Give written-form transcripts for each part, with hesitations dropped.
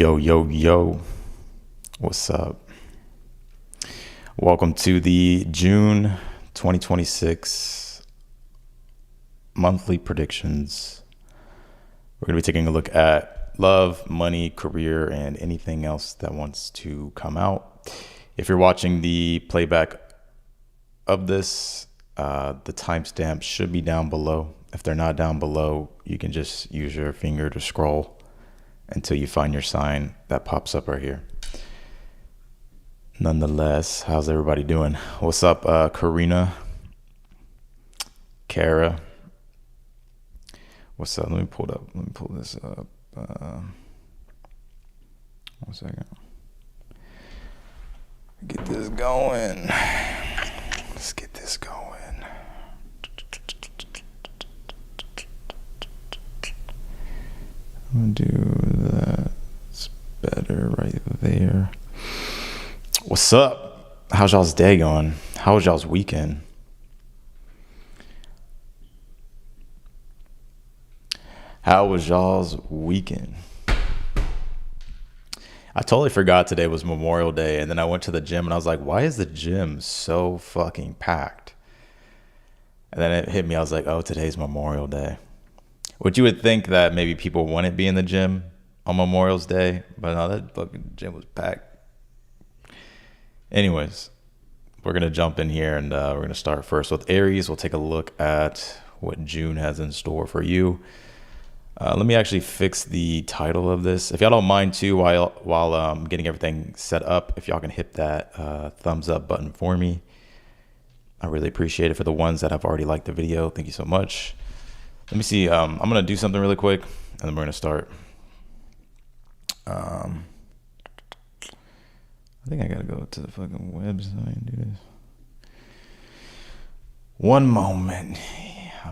Yo, yo, yo. What's up? Welcome to the June 2026 monthly predictions. We're going to be taking a look at love, money, career, and anything else that wants to come out. If you're watching the playback of this, the timestamp should be down below. If they're not down below, you can just use your finger to scroll until you find your sign that pops up right here. Nonetheless, how's everybody doing? What's up, Karina? Kara? What's up? Let me pull this up. 1 second. Get this going. Let's get this going. I'm gonna do that. It's better right there. What's up? How's y'all's day going? How was y'all's weekend? How was y'all's weekend? I totally forgot today was Memorial Day, and then I went to the gym and I was like, why is the gym so fucking packed? And then it hit me, I was like, oh, today's Memorial Day. Which you would think that maybe people wouldn't be in the gym on Memorial's Day, but no, that fucking gym was packed. Anyways, we're going to jump in here and we're going to start first with Aries. We'll take a look at what June has in store for you. Let me actually fix the title of this. If y'all don't mind too, while getting everything set up, if y'all can hit that thumbs up button for me. I really appreciate it. For the ones that have already liked the video, thank you so much. Let me see. I'm going to do something really quick, and then we're going to start. I think I got to go to the fucking website and do this. One moment. I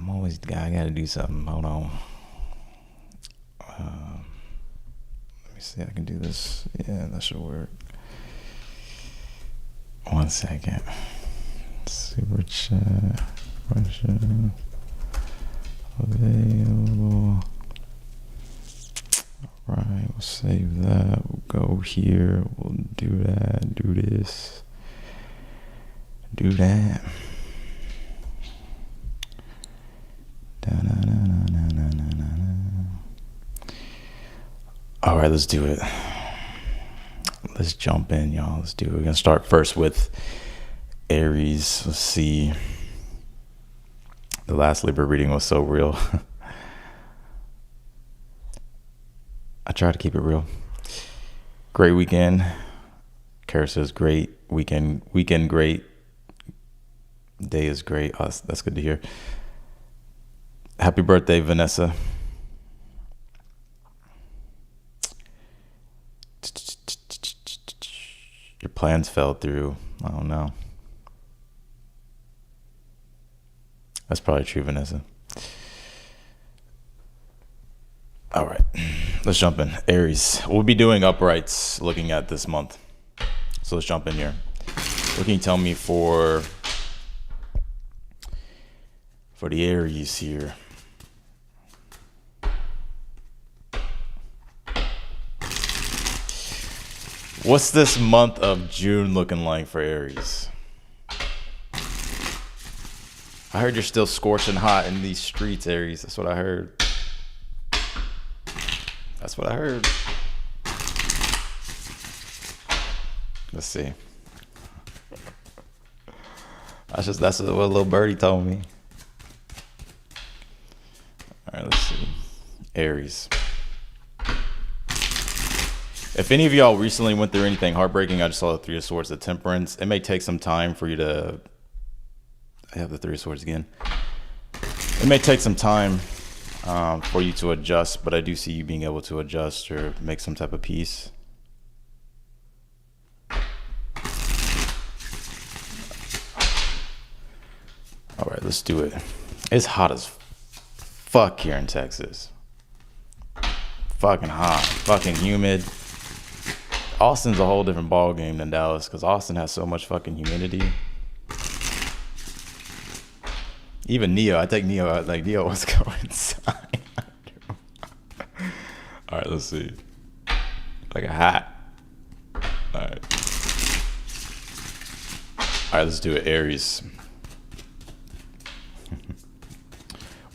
got to do something. Hold on. Let me see. I can do this. Yeah, that should work. 1 second. Super chat. Question. Available. All right, we'll save that. We'll go here. We'll do that. Do this. Do that. All right, let's do it. Let's jump in, y'all. Let's do it. We're gonna start first with Aries. Let's see. The last Libra reading was so real. I try to keep it real. Great weekend. Kara says great. Weekend great. Day is great. Oh, that's good to hear. Happy birthday, Vanessa. Your plans fell through. I don't know. That's probably true, Vanessa. All right, let's jump in. Aries. We'll be doing uprights looking at this month. So let's jump in here. What can you tell me for the Aries here? What's this month of June looking like for Aries? I heard you're still scorching hot in these streets, Aries. That's what I heard. That's what I heard. Let's see. That's what a little birdie told me. All right, let's see. Aries. If any of y'all recently went through anything heartbreaking, I just saw the Three of Swords, the Temperance. It may take some time for you to... I have the Three of Swords again. It may take some time for you to adjust, but I do see you being able to adjust or make some type of peace. All right, let's do it. It's hot as fuck here in Texas. Fucking hot. Fucking humid. Austin's a whole different ball game than Dallas because Austin has so much fucking humidity. Even Neo, I take Neo out. Like, Neo wants to go inside. All right, let's see. Like a hat. All right. All right, let's do it. Aries.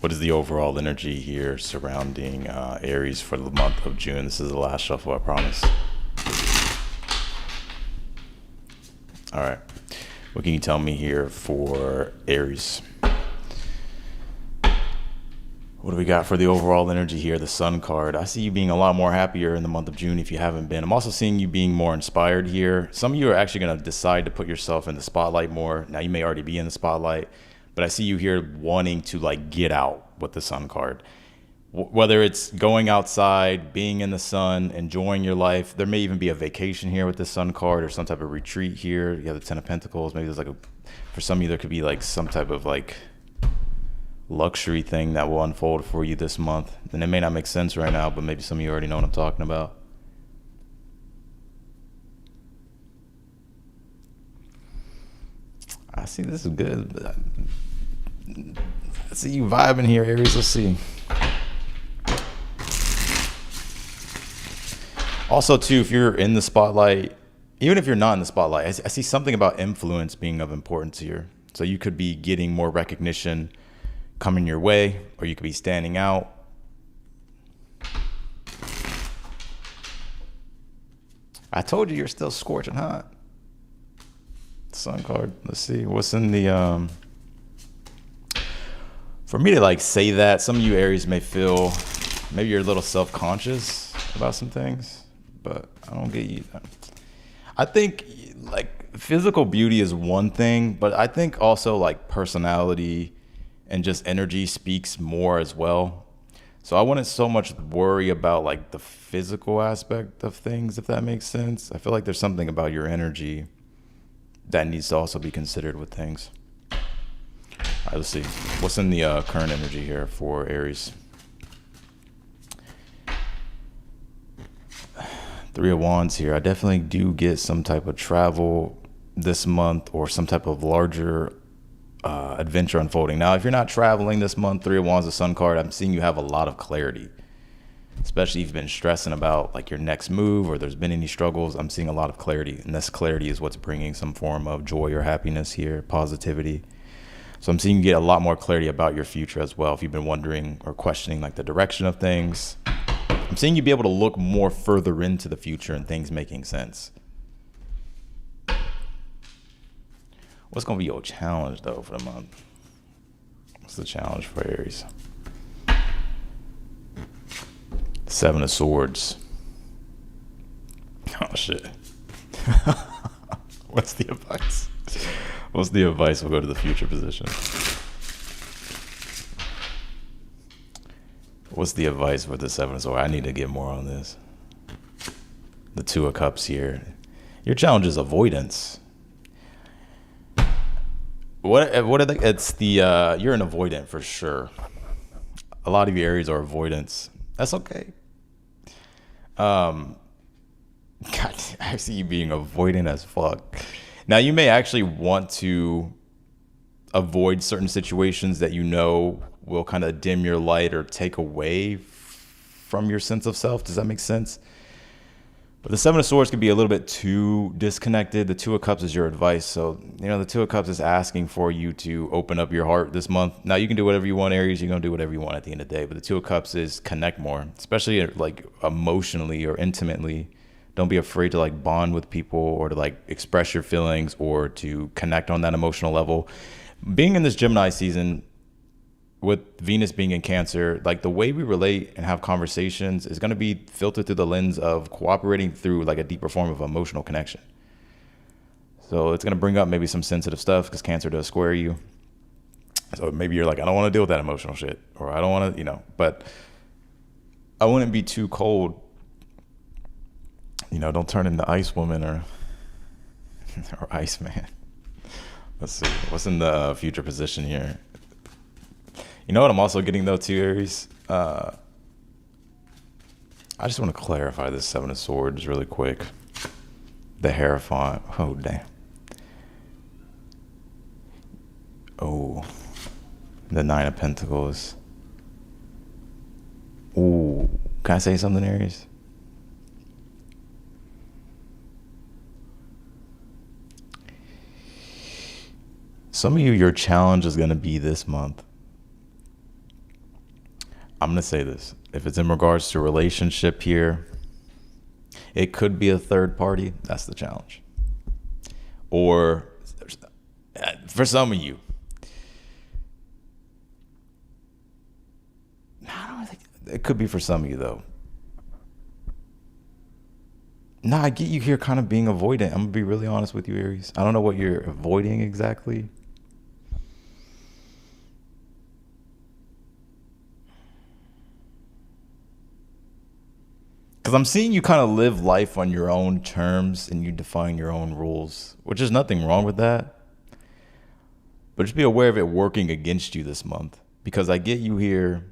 What is the overall energy here surrounding Aries for the month of June? This is the last shuffle, I promise. All right. What can you tell me here for Aries? What do we got for the overall energy here? The Sun card. I see you being a lot more happier in the month of June if you haven't been. I'm also seeing you being more inspired here. Some of you are actually going to decide to put yourself in the spotlight more. Now, you may already be in the spotlight, but I see you here wanting to like get out with the Sun card. Whether it's going outside, being in the sun, enjoying your life. There may even be a vacation here with the Sun card or some type of retreat here. You have the Ten of Pentacles. Maybe there's for some of you, there could be like some type of like luxury thing that will unfold for you this month. And it may not make sense right now, but maybe some of you already know what I'm talking about. I see this is good. I see you vibing here, Aries. Let's see. Also, too, if you're in the spotlight, even if you're not in the spotlight, I see something about influence being of importance here. So you could be getting more recognition coming your way, or you could be standing out. I told you you're still scorching hot. Sun card. Let's see what's in the for me to like say that, some of you Aries may feel maybe you're a little self-conscious about some things, but I don't get you. I think like physical beauty is one thing, but I think also like personality and just energy speaks more as well. So I wouldn't so much worry about like the physical aspect of things, if that makes sense. I feel like there's something about your energy that needs to also be considered with things. All right, let's see. What's in the current energy here for Aries? Three of Wands here. I definitely do get some type of travel this month or some type of larger adventure unfolding. Now, if you're not traveling this month, Three of Wands, the Sun card, I'm seeing you have a lot of clarity, especially if you've been stressing about like your next move or there's been any struggles. I'm seeing a lot of clarity, and this clarity is what's bringing some form of joy or happiness here, positivity. So I'm seeing you get a lot more clarity about your future as well. If you've been wondering or questioning like the direction of things, I'm seeing you be able to look more further into the future and things making sense. What's going to be your challenge, though, for the month? What's the challenge for Aries? Seven of Swords. Oh, shit. What's the advice? What's the advice? We'll go to the future position. What's the advice for the Seven of Swords? I need to get more on this. The Two of Cups here. Your challenge is avoidance. What are they? It's the you're an avoidant for sure. A lot of your Aries are avoidants. That's okay. God, I see you being avoidant as fuck. Now you may actually want to avoid certain situations that you know will kind of dim your light or take away from your sense of self. Does that make sense? But the Seven of Swords could be a little bit too disconnected. The Two of Cups is your advice. So, the Two of Cups is asking for you to open up your heart this month. Now, you can do whatever you want, Aries. You're going to do whatever you want at the end of the day. But the Two of Cups is connect more, especially like emotionally or intimately. Don't be afraid to like bond with people or to like express your feelings or to connect on that emotional level. Being in this Gemini season, with Venus being in Cancer, like the way we relate and have conversations is going to be filtered through the lens of cooperating through like a deeper form of emotional connection. So it's going to bring up maybe some sensitive stuff because Cancer does square you. So maybe you're like, I don't want to deal with that emotional shit, or I don't want to, but I wouldn't be too cold. Don't turn into Ice Woman or Ice Man. Let's see. What's in the future position here? You know what I'm also getting, though, too, Aries? I just want to clarify this Seven of Swords really quick. The Hierophant. Oh, damn. Oh. The Nine of Pentacles. Ooh. Can I say something, Aries? Some of you, your challenge is going to be this month. I'm going to say this. If it's in regards to a relationship here, it could be a third party. That's the challenge. Or for some of you, I don't think it could be for some of you though. No, I get you here kind of being avoidant. I'm going to be really honest with you, Aries. I don't know what you're avoiding exactly. Because I'm seeing you kind of live life on your own terms and you define your own rules, which is nothing wrong with that. But just be aware of it working against you this month. Because I get you here.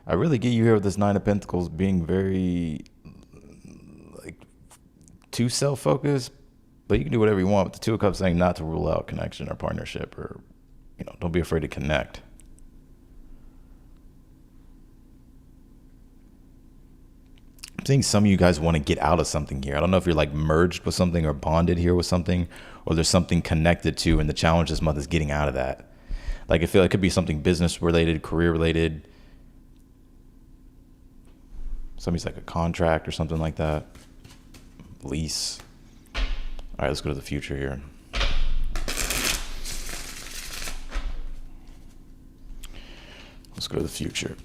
I really get you here with this Nine of Pentacles being very, like, too self-focused. But you can do whatever you want. But the Two of Cups saying not to rule out connection or partnership, or, don't be afraid to connect. I'm seeing some of you guys want to get out of something here. I don't know if you're like merged with something or bonded here with something, or there's something connected to, and the challenge this month is getting out of that. Like, I feel like it could be something business related, career related. Somebody's like a contract or something like that. Lease. All right, let's go to the future here. Let's go to the future.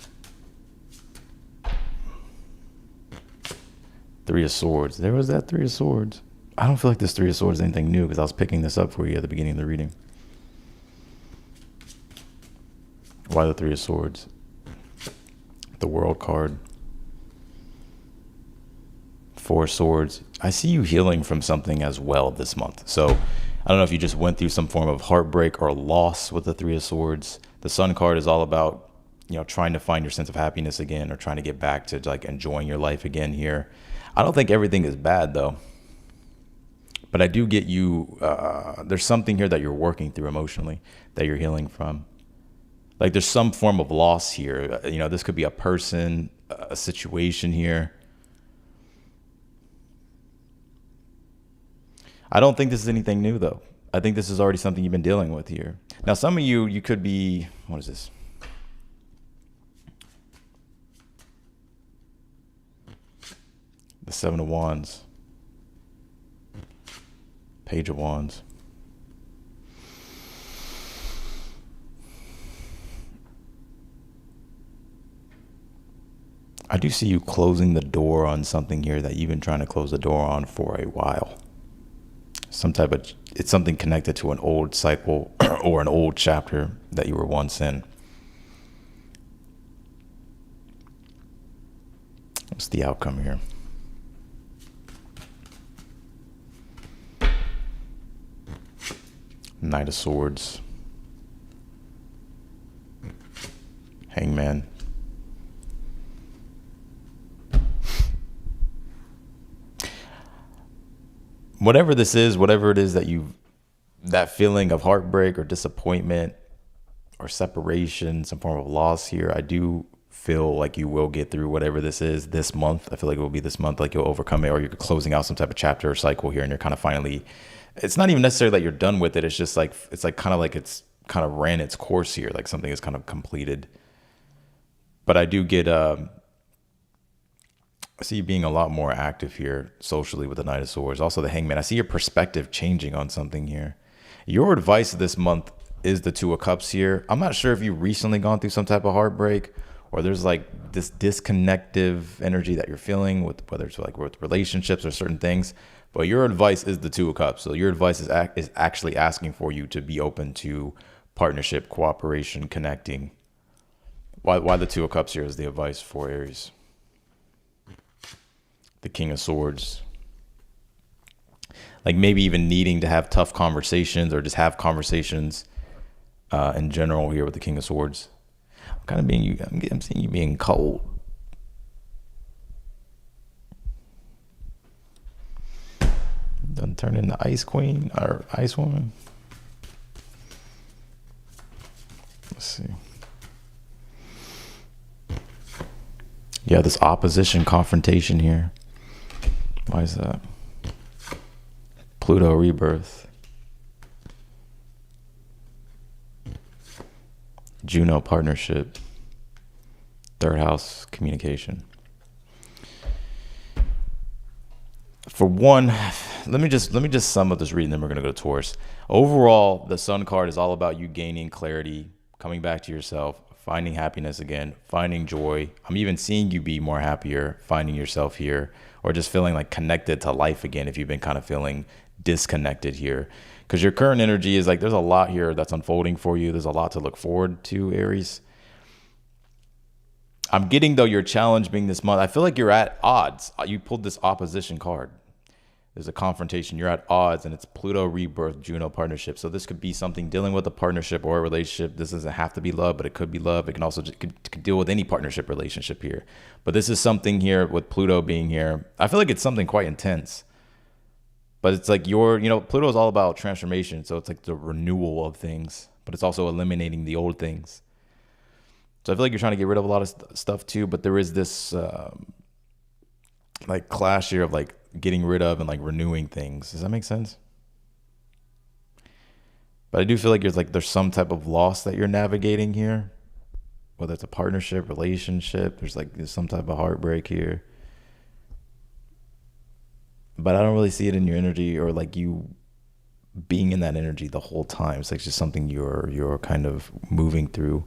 Three of Swords. There was that Three of Swords. I don't feel like this Three of Swords is anything new because I was picking this up for you at the beginning of the reading. Why the Three of Swords? The World card. Four of Swords. I see you healing from something as well this month. So I don't know if you just went through some form of heartbreak or loss with the Three of Swords. The Sun card is all about, trying to find your sense of happiness again, or trying to get back to like enjoying your life again here. I don't think everything is bad though. But I do get you, there's something here that you're working through emotionally that you're healing from. Like there's some form of loss here. This could be a person, a situation here. I don't think this is anything new though. I think this is already something you've been dealing with here. Now, some of you could be, what is this? The Seven of Wands. Page of Wands. I do see you closing the door on something here that you've been trying to close the door on for a while. It's something connected to an old cycle or an old chapter that you were once in. What's the outcome here? Knight of Swords. Hangman. Whatever this is, whatever it is that feeling of heartbreak or disappointment or separation, some form of loss here, I do feel like you will get through whatever this is this month. I feel like it will be this month, like you'll overcome it, or you're closing out some type of chapter or cycle here, and you're kind of finally, it's not even necessarily that you're done with it. It's just like, it's kind of ran its course here, like something is kind of completed. But I do get, I see you being a lot more active here socially with the Knight of Swords. Also the Hangman. I see your perspective changing on something here. Your advice this month is the Two of Cups here. I'm not sure if you've recently gone through some type of heartbreak, or there's like this disconnective energy that you're feeling with, whether it's like with relationships or certain things. But your advice is the Two of Cups. So your advice is actually asking for you to be open to partnership, cooperation, connecting. Why the Two of Cups here is the advice for Aries. The King of Swords. Like maybe even needing to have tough conversations, or just have conversations in general here with the King of Swords. I'm seeing you being cold. Doesn't turn into Ice Queen or Ice Woman. Let's see. Yeah, this opposition, confrontation here. Why is that? Pluto rebirth. Juno partnership. Third house communication. For one, let me just sum up this reading, then we're gonna go to Taurus. Overall, the Sun card is all about you gaining clarity, coming back to yourself, finding happiness again, finding joy. I'm even seeing you be more happier, finding yourself here, or just feeling like connected to life again if you've been kind of feeling disconnected here. Because your current energy is like there's a lot here that's unfolding for you. There's a lot to look forward to, Aries. I'm getting, though, your challenge being this month. I feel like you're at odds. You pulled this opposition card. There's a confrontation. You're at odds, and it's Pluto rebirth, Juno partnership. So this could be something dealing with a partnership or a relationship. This doesn't have to be love, but it could be love. It can also could deal with any partnership relationship here. But this is something here with Pluto being here. I feel like it's something quite intense. But it's like Pluto is all about transformation. So it's like the renewal of things, but it's also eliminating the old things. So I feel like you're trying to get rid of a lot of stuff too, but there is this like clash here of like getting rid of and like renewing things. Does that make sense? But I do feel like there's some type of loss that you're navigating here, whether it's a partnership, relationship. There's some type of heartbreak here. But I don't really see it in your energy or like you being in that energy the whole time. It's like just something you're kind of moving through.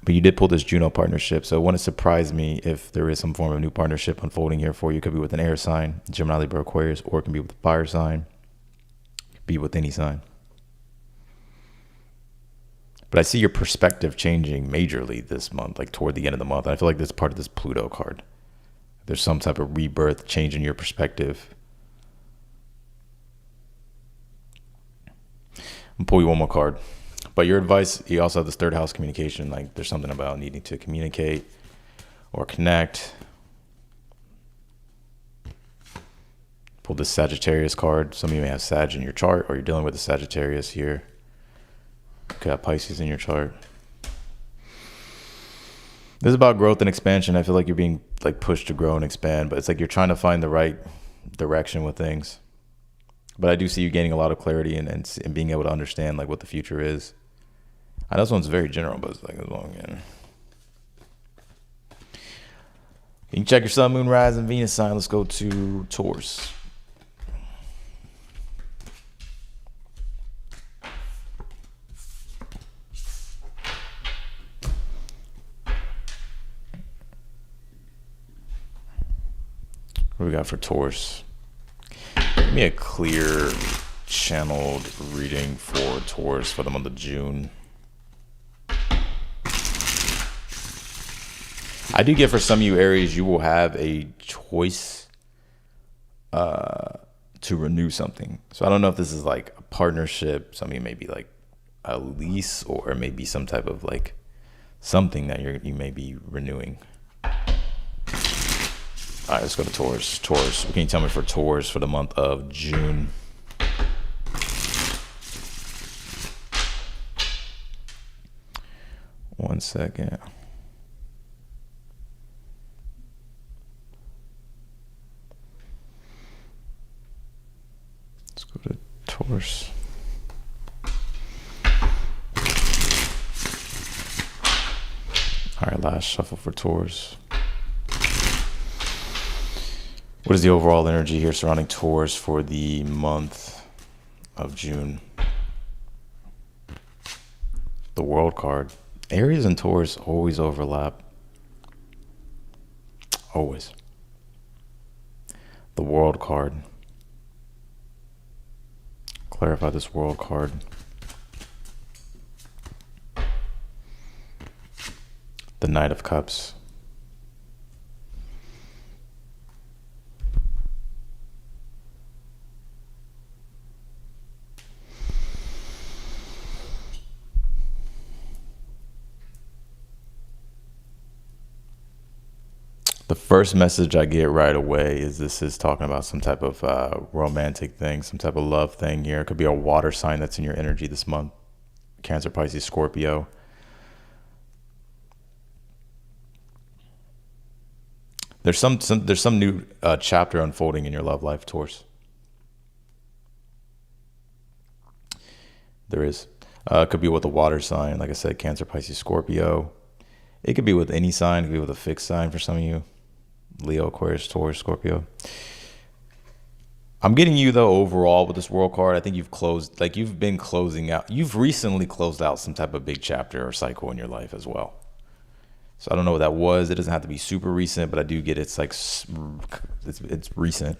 But you did pull this Juno partnership, so it wouldn't surprise me if there is some form of new partnership unfolding here for you. It could be with an air sign, Gemini, Libra, Aquarius, or it can be with a fire sign. It could be with any sign. But I see your perspective changing majorly this month, like toward the end of the month. And I feel like this is part of this Pluto card. There's some type of rebirth, change in your perspective. I'll pull you one more card. But your advice, you also have this third house communication. Like there's something about needing to communicate or connect. Pull this Sagittarius card. Some of you may have Sag in your chart, or you're dealing with the Sagittarius here. You could have Pisces in your chart. This is about growth and expansion. I feel like you're being like pushed to grow and expand, but it's like you're trying to find the right direction with things. But I do see you gaining a lot of clarity and being able to understand like what the future is. I know this one's very general, but it's like as long again. You can check your sun, moon, rise, and Venus sign. Let's go to Taurus. What do we got for Taurus? Give me a clear, channeled reading for Taurus for the month of June. I do get for some of you Aries, you will have a choice to renew something. So I don't know if this is like a partnership. Some of you may be like a lease, or maybe some type of like something that you may be renewing. All right, let's go to Taurus. Taurus, what can you tell me for Taurus for the month of June? One second. Let's go to Taurus. All right, last shuffle for Taurus. What is the overall energy here surrounding Taurus for the month of June? The World card. Aries and Taurus always overlap. Always. The World card. Clarify this World card. The Knight of Cups. The first message I get right away is this is talking about some type of romantic thing, some type of love thing here. It could be a water sign that's in your energy this month. Cancer, Pisces, Scorpio. There's some new chapter unfolding in your love life, Taurus. There is. It could be with a water sign, like I said, Cancer, Pisces, Scorpio. It could be with any sign. It could be with a fixed sign for some of you. Leo, Aquarius, Taurus, Scorpio. I'm getting you though overall with this World card. I think you've been closing out. You've recently closed out some type of big chapter or cycle in your life as well. So I don't know what that was. It doesn't have to be super recent, but I do get it's recent.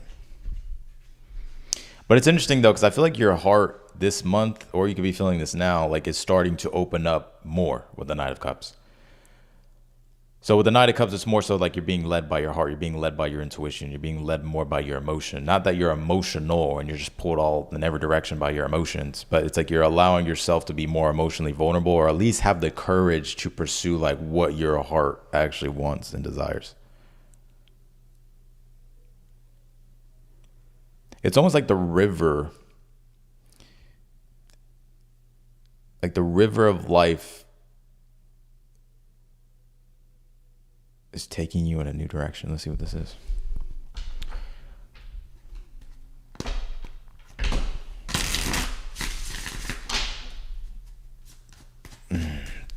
But it's interesting though, because I feel like your heart this month, or you could be feeling this now, like it's starting to open up more with the Knight of Cups. So with the Knight of Cups, it's more so like you're being led by your heart. You're being led by your intuition. You're being led more by your emotion. Not that you're emotional and you're just pulled all in every direction by your emotions, but it's like you're allowing yourself to be more emotionally vulnerable, or at least have the courage to pursue like what your heart actually wants and desires. It's almost like the river of life is taking you in a new direction. Let's see what this is.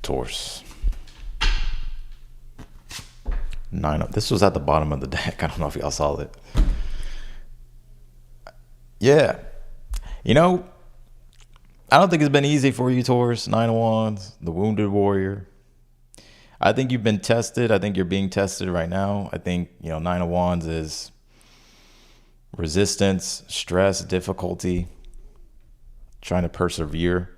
Taurus. This was at the bottom of the deck. I don't know if y'all saw it. Yeah. I don't think it's been easy for you, Taurus. 9 of Wands, the wounded warrior. I think you've been tested. I think you're being tested right now. I think, 9 of Wands is resistance, stress, difficulty, trying to persevere.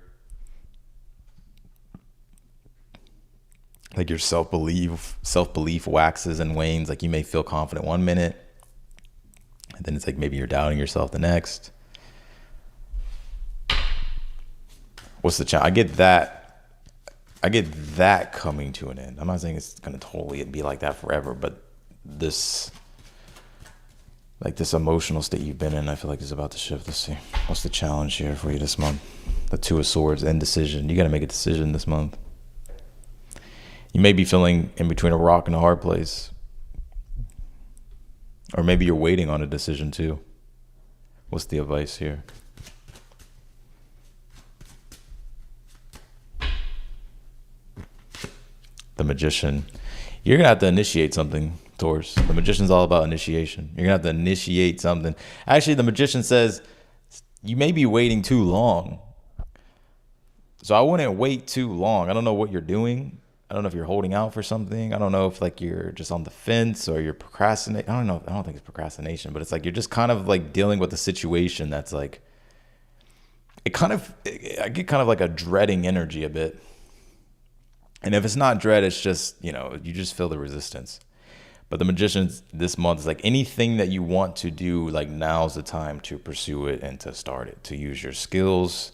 Like your self-belief waxes and wanes. Like you may feel confident one minute, and then it's like maybe you're doubting yourself the next. What's the challenge? I get that coming to an end. I'm not saying it's going to totally be like that forever, but this emotional state you've been in, I feel like is about to shift. Let's see. What's the challenge here for you this month? The 2 of Swords, indecision. You got to make a decision this month. You may be feeling in between a rock and a hard place. Or maybe you're waiting on a decision too. What's the advice here? The Magician. You're going to have to initiate something, Taurus. The Magician's all about initiation. You're going to have to initiate something. Actually, the Magician says you may be waiting too long. So I wouldn't wait too long. I don't know what you're doing. I don't know if you're holding out for something. I don't know if like you're just on the fence or you're procrastinating. I don't know. I don't think it's procrastination, but it's like you're just kind of like dealing with a situation that's like, I get kind of like a dreading energy a bit. And if it's not dread, it's just, you just feel the resistance. But the Magician this month is like anything that you want to do, like now's the time to pursue it and to start it, to use your skills,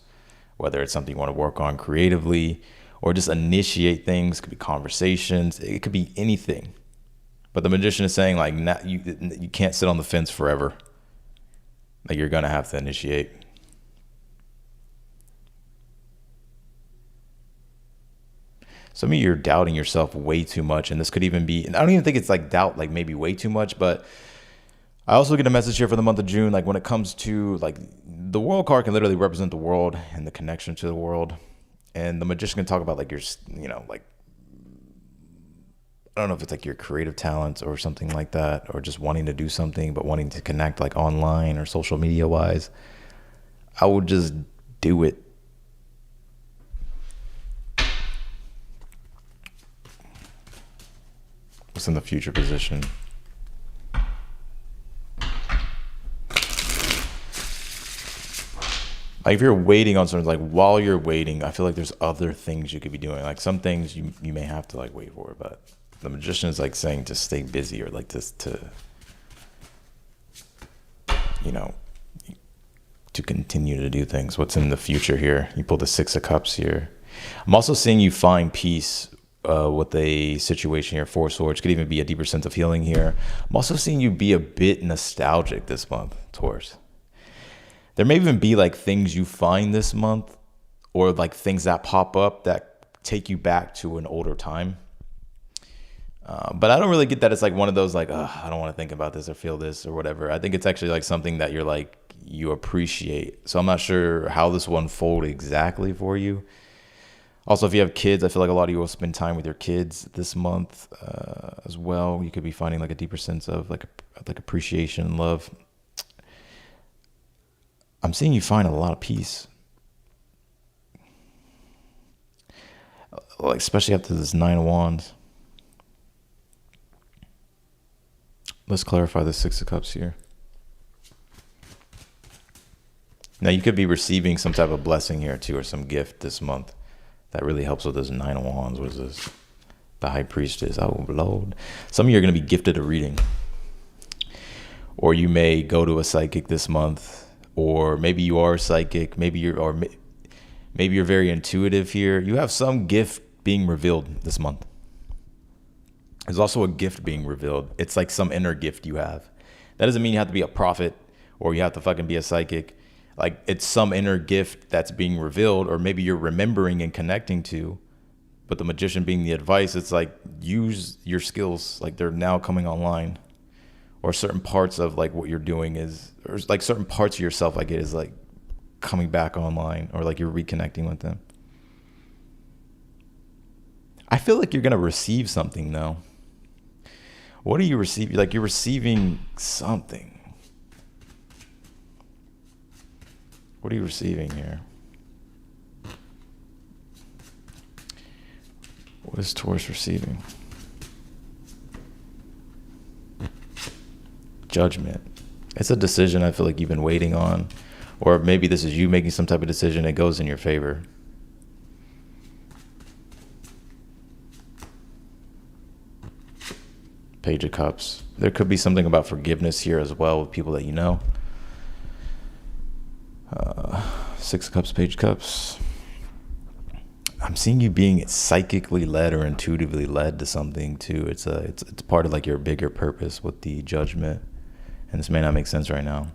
whether it's something you want to work on creatively or just initiate things. It could be conversations. It could be anything. But the Magician is saying like you can't sit on the fence forever. Like you're going to have to initiate. Some of you are doubting yourself way too much. And this could even be, and I don't even think it's like doubt, like maybe way too much, but I also get a message here for the month of June. Like when it comes to like the World card can literally represent the world and the connection to the world. And the Magician can talk about like your, like, I don't know if it's like your creative talents or something like that, or just wanting to do something, but wanting to connect like online or social media wise. I would just do it. What's in the future position? Like if you're waiting on something, like while you're waiting, I feel like there's other things you could be doing. Like some things you may have to like wait for, but the Magician is like saying to stay busy or like to continue to do things. What's in the future here? You pull the 6 of Cups here. I'm also seeing you find peace with a situation here. 4 Swords could even be a deeper sense of healing here. I'm also seeing you be a bit nostalgic this month, Taurus. There may even be like things you find this month or like things that pop up that take you back to an older time. But I don't really get that it's like one of those like, I don't want to think about this or feel this or whatever. I think it's actually like something that you're like, you appreciate. So I'm not sure how this will unfold exactly for you. Also, if you have kids, I feel like a lot of you will spend time with your kids this month as well. You could be finding like a deeper sense of like appreciation and love. I'm seeing you find a lot of peace, like especially after this Nine of Wands. Let's clarify the Six of Cups here. Now you could be receiving some type of blessing here too, or some gift this month that really helps with this Nine of Wands. What is this? The High Priestess. Oh Lord. Some of you are going to be gifted a reading, or you may go to a psychic this month, or maybe you are a psychic. Maybe you're very intuitive here. You have some gift being revealed this month. There's also a gift being revealed. It's like some inner gift you have. That doesn't mean you have to be a prophet or you have to fucking be a psychic. Like it's some inner gift that's being revealed, or maybe you're remembering and connecting to. But the magician being the advice, it's like use your skills. Like they're now coming online, or certain parts of like what you're doing or like certain parts of yourself, like it is like coming back online, or like you're reconnecting with them. I feel like you're going to receive something though. What are you receiving? Like you're receiving something. What are you receiving here? What is Taurus receiving? Judgment. It's a decision I feel like you've been waiting on. Or maybe this is you making some type of decision that goes in your favor. Page of Cups. There could be something about forgiveness here as well with people that you know. Six of Cups, Page of Cups. I'm seeing you being psychically led or intuitively led to something too. It's part of like your bigger purpose with the Judgment. And this may not make sense right now.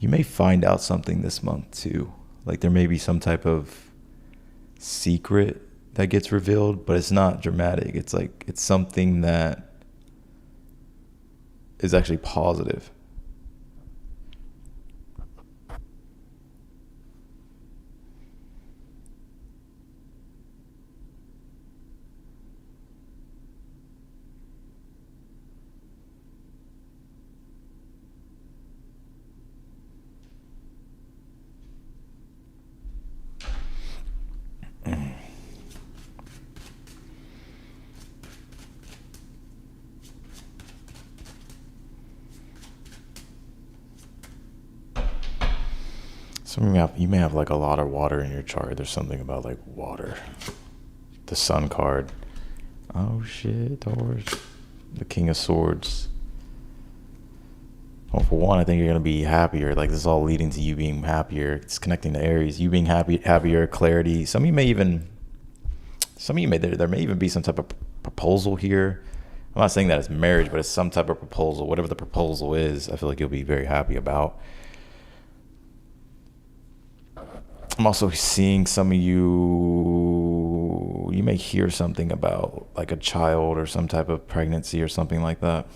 You may find out something this month too. Like there may be some type of secret that gets revealed, but it's not dramatic. It's like it's something that is actually positive. You may have like a lot of water in your chart. There's something about like water. The Sun card. Oh shit, Taurus. The King of Swords. Well, for one, I think you're gonna be happier. Like this is all leading to you being happier. It's connecting to Aries. You being happier, clarity. There may even be some type of proposal here. I'm not saying that it's marriage, but it's some type of proposal. Whatever the proposal is, I feel like you'll be very happy about. I'm also seeing some of you may hear something about like a child or some type of pregnancy or something like that.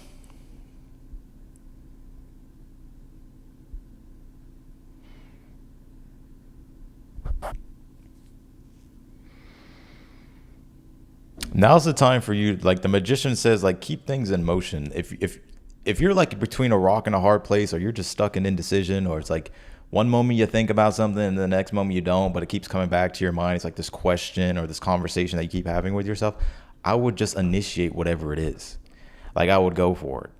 Now's the time for you, like the magician says, like keep things in motion. If you're like between a rock and a hard place, or you're just stuck in indecision, or it's like one moment you think about something and the next moment you don't, but it keeps coming back to your mind. It's like this question or this conversation that you keep having with yourself. I would just initiate whatever it is. Like I would go for it.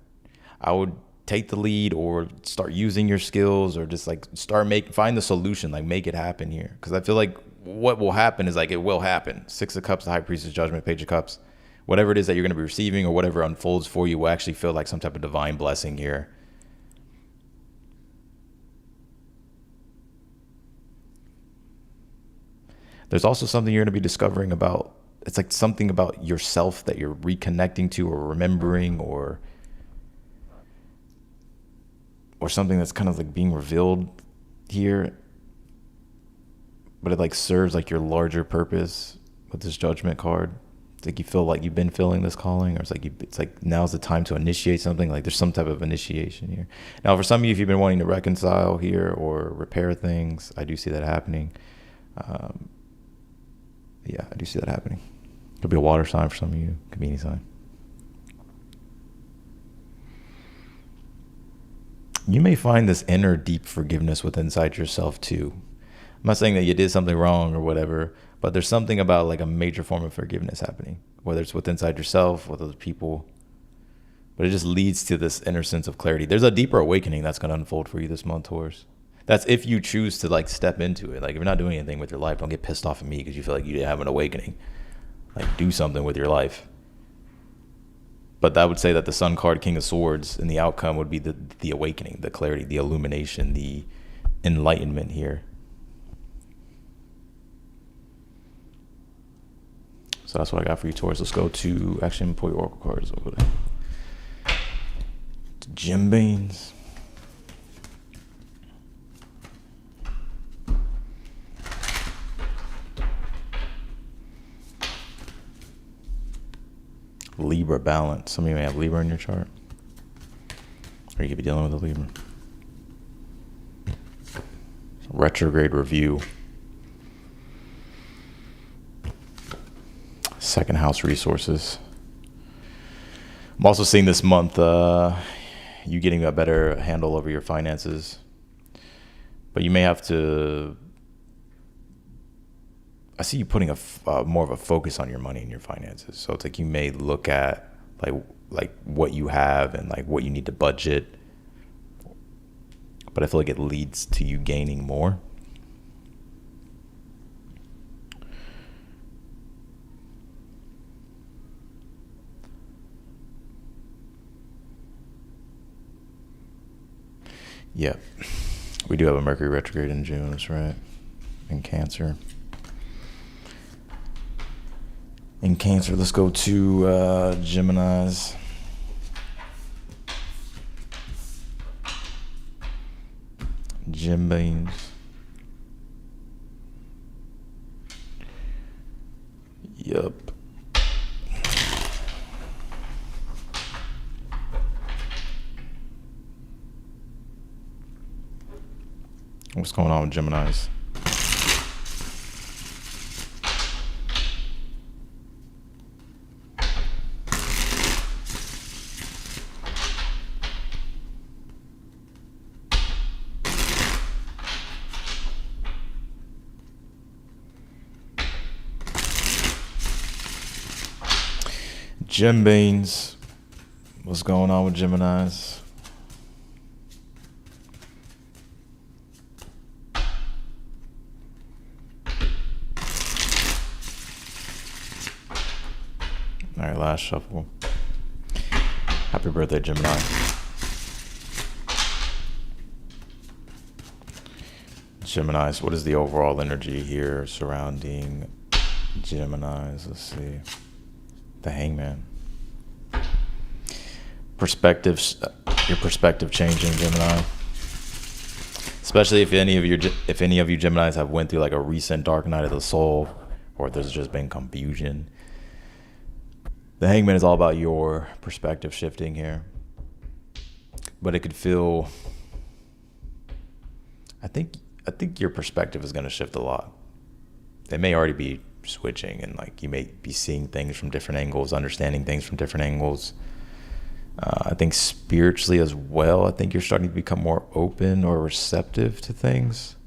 I would take the lead or start using your skills, or just like find the solution, like make it happen here. Cause I feel like what will happen is like, it will happen. Six of Cups, the High Priestess, Judgment, Page of Cups, whatever it is that you're going to be receiving or whatever unfolds for you will actually feel like some type of divine blessing here. There's also something you're going to be discovering about it's like something about yourself that you're reconnecting to or remembering, or something that's kind of like being revealed here, but it like serves like your larger purpose with this Judgment card. It's like you feel like you've been feeling this calling, or it's like now's the time to initiate something. Like there's some type of initiation here. Now, for some of you, if you've been wanting to reconcile here or repair things, I do see that happening. Yeah, I do see that happening. Could be a water sign for some of you. Could be any sign. You may find this inner deep forgiveness within inside yourself too. I'm not saying that you did something wrong or whatever, but there's something about like a major form of forgiveness happening, whether it's within inside yourself, with other people. But it just leads to this inner sense of clarity. There's a deeper awakening that's going to unfold for you this month, Taurus. That's if you choose to like step into it. Like if you're not doing anything with your life, don't get pissed off at me because you feel like you didn't have an awakening. Like do something with your life. But that would say that the Sun card, King of Swords, and the outcome would be the awakening, the clarity, the illumination, the enlightenment here. So that's what I got for you, Taurus. Let's go to, actually, I'm going to pull your Oracle cards over there. To Jim Baines. Libra balance. Some of you may have Libra in your chart. Or you could be dealing with a Libra. Retrograde review. Second house resources. I'm also seeing this month you getting a better handle over your finances. But you may have to, I see you putting a more of a focus on your money and your finances. So it's like you may look at like what you have and like what you need to budget. But I feel like it leads to you gaining more. Yeah, we do have a Mercury retrograde in June, that's right, in Cancer. In Cancer, let's go to Geminis. Jim Baines. Yup. What's going on with Geminis? Jim Baines. What's going on with Geminis? All right, last shuffle. Happy birthday, Gemini. Geminis, what is the overall energy here surrounding Geminis? Let's see. The Hangman. Perspectives, your perspective changing, Gemini. Especially if any of you Geminis have went through like a recent dark night of the soul, or if there's just been confusion. The Hangman is all about your perspective shifting here. But it could feel, I think your perspective is going to shift a lot. It may already be switching, and like you may be seeing things from different angles, understanding things from different angles. I think spiritually as well, I think you're starting to become more open or receptive to things.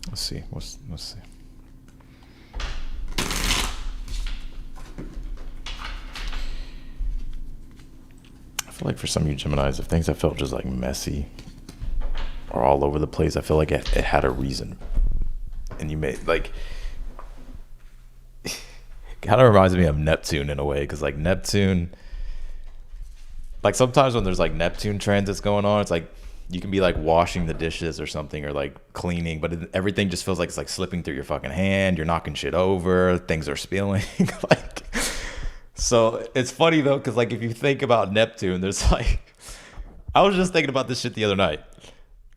Let's see. Let's see. I feel like for some of you Geminis, if things have felt just like messy or all over the place, I feel like it had a reason. And you may like, kind of reminds me of Neptune in a way, because like Neptune, Like sometimes when there's like Neptune transits going on, it's like you can be like washing the dishes or something or like cleaning, but everything just feels like it's like slipping through your fucking hand. You're knocking shit over. Things are spilling. Like, so it's funny though, because like if you think about Neptune, there's like, I was just thinking about this shit the other night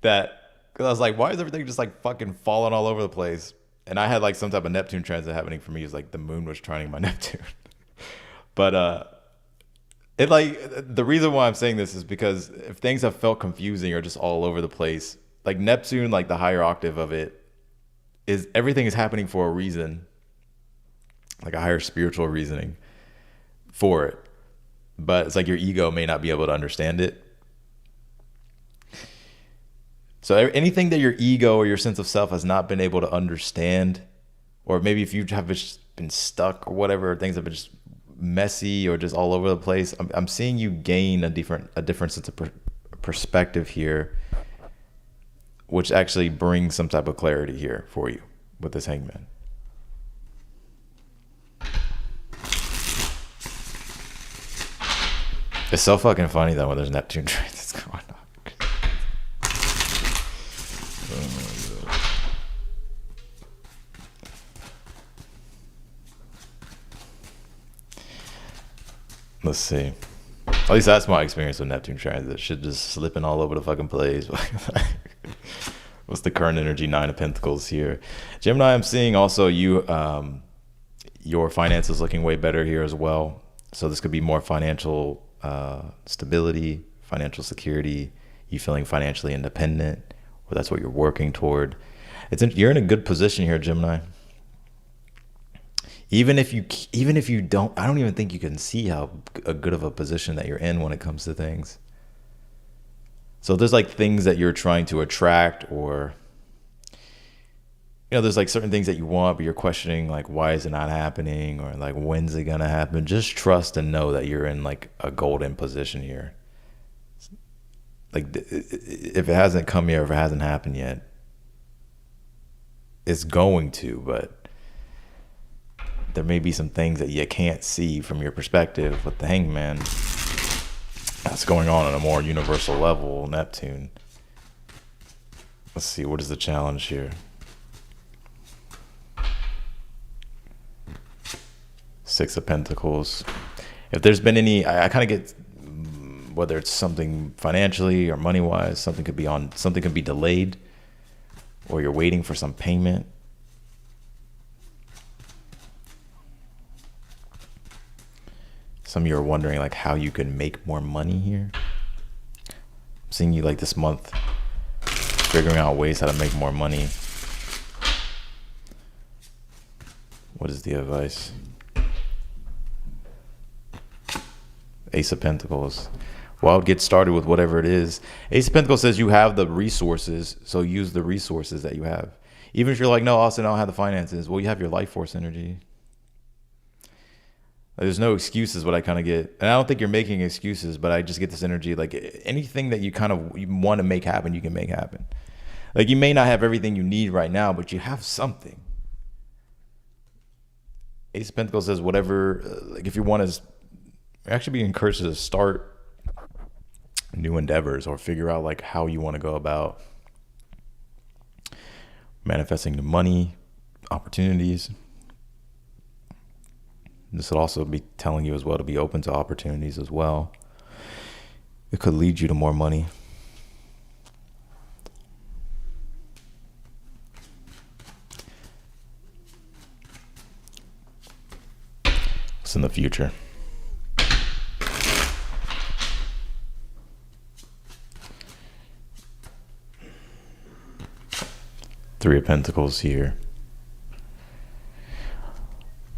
that, because I was like, why is everything just like fucking falling all over the place? And I had like some type of Neptune transit happening for me. It's like the moon was trining my Neptune. But it like the reason why I'm saying this is because if things have felt confusing or just all over the place, like Neptune, like the higher octave of it is everything is happening for a reason, like a higher spiritual reasoning for it. But it's like your ego may not be able to understand it. So anything that your ego or your sense of self has not been able to understand, or maybe if you have just been stuck or whatever, things have been just messy or just all over the place, I'm seeing you gain a different sense of perspective here, which actually brings some type of clarity here for you with this Hangman. It's so fucking funny though when there's Neptune transits going on. Let's see. At least that's my experience with Neptune transit. Shit just slipping all over the fucking place. What's the current energy? 9 of Pentacles here. Gemini, I'm seeing also you, your finances looking way better here as well. So this could be more financial stability, financial security, you feeling financially independent, or that's what you're working toward. You're in a good position here, Gemini. Even if you don't, I don't even think you can see how good of a position that you're in when it comes to things. So there's like things that you're trying to attract, or, there's like certain things that you want, but you're questioning like, why is it not happening? Or like, when's it going to happen? Just trust and know that you're in like a golden position here. Like if it hasn't come yet, or if it hasn't happened yet, it's going to, but there may be some things that you can't see from your perspective with the Hangman that's going on a more universal level, Neptune. Let's see, what is the challenge here? Six of Pentacles. If there's been any, I kind of get, whether it's something financially or money-wise, something could be delayed, or you're waiting for some payment. Some of you are wondering like how you can make more money here. I'm seeing you like this month figuring out ways how to make more money. What is the advice? Ace of Pentacles. Well, I would get started with whatever it is. Ace of Pentacles says you have the resources, so use the resources that you have. Even if you're like, no, Austin, I don't have the finances. Well, you have your life force energy. There's no excuses, what I kind of get. And I don't think you're making excuses, but I just get this energy. Like anything that you want to make happen, you can make happen. Like you may not have everything you need right now, but you have something. Ace of Pentacles says whatever, like if you want to, actually be encouraged to start new endeavors or figure out like how you want to go about manifesting new money, opportunities. This would also be telling you as well to be open to opportunities as well. It could lead you to more money. What's in the future? Three of Pentacles here.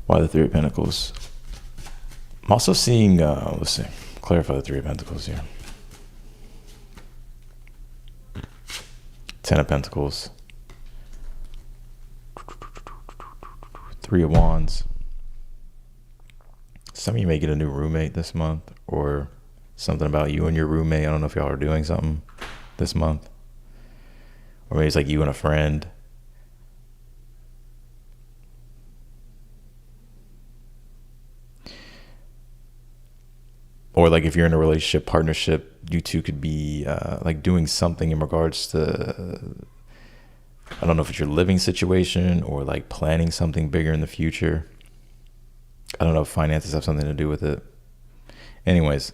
Why the Three of Pentacles? I'm also seeing, let's see, clarify the Three of Pentacles here. 10 of Pentacles. Three of Wands. Some of you may get a new roommate this month, or something about you and your roommate. I don't know if y'all are doing something this month. Or maybe it's like you and a friend. or like if you're in a relationship partnership, you two could be like doing something in regards to, I don't know if it's your living situation or like planning something bigger in the future. I don't know if finances have something to do with it. Anyways,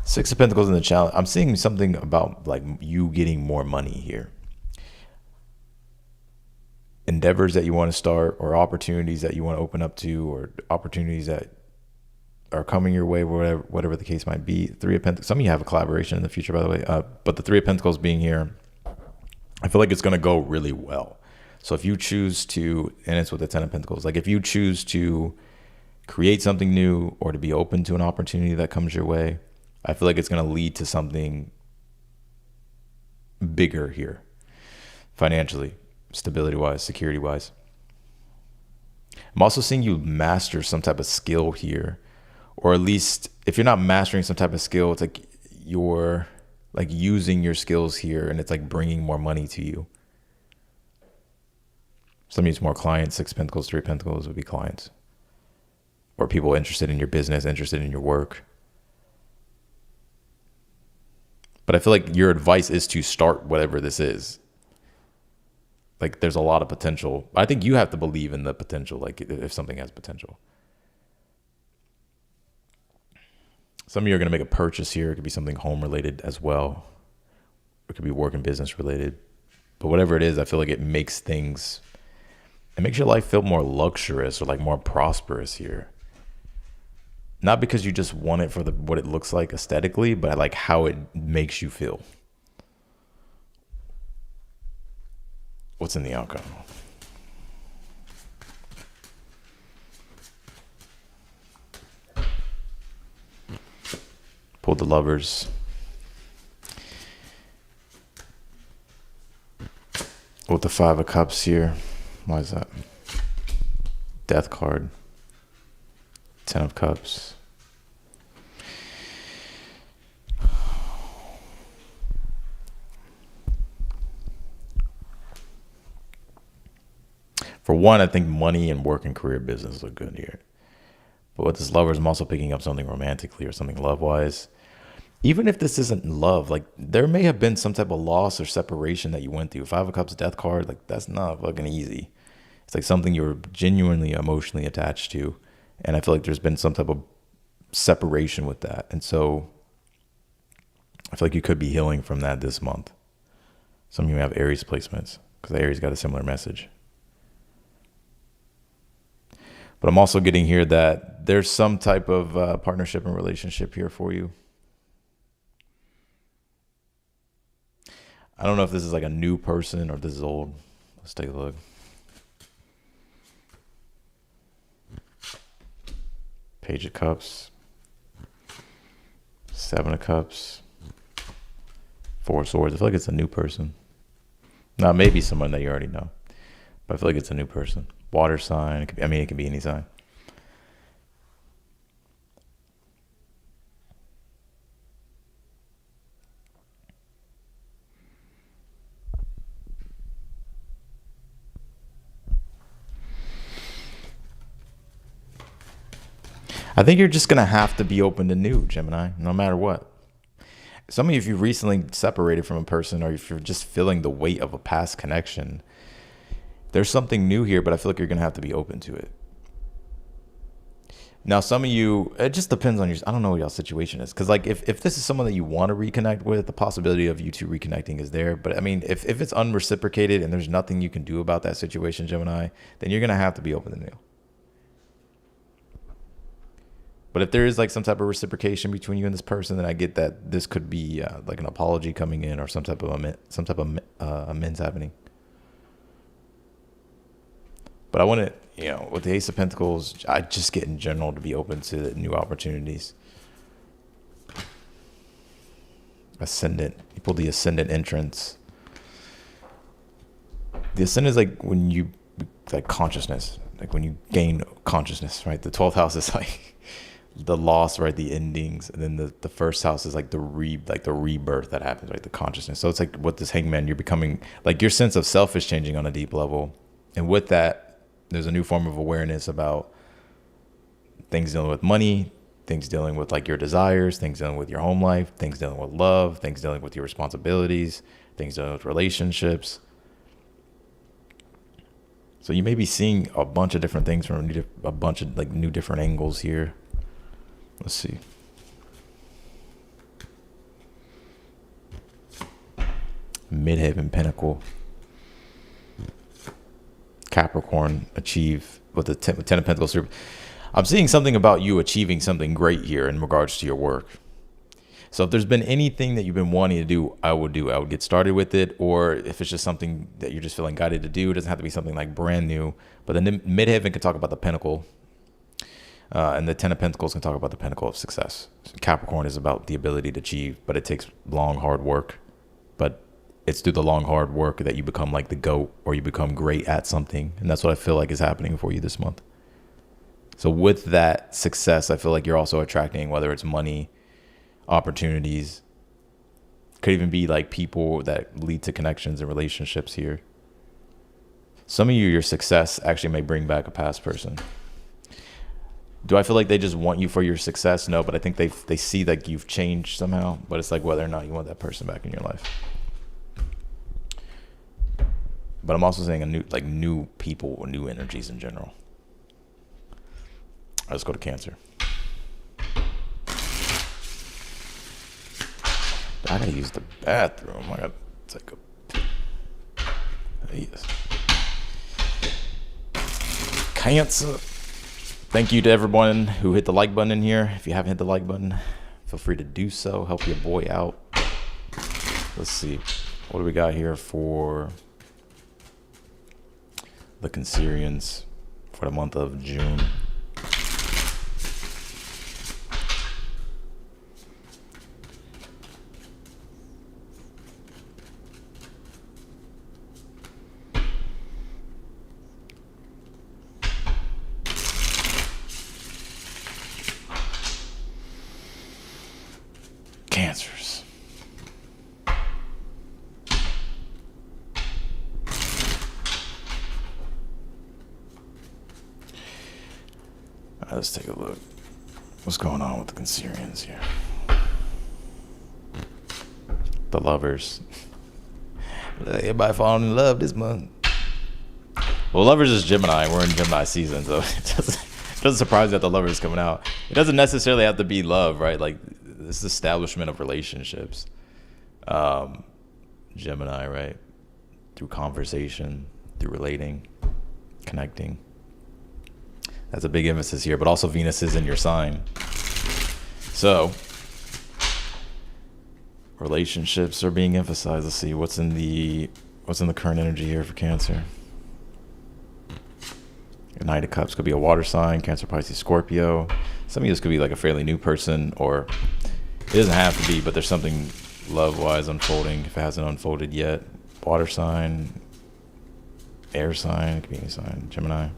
Six of Pentacles in the challenge. I'm seeing something about like you getting more money here. Endeavors that you want to start, or opportunities that you want to open up to, or opportunities that are coming your way, whatever the case might be. Three of Pentacles. Some of you have a collaboration in the future, by the way. But the Three of Pentacles being here, I feel like it's going to go really well. So if you choose to, and it's with the Ten of Pentacles, like if you choose to create something new or to be open to an opportunity that comes your way, I feel like it's going to lead to something bigger here, financially, stability wise, security wise. I'm also seeing you master some type of skill here, or at least if you're not mastering some type of skill, it's like you're like using your skills here and it's like bringing more money to you. Some of you it's more clients. Six of Pentacles, Three of Pentacles would be clients, or people interested in your business, interested in your work. But I feel like your advice is to start whatever this is. Like there's a lot of potential. I think you have to believe in the potential, like if something has potential. Some of you are going to make a purchase here. It could be something home related as well. It could be work and business related. But whatever it is, I feel like it makes your life feel more luxurious or like more prosperous here. Not because you just want it for what it looks like aesthetically, but like how it makes you feel. What's in the outcome? Pulled the Lovers. With the Five of Cups here. Why is that? Death card. Ten of Cups. For one, I think money and work and career business look good here. But with this Lovers, I'm also picking up something romantically or something love-wise. Even if this isn't love, like there may have been some type of loss or separation that you went through. Five of Cups, Death card, like that's not fucking easy. It's like something you're genuinely emotionally attached to. And I feel like there's been some type of separation with that. And so I feel like you could be healing from that this month. Some of you have Aries placements because Aries got a similar message. But I'm also getting here that there's some type of partnership and relationship here for you. I don't know if this is like a new person or if this is old. Let's take a look. Page of Cups. Seven of Cups. Four of Swords. I feel like it's a new person. Now, maybe someone that you already know. But I feel like it's a new person. Water sign. It can be any sign. I think you're just going to have to be open to new, Gemini, no matter what. Some of you, if you recently separated from a person or if you're just feeling the weight of a past connection, there's something new here, but I feel like you're going to have to be open to it. Now, some of you, it just depends on I don't know what y'all's situation is. Because like if this is someone that you want to reconnect with, the possibility of you two reconnecting is there. But I mean, if it's unreciprocated and there's nothing you can do about that situation, Gemini, then you're going to have to be open to new. But if there is like some type of reciprocation between you and this person, then I get that this could be like an apology coming in or some type of amends happening. But I want to, with the Ace of Pentacles, I just get in general to be open to new opportunities. Ascendant. You pull the Ascendant entrance. The Ascendant is like when you, like consciousness, like when you gain consciousness, right? The 12th house is the loss, right? The endings, and then the first house is like the rebirth that happens, right? The consciousness. So it's like with this hangman, you're becoming like your sense of self is changing on a deep level, and with that, there's a new form of awareness about things dealing with money, things dealing with like your desires, things dealing with your home life, things dealing with love, things dealing with your responsibilities, things dealing with relationships. So you may be seeing a bunch of different things from a bunch of like new different angles here. Let's see. Midheaven Pinnacle. Capricorn achieve with the Ten of Pentacles. I'm seeing something about you achieving something great here in regards to your work. So if there's been anything that you've been wanting to do. I would get started with it. Or if it's just something that you're just feeling guided to do, it doesn't have to be something like brand new. But then Midheaven can talk about the pinnacle. And the Ten of Pentacles can talk about the pinnacle of success. Capricorn is about the ability to achieve, but it takes long, hard work. But it's through the long, hard work that you become like the GOAT, or you become great at something. And that's what I feel like is happening for you this month. So with that success, I feel like you're also attracting, whether it's money, opportunities, could even be like people that lead to connections and relationships here. Some of you, your success actually may bring back a past person. Do I feel like they just want you for your success? No, but I think they see that you've changed somehow, but it's like whether or not you want that person back in your life. But I'm also saying new people or new energies in general. All right, let's go to Cancer. I gotta use the bathroom. I gotta take a... Yes. Cancer. Thank you to everyone who hit the like button in here. If you haven't hit the like button, feel free to do so. Help your boy out. Let's see. What do we got here for the Cancerians for the month of June? Cancers. All right, let's take a look. What's going on with the Cancerians here? The Lovers. Everybody falling in love this month. Well, Lovers is Gemini. We're in Gemini season, so it doesn't surprise me that the Lovers is coming out. It doesn't necessarily have to be love, right? Like this establishment of relationships. Gemini, right? Through conversation, through relating, connecting. That's a big emphasis here, but also Venus is in your sign. So relationships are being emphasized. Let's see what's in the current energy here for Cancer. Knight of Cups could be a water sign, Cancer, Pisces, Scorpio. Some of you, this could be like a fairly new person, or it doesn't have to be, but there's something love-wise unfolding if it hasn't unfolded yet. Water sign, air sign, it could be any sign, Gemini.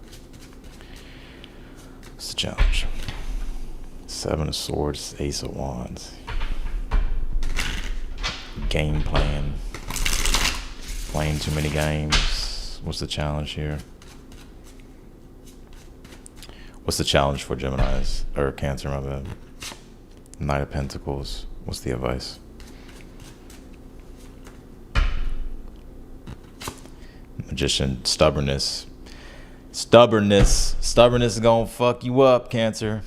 What's the challenge? Seven of Swords, Ace of Wands. Game plan. Playing too many games. What's the challenge here? What's the challenge for Geminis? Or Cancer, my bad. Knight of Pentacles. What's the advice? Magician, stubbornness. Stubbornness is gonna fuck you up, Cancer.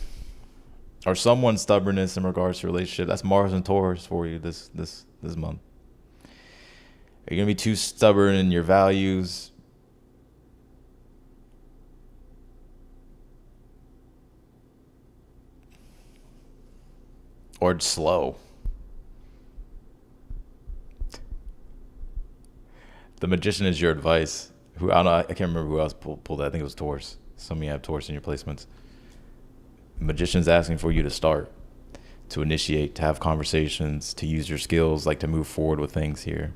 Or someone's stubbornness in regards to relationship. That's Mars and Taurus for you this month. Are you gonna be too stubborn in your values? Or slow? The Magician is your advice. Who I don't know, I can't remember who else pulled that. I think it was Taurus. Some of you have Taurus in your placements. Magician's asking for you to start, to initiate, to have conversations, to use your skills, like to move forward with things here.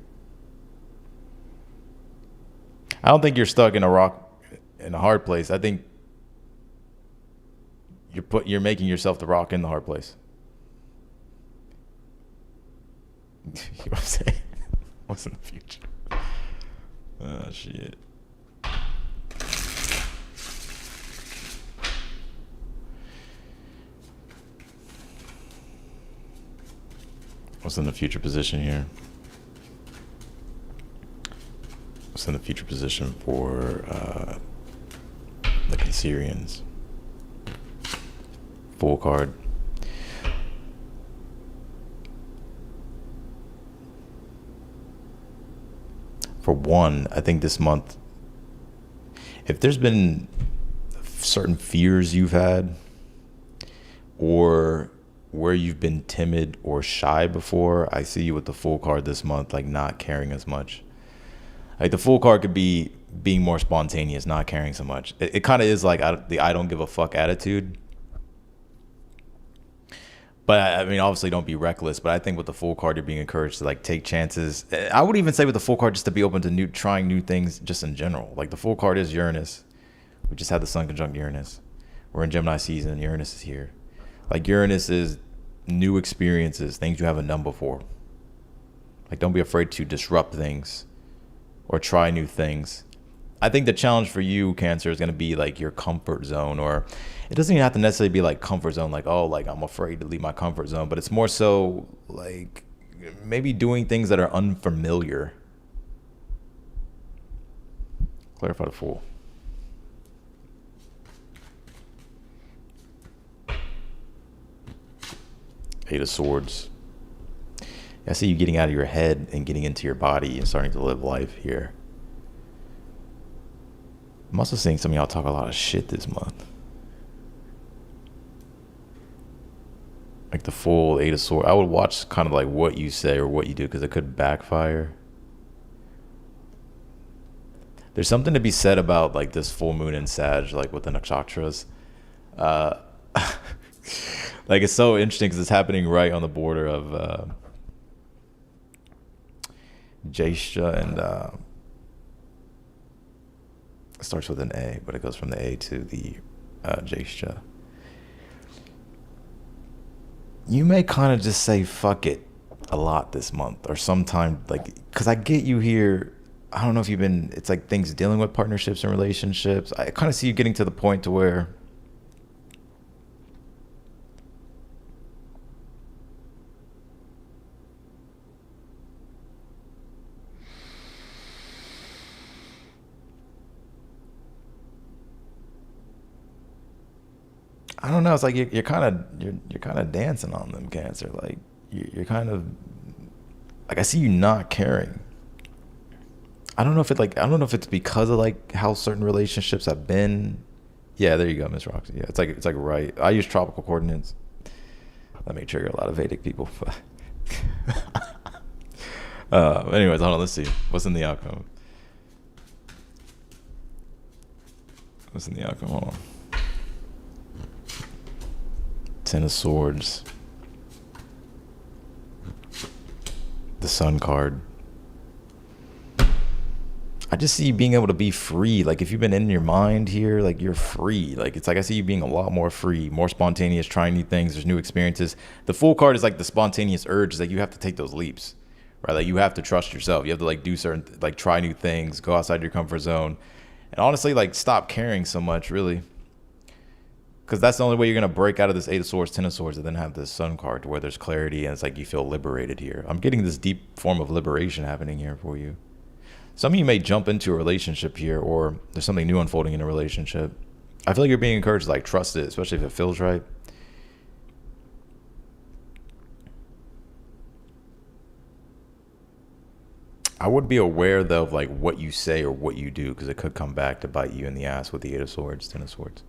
I don't think you're stuck in a hard place. I think you're making yourself the rock in the hard place. You know what I'm saying? What's in the future? Oh shit. What's in the future position here? What's in the future position for the Cancerians? Full card. For one, I think this month, if there's been certain fears you've had, or where you've been timid or shy before, I see you with the full card this month, like not caring as much. Like the full card could be being more spontaneous, not caring so much. It kind of is like the I don't give a fuck attitude. But I mean, obviously don't be reckless. But I think with the full card, you're being encouraged to like take chances. I would even say with the full card, just to be open to trying new things just in general. Like the full card is Uranus. We just had the sun conjunct Uranus. We're in Gemini season. Uranus is here. Like Uranus is new experiences, things you haven't done before. Like don't be afraid to disrupt things or try new things. I think the challenge for you, Cancer, is going to be like your comfort zone, or it doesn't even have to necessarily be like comfort zone, like, oh, like I'm afraid to leave my comfort zone, but it's more so like maybe doing things that are unfamiliar. Clarify the Fool. Eight of Swords. I see you getting out of your head and getting into your body and starting to live life here. I'm also seeing some of y'all talk a lot of shit this month. Like the full Eight of Swords. I would watch kind of like what you say or what you do, because it could backfire. There's something to be said about like this full moon in Sag, like with the nakshatras. Like it's so interesting because it's happening right on the border of Jyeshtha and it starts with an A, but it goes from the A to the Jyeshtha. You may kind of just say fuck it a lot this month, or sometime, like, because I get you here. I don't know if you've been, it's like things dealing with partnerships and relationships. I kind of see you getting to the point to where I don't know. It's like you're kind of dancing on them, Cancer. Like you're kind of like, I see you not caring. I don't know if it's because of like how certain relationships have been. Yeah, there you go, Miss Roxy. Yeah, it's like right. I use tropical coordinates. That may trigger a lot of Vedic people. Anyways, hold on. Let's see what's in the outcome. What's in the outcome? Hold on. Ten of Swords. The Sun card. I just see you being able to be free. Like if you've been in your mind here, like you're free. Like it's like I see you being a lot more free, more spontaneous, trying new things. There's new experiences. The Fool card is like the spontaneous urge. Is like you have to take those leaps, right? Like you have to trust yourself. You have to like do certain, like try new things, go outside your comfort zone, and honestly, like stop caring so much, really. Because that's the only way you're going to break out of this Eight of Swords, Ten of Swords, and then have this Sun card to where there's clarity and it's like you feel liberated here. I'm getting this deep form of liberation happening here for you. Some of you may jump into a relationship here, or there's something new unfolding in a relationship. I feel like you're being encouraged to like trust it, especially if it feels right. I would be aware though of like what you say or what you do, because it could come back to bite you in the ass with the Eight of Swords, Ten of Swords.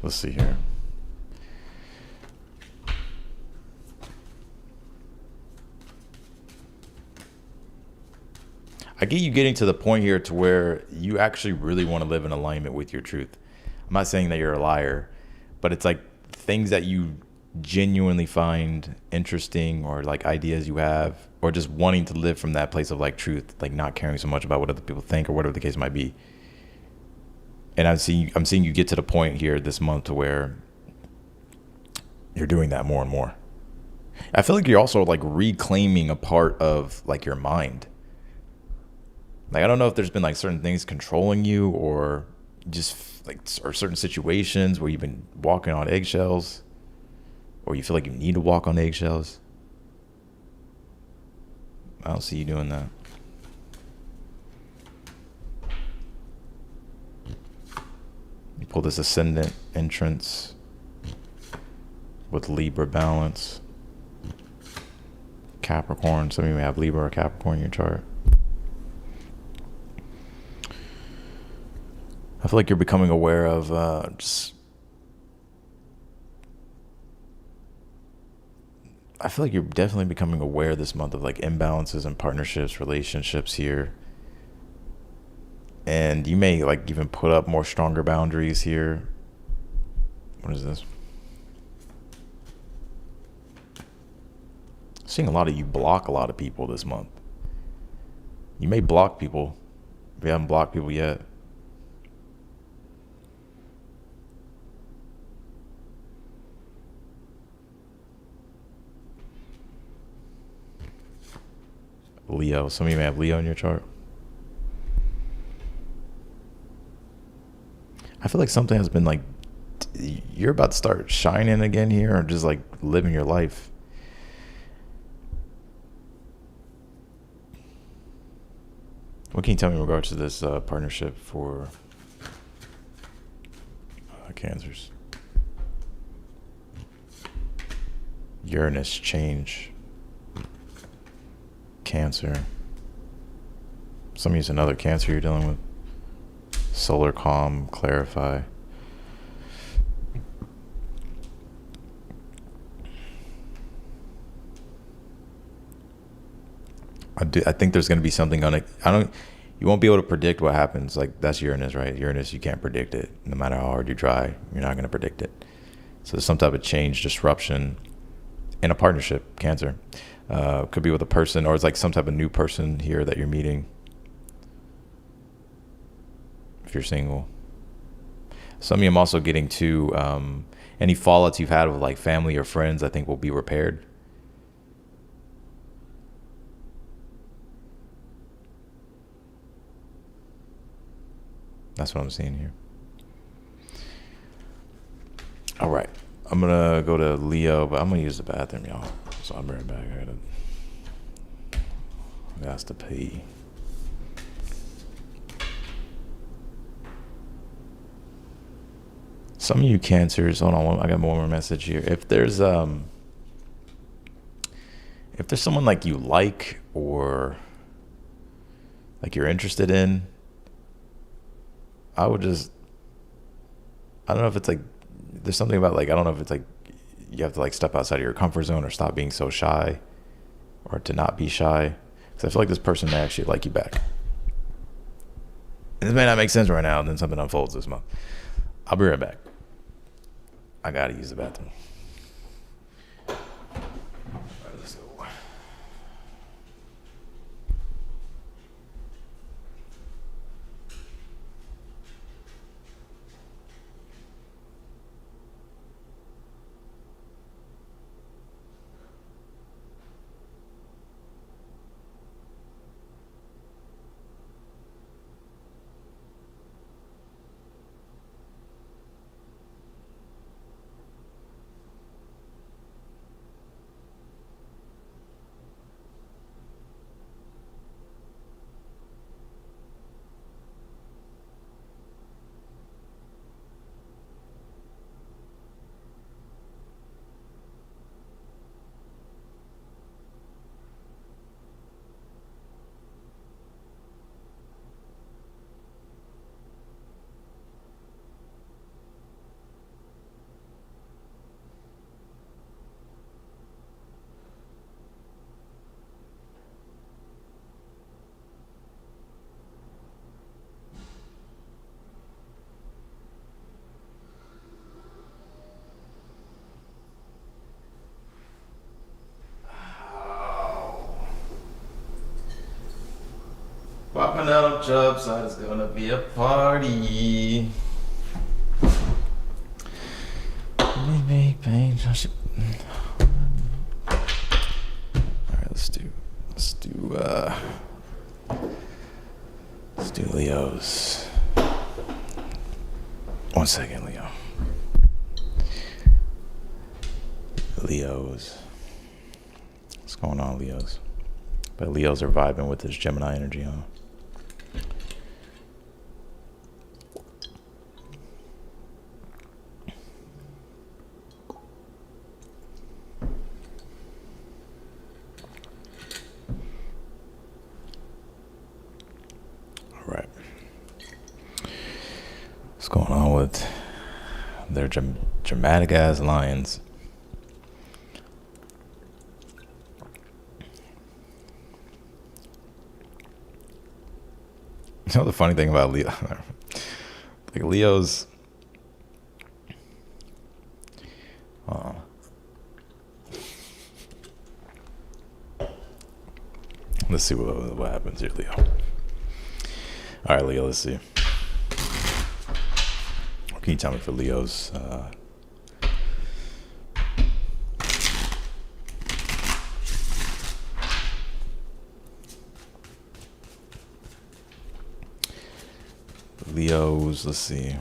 Let's see here. I get you getting to the point here to where you actually really want to live in alignment with your truth. I'm not saying that you're a liar, but it's like things that you genuinely find interesting, or like ideas you have, or just wanting to live from that place of like truth, like not caring so much about what other people think or whatever the case might be. And I'm seeing you get to the point here this month to where you're doing that more and more. I feel like you're also like reclaiming a part of like your mind. Like, I don't know if there's been like certain things controlling you, or just like, or certain situations where you've been walking on eggshells, or you feel like you need to walk on eggshells. I don't see you doing that. You pull this ascendant entrance with Libra balance. Capricorn. Some of you may have Libra or Capricorn in your chart. I feel like you're becoming aware of I feel like you're definitely becoming aware this month of like imbalances in partnerships, relationships here. And you may like even put up more stronger boundaries here. What is this? Seeing a lot of you block a lot of people this month. You may block people if you haven't blocked people yet. Leo. Some of you may have Leo in your chart. I feel like something has been like, you're about to start shining again here, or just like living your life. What can you tell me in regards to this partnership for Cancers? Uranus change. Cancer. Some of you, another Cancer you're dealing with. Solar calm, clarify. I think there's going to be something on it. You won't be able to predict what happens. Like, that's Uranus, right? Uranus, you can't predict it. No matter how hard you try, you're not going to predict it. So there's some type of change, disruption in a partnership, Cancer. Could be with a person, or it's like some type of new person here that you're meeting. If you're single. Some of you, I'm also getting to any fallouts you've had with like family or friends, I think will be repaired. That's what I'm seeing here. All right. I'm going to go to Leo, but I'm going to use the bathroom, y'all. So I'll be right back. I got to pee. Some of you Cancers, hold on, I got one more message here. If there's someone like you like, or like you're interested in, I don't know if it's like, there's something about like, I don't know if it's like you have to like step outside of your comfort zone or stop being so shy, or to not be shy. Because I feel like this person may actually like you back. And this may not make sense right now, and then something unfolds this month. I'll be right back. I gotta use the bathroom. All right, let's go. Popping out on job site is gonna be a party. Alright, let's do Leo's. 1 second, Leo. Leo's. What's going on, Leo's? But Leos are vibing with this Gemini energy, huh? All right. What's going on with their dramatic ass lions? You know the funny thing about Leo, like Leo's, let's see what happens here, Leo. All right, Leo, let's see. What can you tell me for Leo's? Leo's, let's see.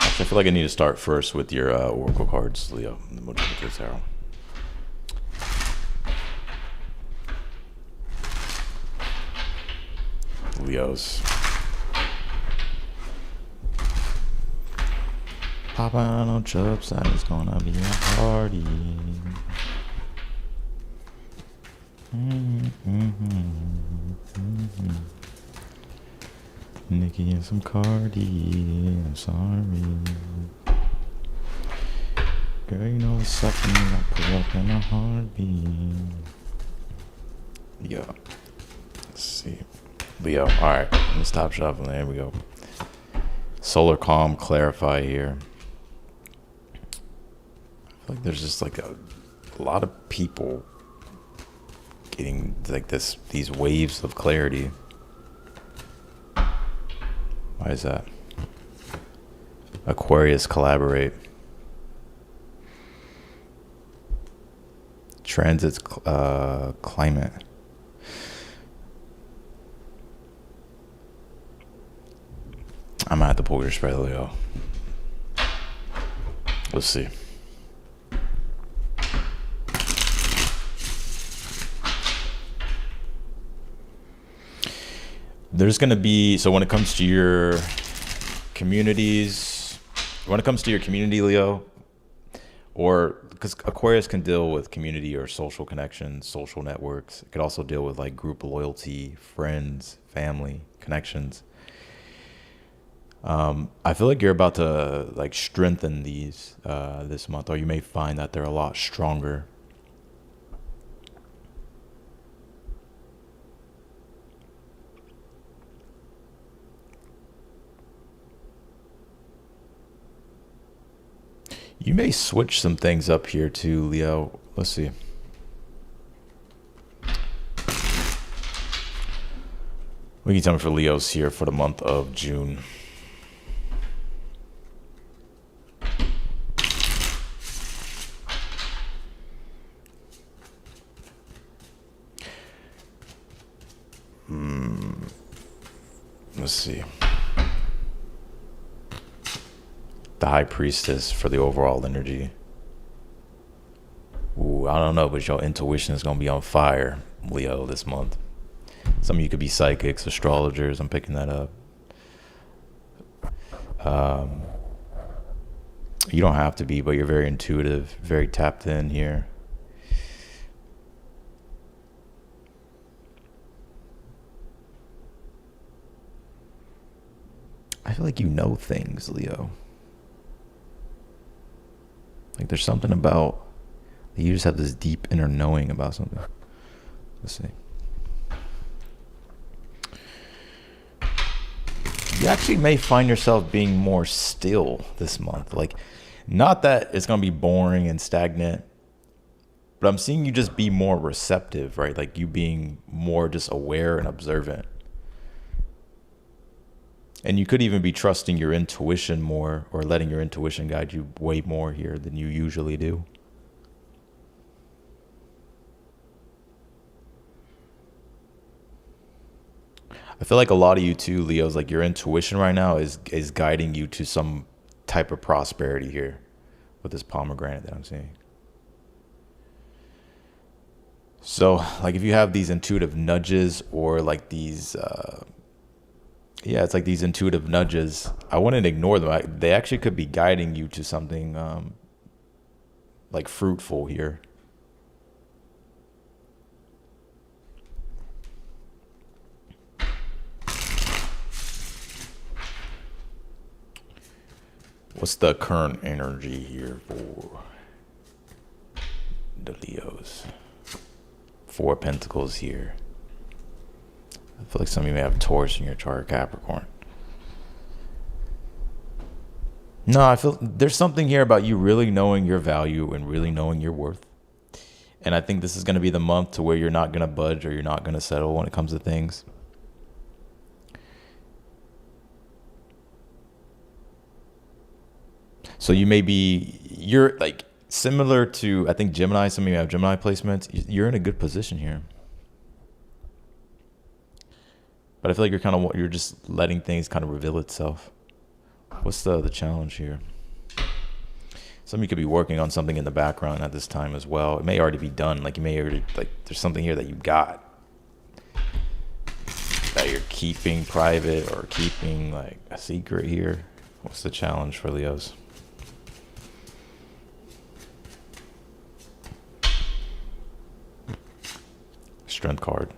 Actually, I feel like I need to start first with your Oracle cards, Leo. The Mojo Tarot. Leo's. Popping on job site is gonna be a party. Nikki and some Cardi, I'm sorry. Girl, you know it's something I put up in a heartbeat. Yeah. Let's see. Leo, alright. Let's stop shuffling. There we go. Solar Calm, Clarify here. I feel like there's just like a lot of people getting like these waves of clarity. Why is that? Aquarius, collaborate. Transits, climate. I'm at the pull your spread, Leo. Let's see. There's going to be, so when it comes to your communities, Leo, or because Aquarius can deal with community or social connections, social networks. It could also deal with like group loyalty, friends, family, connections. I feel like you're about to like strengthen these this month, or you may find that they're a lot stronger. You may switch some things up here too, Leo. Let's see. What can you tell me for Leo's here for the month of June? Let's see. The High Priestess for the overall energy. Ooh, I don't know, but your intuition is gonna be on fire, Leo, this month. Some of you could be psychics, astrologers. I'm picking that up. You don't have to be, but you're very intuitive, very tapped in here. I feel like you know things, Leo. Like there's something about, you just have this deep inner knowing about something. Let's see. You actually may find yourself being more still this month. Like Not that it's going to be boring and stagnant, but I'm seeing you just be more receptive, right? Like you being more just aware and observant. And you could even be trusting your intuition more, or letting your intuition guide you way more here than you usually do. I feel like a lot of you too, Leos, like your intuition right now is guiding you to some type of prosperity here with this pomegranate that I'm seeing. So like if you have these intuitive nudges, or like these it's like these intuitive nudges, I wouldn't ignore them. They actually could be guiding you to something like fruitful here. What's the current energy here for the Leos? Four of Pentacles here. I feel like some of you may have Taurus in your chart, Capricorn. No, I feel there's something here about you really knowing your value and really knowing your worth. And I think this is going to be the month to where you're not going to budge, or you're not going to settle when it comes to things. So you're like similar to, I think, Gemini. Some of you have Gemini placements. You're in a good position here. But I feel like you're just letting things kind of reveal itself. What's the challenge here? Some of you could be working on something in the background at this time as well. It may already be done. Like you may already, like there's something here that you got that you're keeping private, or keeping like a secret here. What's the challenge for Leos? Strength card.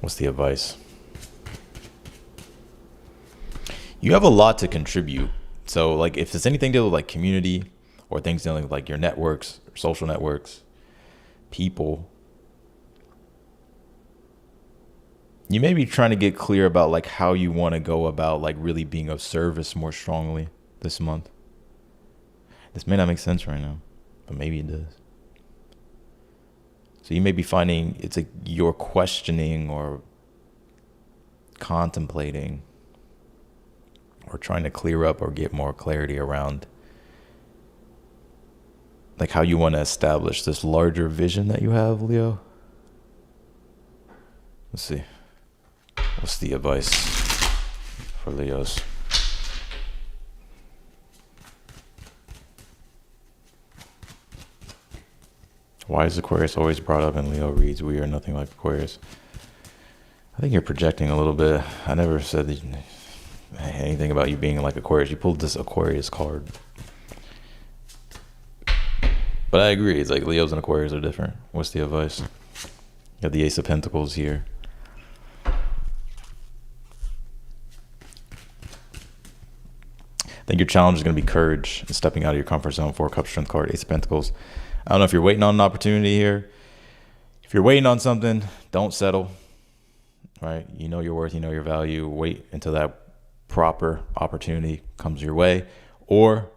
What's the advice? You have a lot to contribute. So like if it's anything to do with like community, or things dealing with like your networks, or social networks, people, you may be trying to get clear about like how you want to go about like really being of service more strongly this month. This may not make sense right now, but maybe it does. So you may be finding it's like you're questioning, or contemplating, or trying to clear up or get more clarity around like how you want to establish this larger vision that you have, Leo. Let's see. What's the advice for Leos? Why is Aquarius always brought up in Leo reads? We are nothing like Aquarius. I think you're projecting a little bit. I never said anything about you being like Aquarius. You pulled this Aquarius card. But I agree. It's like Leos and Aquarius are different. What's the advice? You have the Ace of Pentacles here. I think your challenge is going to be courage and stepping out of your comfort zone. 4 Cups, Strength card, Ace of Pentacles. I don't know if you're waiting on an opportunity here. If you're waiting on something, don't settle, right? You know your worth, you know your value. Wait until that proper opportunity comes your way. Or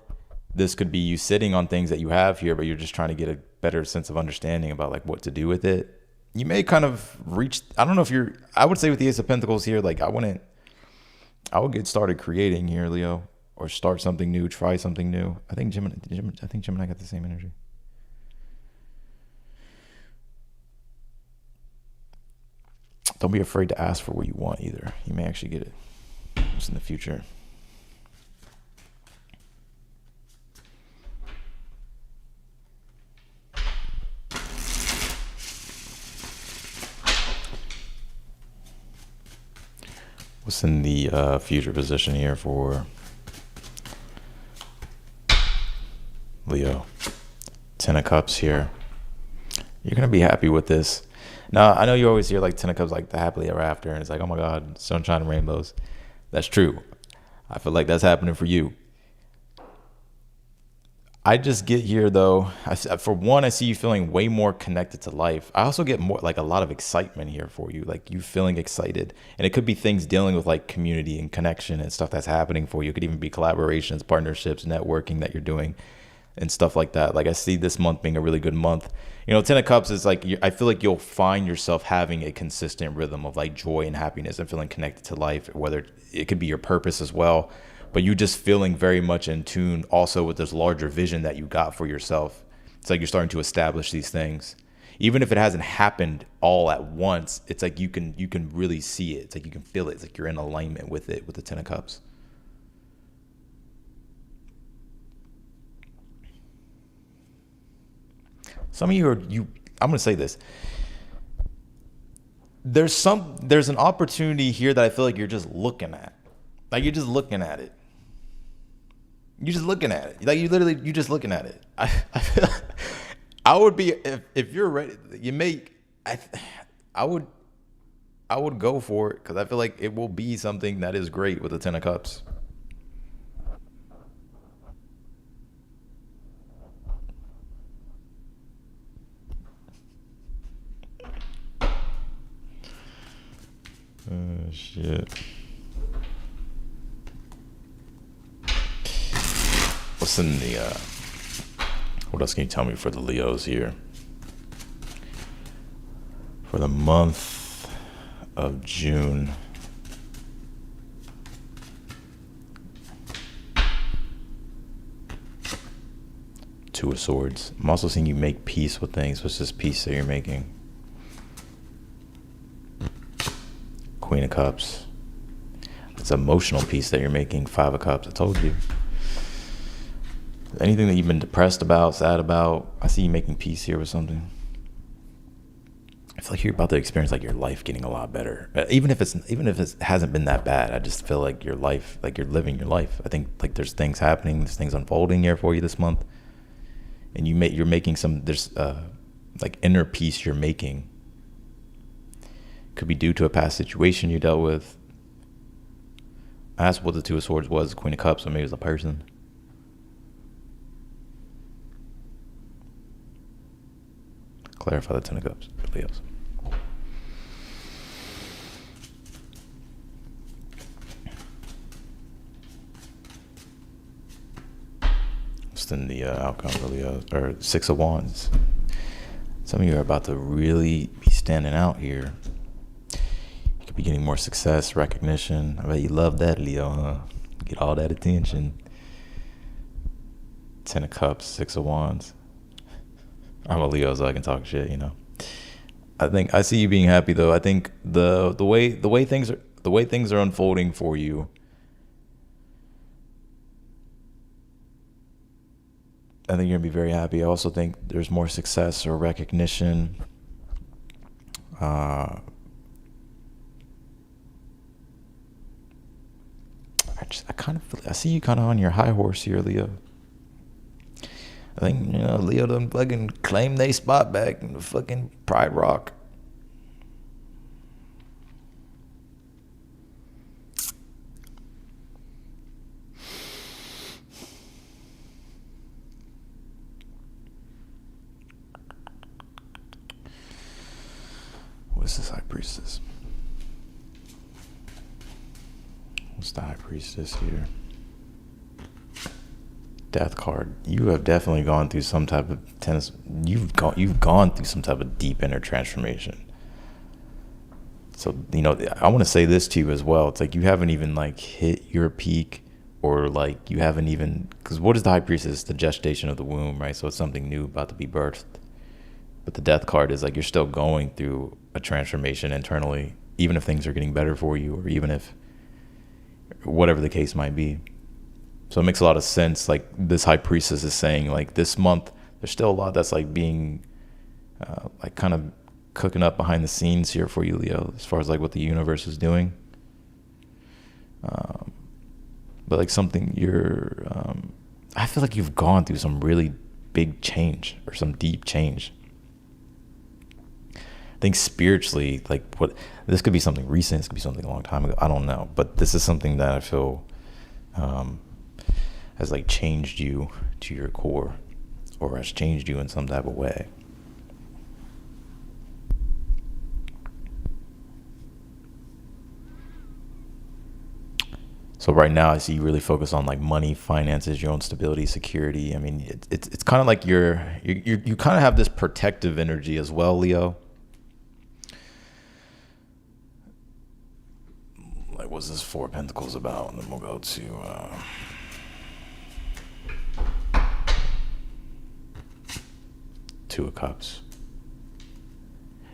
this could be you sitting on things that you have here, but you're just trying to get a better sense of understanding about like what to do with it. You may kind of reach, I don't know if I would say with the Ace of Pentacles here, like I would get started creating here, Leo, or start something new, try something new. I think Gemini got the same energy. Don't be afraid to ask for what you want either. You may actually get it just in the future. What's in the future position here for Leo? 10 of Cups here. You're going to be happy with this. Now, I know you always hear like 10 of Cups, like the happily ever after, and it's like, oh my God, sunshine and rainbows. That's true. I feel like that's happening for you. I just get here though. For one, I see you feeling way more connected to life. I also get more like a lot of excitement here for you, like you feeling excited, and it could be things dealing with like community and connection and stuff that's happening for you. It could even be collaborations, partnerships, networking that you're doing, and stuff like that. Like I see this month being a really good month. Ten of Cups is like I feel like you'll find yourself having a consistent rhythm of like joy and happiness and feeling connected to life. Whether it could be your purpose as well, but you just feeling very much in tune also with this larger vision that you got for yourself. It's like you're starting to establish these things. Even if it hasn't happened all at once, it's like you can really see it. It's like you can feel it. It's like you're in alignment with it with the Ten of Cups. Some of I'm gonna say this. There's an opportunity here that I feel like you're just looking at. Like you're just looking at it. You're just looking at it. Like you just looking at it. I would be if you're ready. I would I would go for it because I feel like it will be something that is great with the Ten of Cups. Shit. What's in the? What else can you tell me for the Leos here? For the month of June. Two of Swords. I'm also seeing you make peace with things. What's this peace that you're making? Queen of Cups. It's emotional peace that you're making. Five of Cups. I told you. Anything that you've been depressed about, sad about, I see you making peace here with something. I feel like you're about to experience like your life getting a lot better. Even if it hasn't been that bad, I just feel like your life, like you're living your life. I think like there's things happening, there's things unfolding here for you this month, and you're making there's like inner peace you're making. Could be due to a past situation you dealt with. I asked what the Two of Swords was, Queen of Cups, so maybe it was a person. Clarify the Ten of Cups, Leos. What's in the outcome for Leos? Or Six of Wands. Some of you are about to really be standing out here. You could be getting more success, recognition. I bet you love that, Leo, huh? Get all that attention. Ten of Cups, Six of Wands. I'm a Leo, so I can talk shit, you know. I see you being happy though. I think the way things are unfolding for you. I think you're gonna be very happy. I also think there's more success or recognition. I see you kind of on your high horse here, Leo. I think, Leo done fucking claim they spot back in the fucking Pride Rock. What's this High Priestess? What's the High Priestess here? Death card. You have definitely gone through some type of you've gone through some type of deep inner transformation. So, I want to say this to you as well. It's like you haven't even like hit your peak, or like you haven't even, because what is the High Priestess? The gestation of the womb, right? So it's something new about to be birthed. But the Death card is like you're still going through a transformation internally, even if things are getting better for you, or even if whatever the case might be. So it makes a lot of sense. Like this High Priestess is saying, like this month, there's still a lot that's like being, like kind of cooking up behind the scenes here for you, Leo, as far as like what the universe is doing. But like something I feel like you've gone through some really big change or some deep change. I think spiritually, like this could be something recent, this could be something a long time ago. I don't know, but this is something that I feel, has like changed you to your core, or has changed you in some type of way. So right now, I see you really focus on like money, finances, your own stability, security. I mean, it's kind of like you kind of have this protective energy as well, Leo. Like, what's this Four of Pentacles about? And then we'll go to Two of Cups.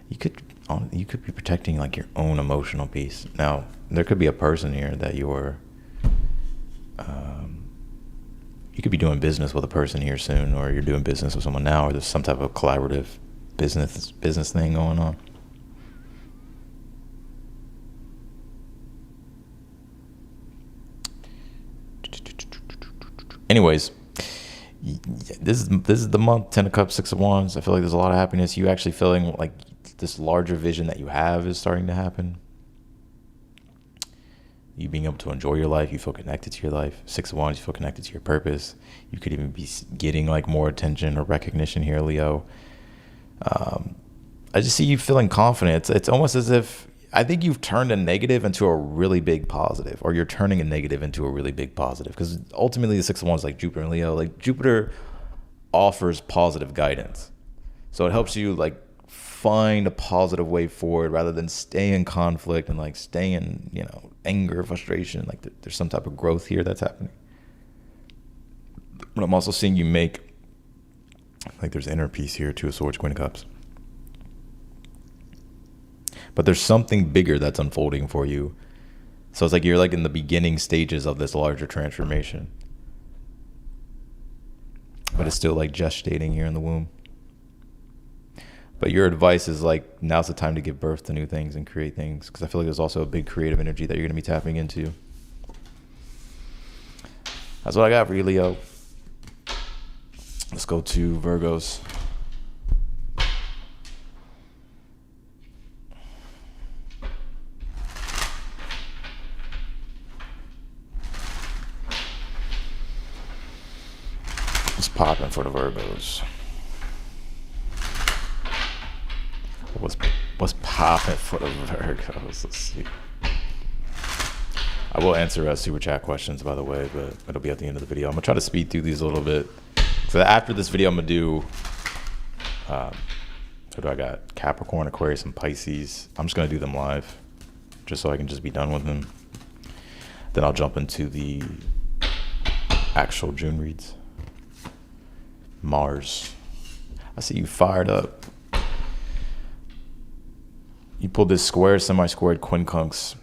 You could be protecting like your own emotional peace. Now, there could be a person here that you could be doing business with a person here soon, or you're doing business with someone now, or there's some type of collaborative business thing going on. Anyways, this is the month. 10 of Cups, 6 of Wands. I feel like there's a lot of happiness. You actually feeling like this larger vision that you have is starting to happen. You being able to enjoy your life, you feel connected to your life. 6 of Wands, you feel connected to your purpose. You could even be getting like more attention or recognition here, Leo. I just see you feeling confident. It's almost as if, I think you've turned a negative into a really big positive, or you're turning a negative into a really big positive. Because ultimately the 6 of Wands, like Jupiter and Leo, like Jupiter offers positive guidance. So it helps you like find a positive way forward rather than stay in conflict and like stay in, anger, frustration. Like there's some type of growth here that's happening. But I'm also seeing you make, like there's inner peace here, Two of Swords, Queen of Cups. But there's something bigger that's unfolding for you. So it's like you're like in the beginning stages of this larger transformation. But it's still like gestating here in the womb. But your advice is like, now's the time to give birth to new things and create things. Because I feel like there's also a big creative energy that you're going to be tapping into. That's what I got for you, Leo. Let's go to Virgos. What's popping for the Virgos? What's popping for the Virgos? Let's see. I will answer super chat questions, by the way, but it'll be at the end of the video. I'm gonna try to speed through these a little bit. So after this video, I'm gonna do. Who do I got? Capricorn, Aquarius, and Pisces. I'm just gonna do them live, just so I can just be done with them. Then I'll jump into the actual June reads. Mars. I see you fired up. You pulled this square, semi-squared quincunx.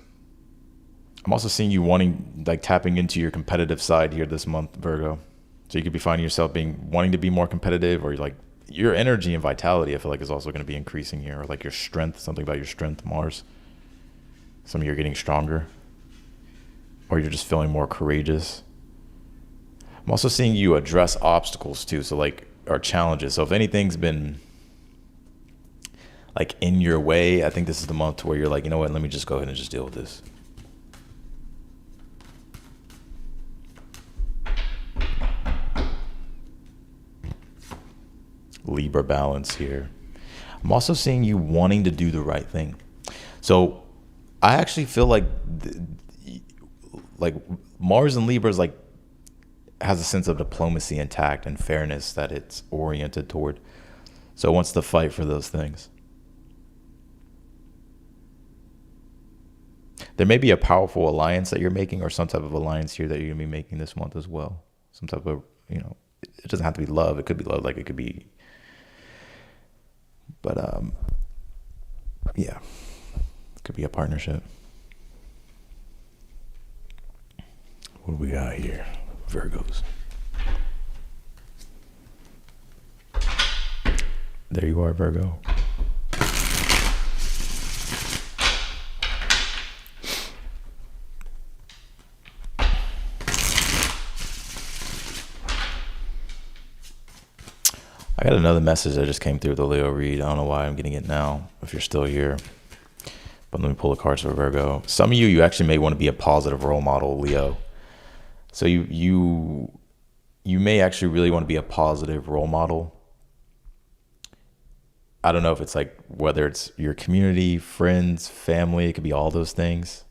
I'm also seeing you wanting, like tapping into your competitive side here this month, Virgo. So you could be finding yourself wanting to be more competitive, or like your energy and vitality, I feel like is also going to be increasing here, or like your strength, something about your strength, Mars. Some of you are getting stronger, or you're just feeling more courageous. I'm also seeing you address obstacles too. So like, or challenges. So if anything's been like in your way, I think this is the month where you're like, you know what, let me just go ahead and just deal with this. Libra balance here. I'm also seeing you wanting to do the right thing. So I actually feel like Mars and Libra is like has a sense of diplomacy and tact and fairness that it's oriented toward. So it wants to fight for those things. There may be a powerful alliance that you're making, or some type of alliance here that you're going to be making this month as well. Some type of, it doesn't have to be love. It could be love. Like it could be, but yeah, it could be a partnership. What do we got here? Virgos. There you are, Virgo. I got another message that just came through the Leo read. I don't know why I'm getting it now, if you're still here. But let me pull the cards for Virgo. Some of you actually may want to be a positive role model, Leo. So you you may actually really want to be a positive role model. I don't know if it's like whether it's your community, friends, family, it could be all those things.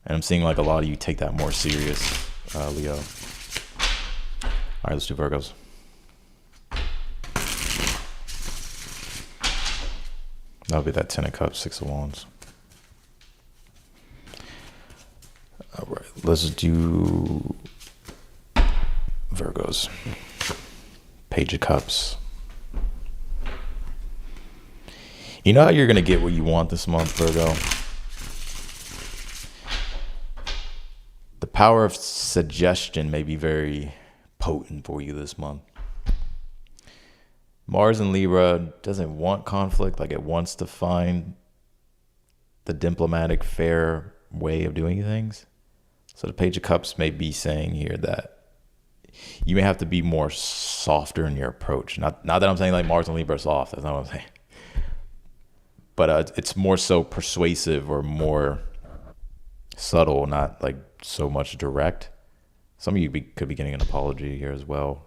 And I'm seeing like a lot of you take that more serious, Leo. All right, let's do Virgos. That'll be that 10 of Cups, 6 of Wands. All right, let's do Virgos. Page of Cups. You know how you're going to get what you want this month, Virgo? The power of suggestion may be very potent for you this month. Mars in Libra doesn't want conflict, like it wants to find the diplomatic, fair way of doing things. So the Page of Cups may be saying here that you may have to be more softer in your approach. Not that I'm saying like Mars and Libra are soft, that's not what I'm saying. But it's more so persuasive or more subtle, not like so much direct. Some of you could be getting an apology here as well.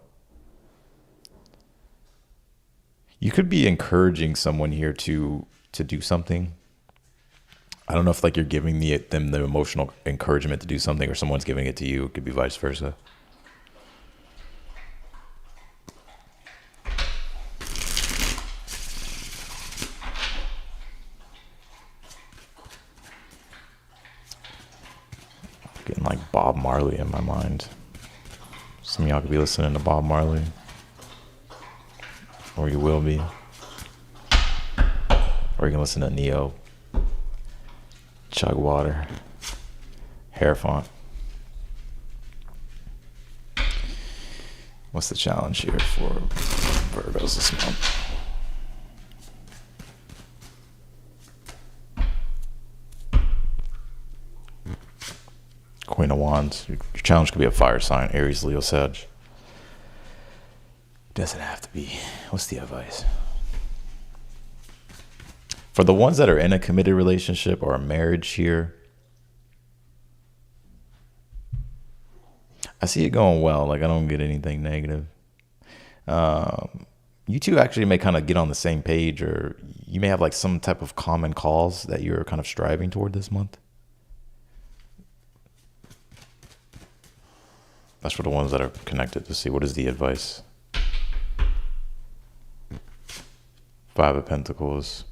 You could be encouraging someone here to do something. I don't know if like you're giving them the emotional encouragement to do something or someone's giving it to you. It could be vice versa. Getting like Bob Marley in my mind. Some of y'all could be listening to Bob Marley. Or you will be. Or you can listen to Neo. Chug water. Hair font. What's the challenge here for Virgos this month? Queen of Wands. Your challenge could be a fire sign, Aries, Leo, Sag. Doesn't have to be. What's the advice? For the ones that are in a committed relationship or a marriage here, I see it going well. Like I don't get anything negative. You two actually may kind of get on the same page, or you may have like some type of common cause that you're kind of striving toward this month. That's for the ones that are connected to see what is the advice. 5 of Pentacles.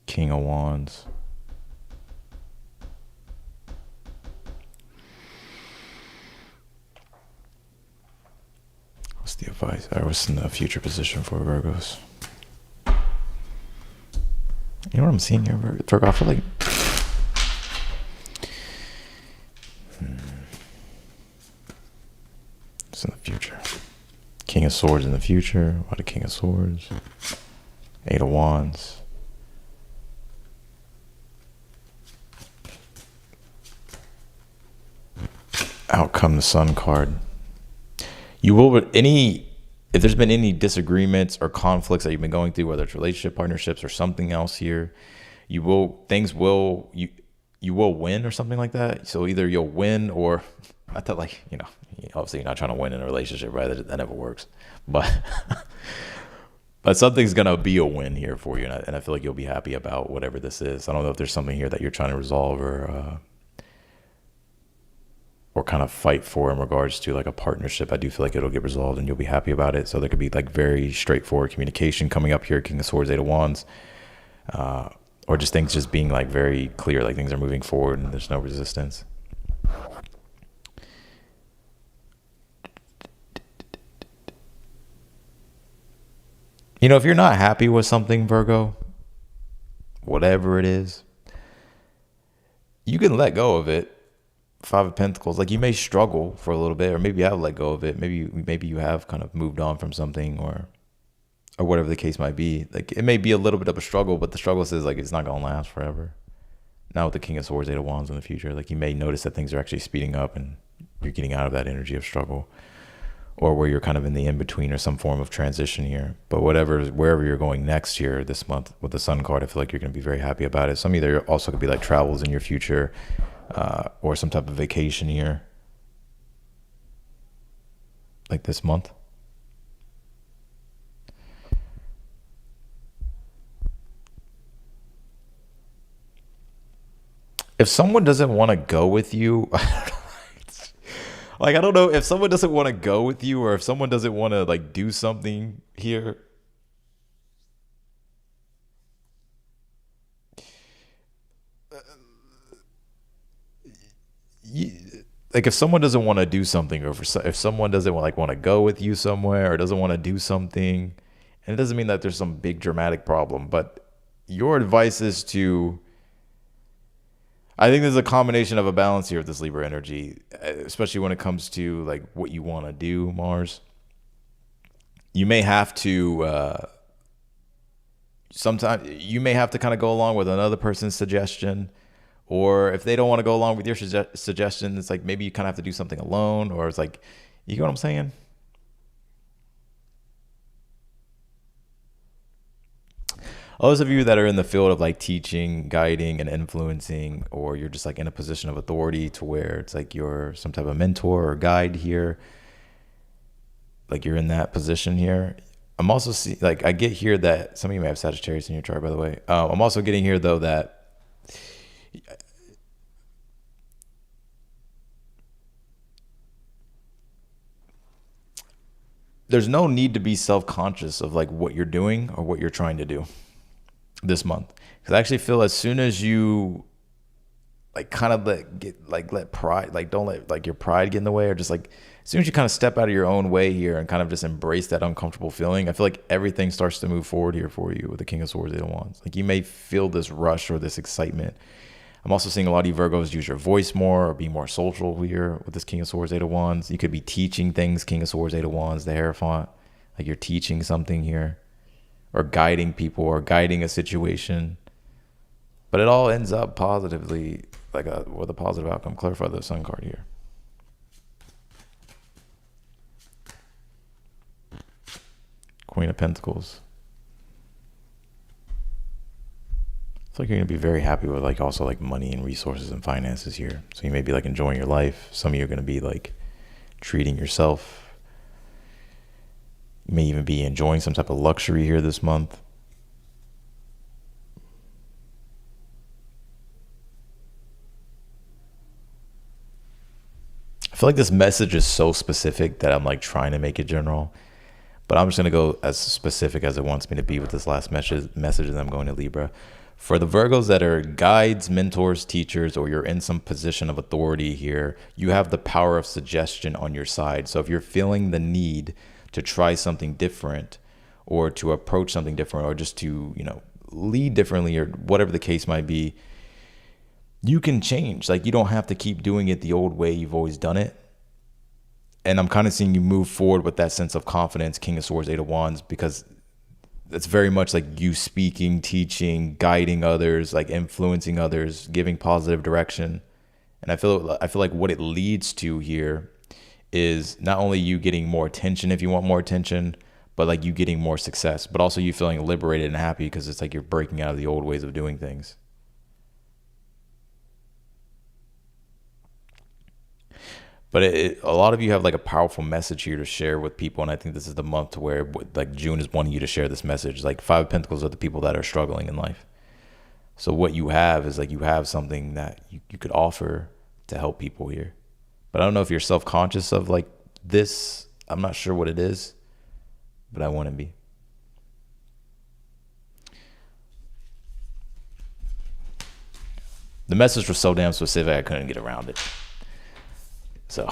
King of Wands. What's the advice? I was in the future position for Virgos. You know what I'm seeing here, Virgo? I feel like it's in the future. King of Swords in the future. What a King of Swords. 8 of Wands. Out come the Sun card. You will, if there's been any disagreements or conflicts that you've been going through, whether it's relationship, partnerships, or something else here, you will win or something like that. So either you'll win or, I thought like, obviously you're not trying to win in a relationship, right? That never works. But but something's going to be a win here for you. And I feel like you'll be happy about whatever this is. I don't know if there's something here that you're trying to resolve or kind of fight for in regards to like a partnership. I do feel like it'll get resolved and you'll be happy about it. So there could be like very straightforward communication coming up here. King of Swords, 8 of Wands, or just things just being like very clear, like things are moving forward and there's no resistance. If you're not happy with something, Virgo, whatever it is, you can let go of it. 5 of Pentacles, like you may struggle for a little bit, or maybe you have let go of it. Maybe you have kind of moved on from something, or whatever the case might be. Like it may be a little bit of a struggle, but the struggle says like it's not gonna last forever. Now with the King of Swords, 8 of Wands in the future, like you may notice that things are actually speeding up and you're getting out of that energy of struggle, or where you're kind of in the in-between or some form of transition here. But wherever you're going next year, this month with the Sun card, I feel like you're gonna be very happy about it. Some of you there also could be like travels in your future, or some type of vacation here. like this month. If someone doesn't want to go with you, like I don't know if someone doesn't want to go with you or if someone doesn't want to like do something here. You, like if someone doesn't want to do something or if someone doesn't want to go with you somewhere or doesn't want to do something, and it doesn't mean that there's some big dramatic problem, but your advice is to, I think there's a combination of a balance here with this Libra energy, especially when it comes to like what you want to do, Mars. You may have to sometimes you may have to kind of go along with another person's suggestion, or if they don't want to go along with your suggestion, it's like maybe you kind of have to do something alone, or it's like, you get what I'm saying? Those of you that are in the field of like teaching, guiding, and influencing, or you're just like in a position of authority to where it's like you're some type of mentor or guide here, like you're in that position here. I'm also like I get here that some of you may have Sagittarius in your chart, by the way. I'm also getting here though that there's no need to be self-conscious of like what you're doing or what you're trying to do this month, because I actually feel as soon as you like kind of let pride, like don't let like your pride get in the way, or just like as soon as you kind of step out of your own way here and kind of just embrace that uncomfortable feeling, I feel like everything starts to move forward here for you with the King of Swords, Eight of Wands. Like you may feel this rush or this excitement. I'm also seeing a lot of you Virgos use your voice more or be more social here with this King of Swords, Eight of Wands. You could be teaching things, King of Swords, Eight of Wands, the Hierophant. Like you're teaching something here or guiding people or guiding a situation. But it all ends up positively, like with a positive outcome. Clarify the Sun card here. Queen of Pentacles. It's like you're going to be very happy with like also like money and resources and finances here. So you may be like enjoying your life. Some of you are going to be like treating yourself. You may even be enjoying some type of luxury here this month. I feel like this message is so specific that I'm like trying to make it general, but I'm just going to go as specific as it wants me to be with this last message, and I'm going to Libra. For the Virgos that are guides, mentors, teachers, or you're in some position of authority here, you have the power of suggestion on your side. So if you're feeling the need to try something different or to approach something different or just to, you know, lead differently or whatever the case might be, you can change. Like you don't have to keep doing it the old way you've always done it. And I'm kind of seeing you move forward with that sense of confidence, King of Swords, Eight of Wands, because it's very much like you speaking, teaching, guiding others, like influencing others, giving positive direction. And I feel like what it leads to here is not only you getting more attention if you want more attention, but like you getting more success, but also you feeling liberated and happy because it's like you're breaking out of the old ways of doing things. But a lot of you have like a powerful message here to share with people. And I think this is the month to where like June is wanting you to share this message. Like Five of Pentacles are the people that are struggling in life. So what you have is like you have something that you could offer to help people here. But I don't know if you're self-conscious of like this. I'm not sure what it is, but I want to be. The message was so damn specific, I couldn't get around it. So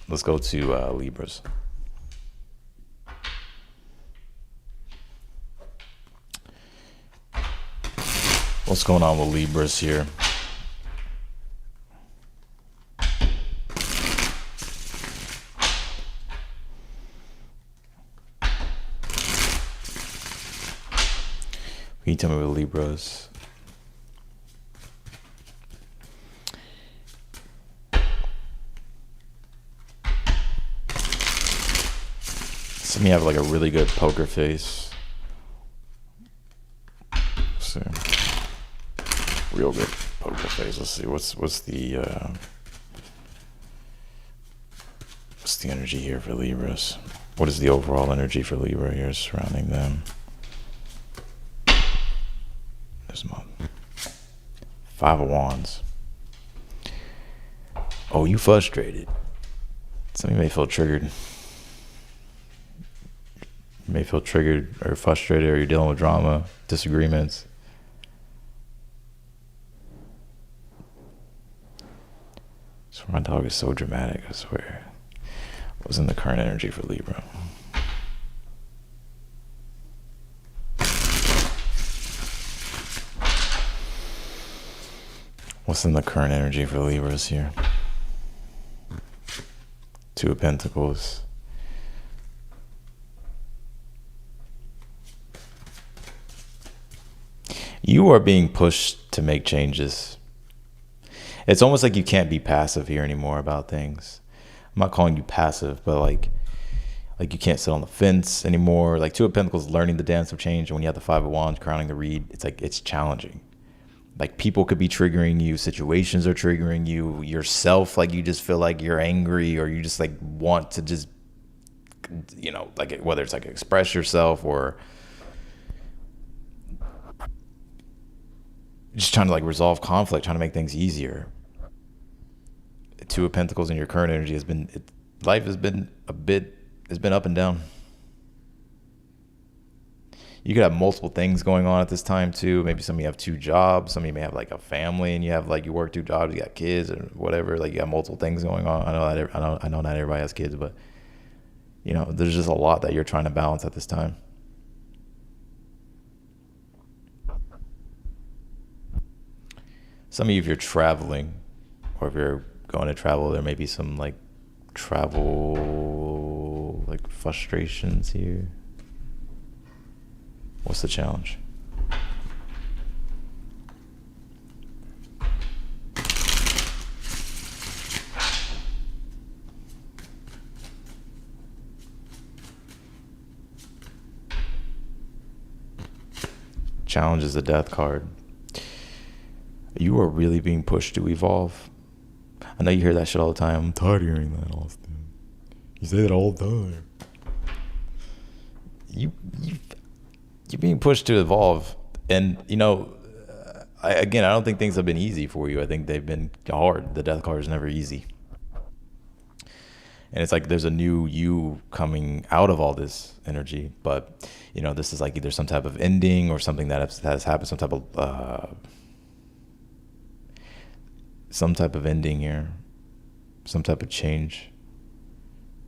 let's go to Libras. What's going on with Libras here? Can you tell me with Libras? Some of you have like a really good poker face. Let's see. Real good poker face. Let's see. What's the What's the energy here for Libras? What is the overall energy for Libra here surrounding them this month? 5 of Wands. Oh, you frustrated. Some of you may feel triggered. You may feel triggered or frustrated, or you're dealing with drama, disagreements. So my dog is so dramatic, I swear. What's in the current energy for Libra? What's in the current energy for Libras here? 2 of Pentacles. You are being pushed to make changes. It's almost like you can't be passive here anymore about things. I'm not calling you passive, but like you can't sit on the fence anymore. Like 2 of Pentacles, learning the dance of change. And when you have the 5 of Wands, crowning the reed, it's like, it's challenging. Like people could be triggering you, situations are triggering you, yourself, like you just feel like you're angry, or you just like want to just, you know, like whether it's like express yourself or just trying to like resolve conflict, trying to make things easier. 2 of Pentacles in your current energy has been, life has been up and down. You could have multiple things going on at this time too. Maybe some of you have 2 jobs. Some of you may have like a family, and you have like, you work 2 jobs, you got kids or whatever. Like you got multiple things going on. I know not everybody has kids, but you know, there's just a lot that you're trying to balance at this time. Some of you, if you're traveling, or if you're going to travel, there may be some like travel like frustrations here. What's the challenge? Challenge is the Death card. You are really being pushed to evolve. I know you hear that shit all the time. I'm tired of hearing that, Austin. You say that all the time. You're being pushed to evolve. And, you know, I don't think things have been easy for you. I think they've been hard. The Death card is never easy. And it's like there's a new you coming out of all this energy. But, you know, this is like either some type of ending or something that has happened, some type of ending here, some type of change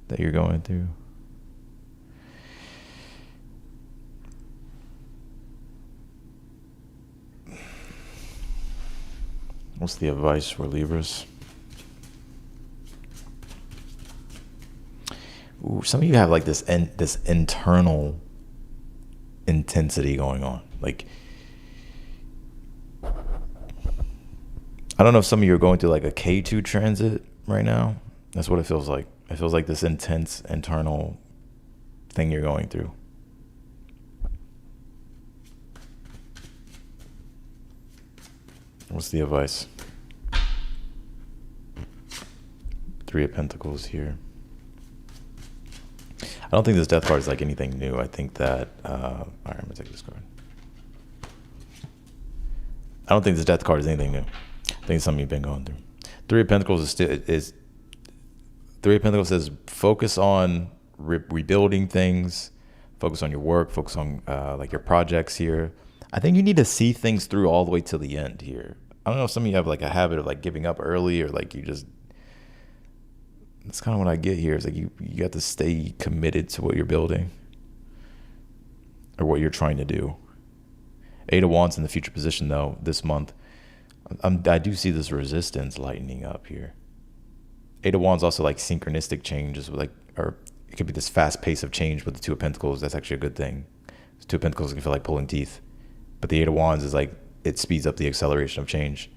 that you're going through. What's the advice for Libras? Ooh, some of you have like this internal intensity going on. Like, I don't know if some of you are going through like a K2 transit right now. That's what it feels like. It feels like this intense internal thing you're going through. What's the advice? 3 of Pentacles here. I don't think this Death card is like anything new. I think that, all right, I'm gonna take this card. I don't think this Death card is anything new. I think it's something you've been going through. 3 of Pentacles is 3 of Pentacles says focus on rebuilding things, focus on your work, focus on like your projects here. I think you need to see things through all the way till the end here. I don't know if some of you have like a habit of like giving up early, or like you just, that's kind of what I get here. It's like you got to stay committed to what you're building or what you're trying to do. 8 of Wands in the future position though this month. I do see this resistance lightening up here. 8 of Wands also like synchronistic changes, like, or it could be this fast pace of change with the 2 of Pentacles. That's actually a good thing. 2 of Pentacles can feel like pulling teeth, but the 8 of Wands is like, it speeds up the acceleration of change.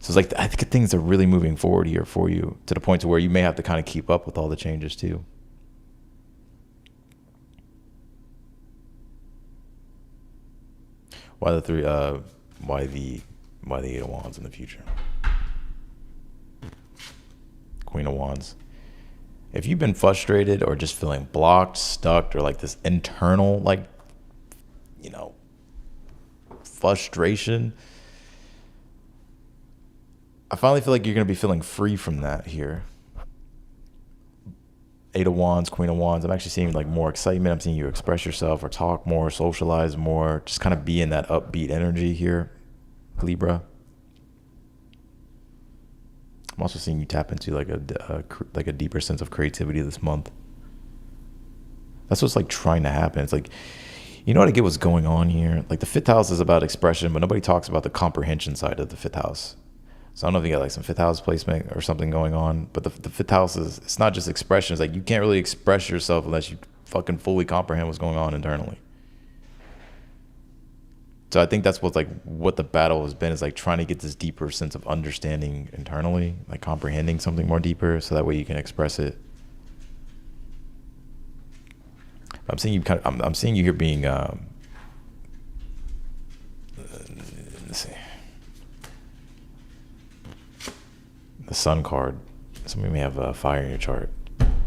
So it's like, I think things are really moving forward here for you to the point to where you may have to kind of keep up with all the changes too. Why the 8 of Wands in the future? Queen of Wands. If you've been frustrated or just feeling blocked, stuck, or like this internal, like, you know, frustration, I finally feel like you're going to be feeling free from that here. Eight of Wands, Queen of Wands. I'm actually seeing like more excitement. I'm seeing you express yourself or talk more, socialize more, just kind of be in that upbeat energy here, Libra. I'm also seeing you tap into like a deeper sense of creativity this month. That's what's like trying to happen. It's like, you know what I get what's going on here? Like the fifth house is about expression, but nobody talks about the comprehension side of the fifth house. So I don't know if you got like some fifth house placement or something going on, but the fifth house is, it's not just expression. It's like you can't really express yourself unless you fucking fully comprehend what's going on internally. So I think that's what's like what the battle has been, is like trying to get this deeper sense of understanding internally, like comprehending something more deeper, so that way you can express it. I'm seeing you I'm seeing you here being let's see, the Sun card. Some of you may have fire in your chart.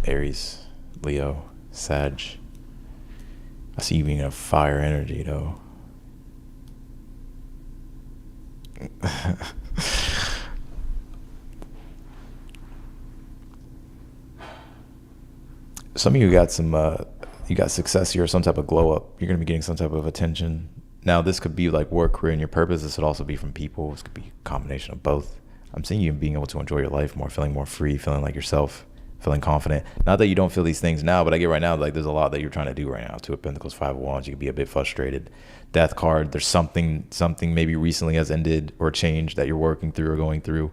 Aries, Leo, Sag. I see you being a fire energy though. Some of you got you got success here, some type of glow up. You're gonna be getting some type of attention. Now this could be like work, career, and your purpose. This could also be from people. This could be a combination of both. I'm seeing you being able to enjoy your life more, feeling more free, feeling like yourself, feeling confident. Not that you don't feel these things now, but I get right now, like there's a lot that you're trying to do right now. Two of Pentacles, Five of Wands, you could be a bit frustrated. Death card, there's something maybe recently has ended or changed that you're working through or going through.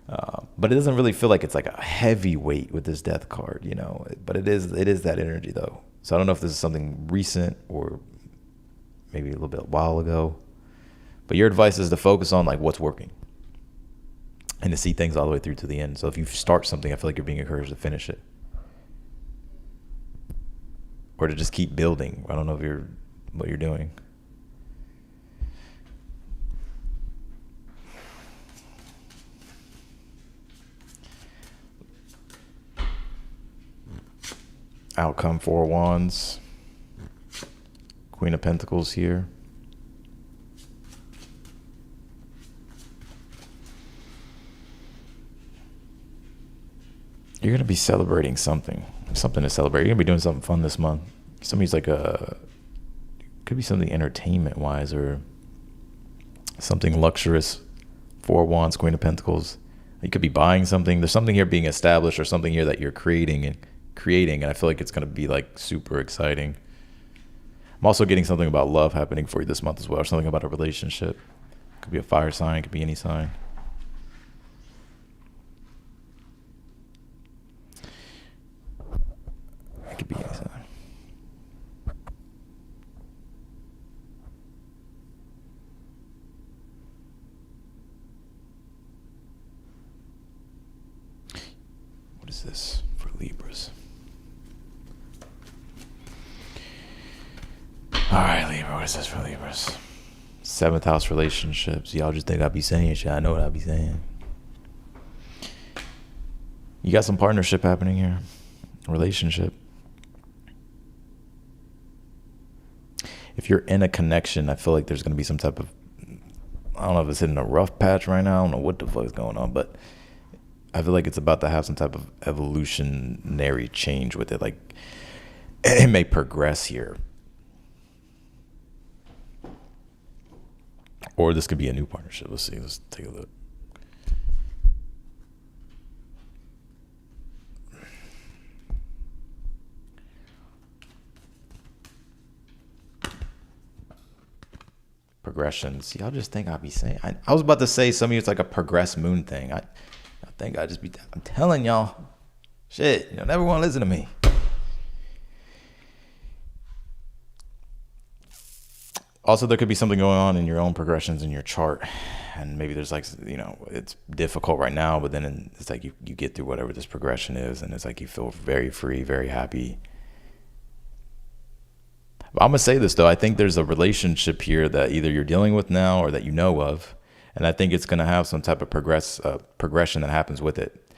But it doesn't really feel like it's like a heavy weight with this Death card, you know, but it is that energy though. So I don't know if this is something recent or maybe a little bit a while ago, but your advice is to focus on like what's working and to see things all the way through to the end. So if you start something, I feel like you're being encouraged to finish it or to just keep building. I don't know if what you're doing. Outcome, Four of Wands, Queen of Pentacles here. You're going to be celebrating something to celebrate. You're going to be doing something fun this month. Somebody's like could be something entertainment wise or something luxurious. Four of Wands, Queen of Pentacles. You could be buying something. There's something here being established or something here that you're creating. And I feel like it's going to be like super exciting. I'm also getting something about love happening for you this month as well, or something about a relationship. Could be a fire sign, could be any sign. It could be any sign. What is this for Libras? All right, Libra, what is this for Libras? Seventh house relationships. Y'all just think I be saying shit. I know what I be saying. You got some partnership happening here. Relationship. If you're in a connection, I feel like there's going to be some type of, I don't know if it's hitting a rough patch right now. I don't know what the fuck is going on, but I feel like it's about to have some type of evolutionary change with it. Like it may progress here. Or this could be a new partnership. Let's see. Let's take a look. Progressions. Y'all just think I be saying. I was about to say some of you it's like a progress moon thing. I think I just be. I'm telling y'all, shit. You never want to listen to me. Also, there could be something going on in your own progressions in your chart. And maybe there's like, you know, it's difficult right now, but then it's like you get through whatever this progression is. And it's like you feel very free, very happy. But I'm going to say this, though. I think there's a relationship here that either you're dealing with now or that you know of. And I think it's going to have some type of progression that happens with it.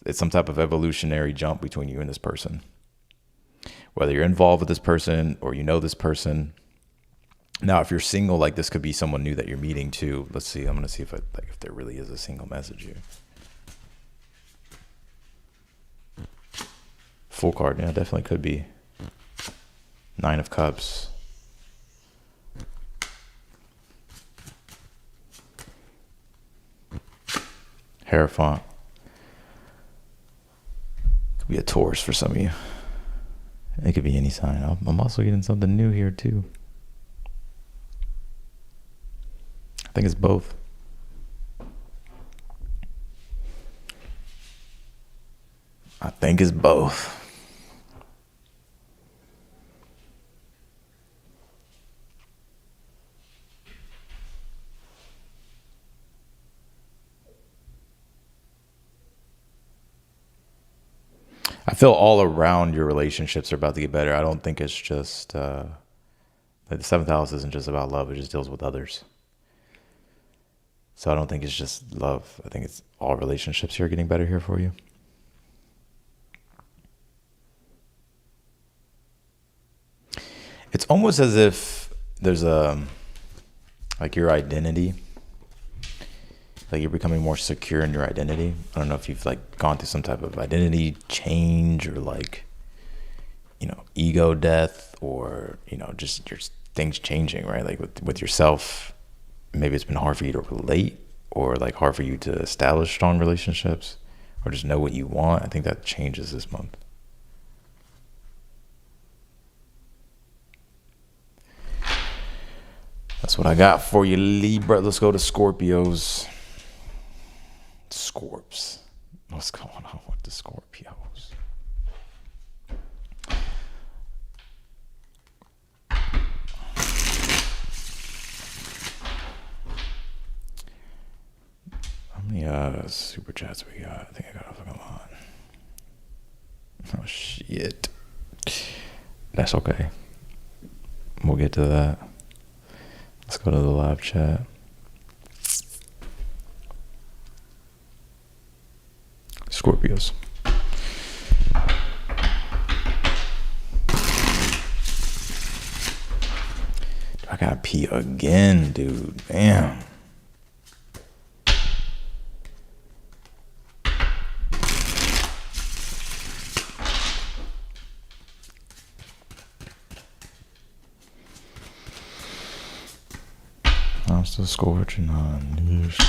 it's some type of evolutionary jump between you and this person. Whether you're involved with this person or you know this person. Now, if you're single, like this could be someone new that you're meeting too. Let's see. I'm gonna see if if there really is a single message here. Full card, yeah, definitely could be. 9 of Cups. Hierophant. Could be a Taurus for some of you. It could be any sign. I'm also getting something new here too. I think it's both. I think it's both. I feel all around your relationships are about to get better. I don't think it's just like the 7th house isn't just about love. It just deals with others. So I don't think it's just love. I think it's all relationships here getting better here for you. It's almost as if there's like your identity. Like you're becoming more secure in your identity. I don't know if you've like gone through some type of identity change or like, ego death or, just your things changing, right? Like with yourself, maybe it's been hard for you to relate or like hard for you to establish strong relationships or just know what you want. I think that changes this month. That's what I got for you, Libra. Let's go to Scorpios. Scorps. What's going on with the Scorpios? How many super chats we got? I think I got a fucking lot. Oh shit. That's okay. We'll get to that. Let's go to the live chat. Scorpios. I gotta pee again, dude. Damn. I'm still scorching on new shoes.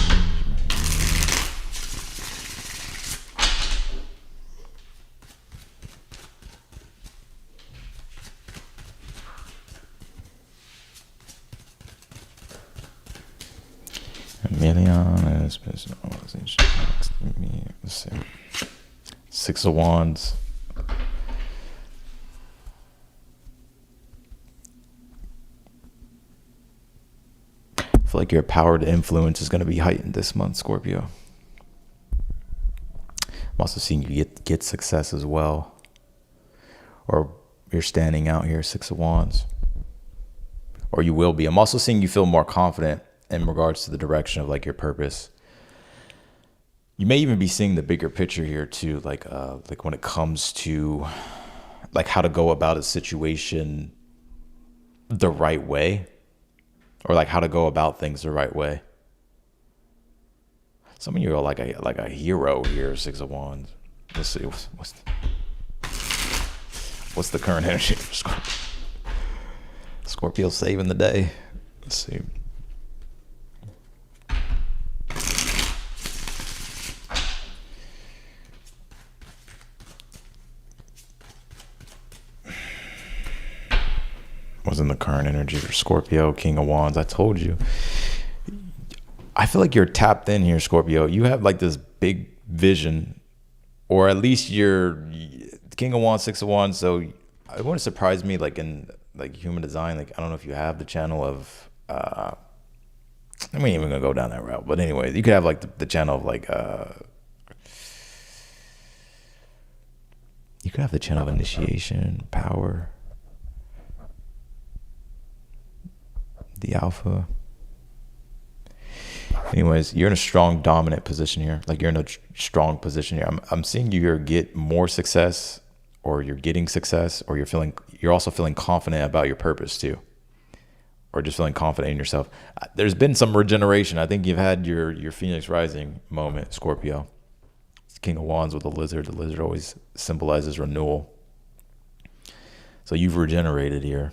Let's see. 6 of Wands. I feel like your power to influence is going to be heightened this month, Scorpio. I'm also seeing you get success as well. Or you're standing out here, 6 of Wands. Or you will be. I'm also seeing you feel more confident in regards to the direction of like your purpose. You may even be seeing the bigger picture here too, like when it comes to like how to go about a situation the right way, or like how to go about things the right way. Some of you are like a hero here, 6 of Wands. Let's see what's the current energy for Scorpio? Scorpio saving the day. Let's see. Was in the current energy for Scorpio, King of Wands. I told you. I feel like you're tapped in here, Scorpio. You have like this big vision, or at least you're King of Wands, 6 of Wands. So it wouldn't surprise me, like in like human design. Like I don't know if you have the channel of. I ain't even gonna go down that route, but anyway, you could have like the channel of like. You could have the channel of initiation, power. The Alpha. Anyways, you're in a strong, dominant position here. Like you're in a strong position here. I'm seeing you here get more success, or you're getting success, or you're also feeling confident about your purpose too, or just feeling confident in yourself. There's been some regeneration. I think you've had your Phoenix Rising moment, Scorpio. It's King of Wands with the lizard. The lizard always symbolizes renewal. So you've regenerated here.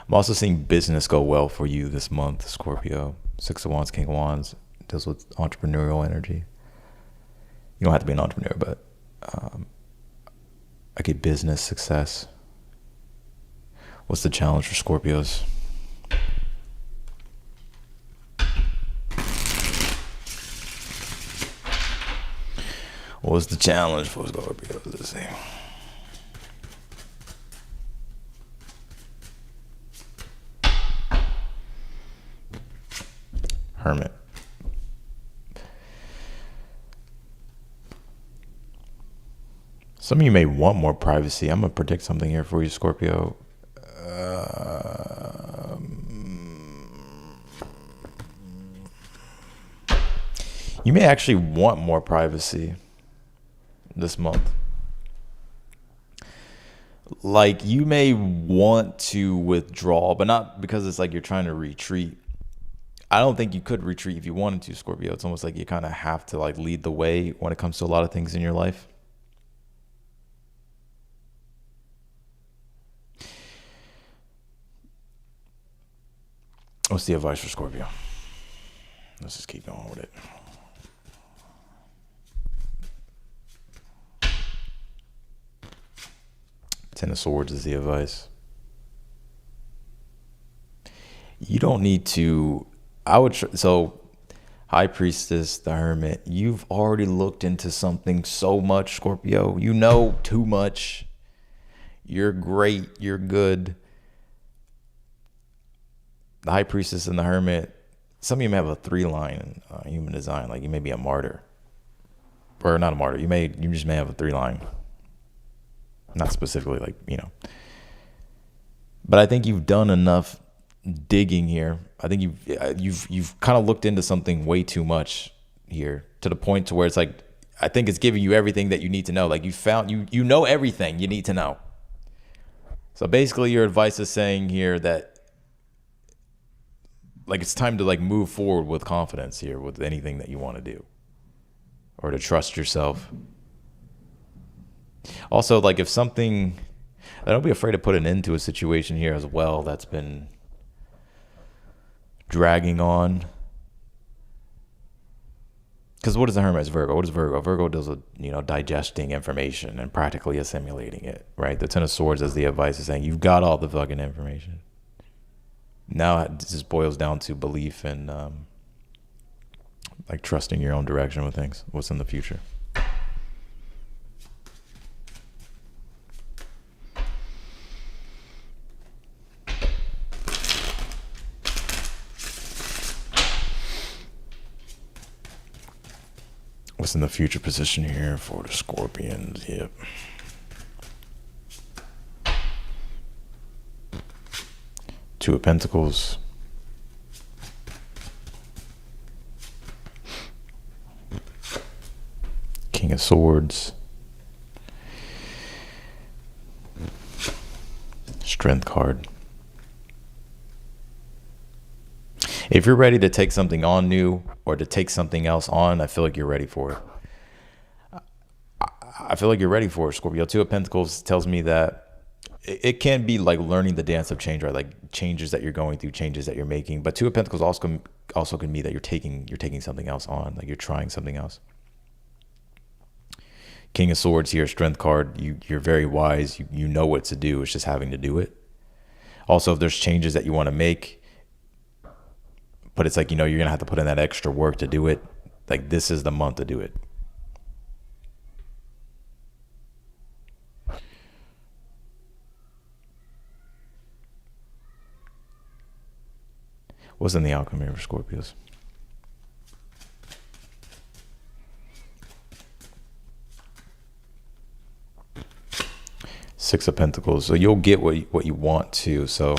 I'm also seeing business go well for you this month, Scorpio. Six of Wands, King of Wands deals with entrepreneurial energy. You don't have to be an entrepreneur, but I get business success. What's the challenge for Scorpios? What's the challenge for Scorpios? Let's see. Hermit. Some of you may want more privacy. I'm going to predict something here for you, Scorpio. You may actually want more privacy this month. Like you may want to withdraw, but not because it's like you're trying to retreat. I don't think you could retreat if you wanted to, Scorpio. It's almost like you kind of have to like lead the way when it comes to a lot of things in your life. What's the advice for Scorpio? Let's just keep going with it. Ten of Swords is the advice. You don't need to. So High Priestess, the Hermit, you've already looked into something so much, Scorpio. You know too much. You're great. You're good. The High Priestess and the Hermit, some of you may have a 3-line in human design. Like you may be a martyr. Or not a martyr. You just may have a 3-line. Not specifically like, But I think you've done enough digging here. I think you've kind of looked into something way too much here, to the point to where it's like, I think it's giving you everything that you need to know. Like you know everything you need to know. So basically your advice is saying here that like it's time to like move forward with confidence here with anything that you want to do, or to trust yourself. Also, like if something, don't be afraid to put an end to a situation here as well that's been dragging on. Because what is the Hermit? It's Virgo. What is Virgo? Virgo does with, digesting information and practically assimilating it, right? The Ten of Swords as the advice is saying, you've got all the fucking information. Now it just boils down to belief and like trusting your own direction with things. What's in the future? What's in the future position here for the Scorpions? Yep. Two of Pentacles. King of Swords. Strength card. If you're ready to take something on new or to take something else on, I feel like you're ready for it. I feel like you're ready for it, Scorpio. Two of Pentacles tells me that it can be like learning the dance of change, right? Like changes that you're going through, changes that you're making. But Two of Pentacles also can be that you're taking something else on, like you're trying something else. King of Swords here, Strength card. You're very wise. You know what to do. It's just having to do it. Also, if there's changes that you want to make, but it's like, you're going to have to put in that extra work to do it. Like this is the month to do it. What's in the outcome here for Scorpios? Six of Pentacles. So you'll get what you want to. So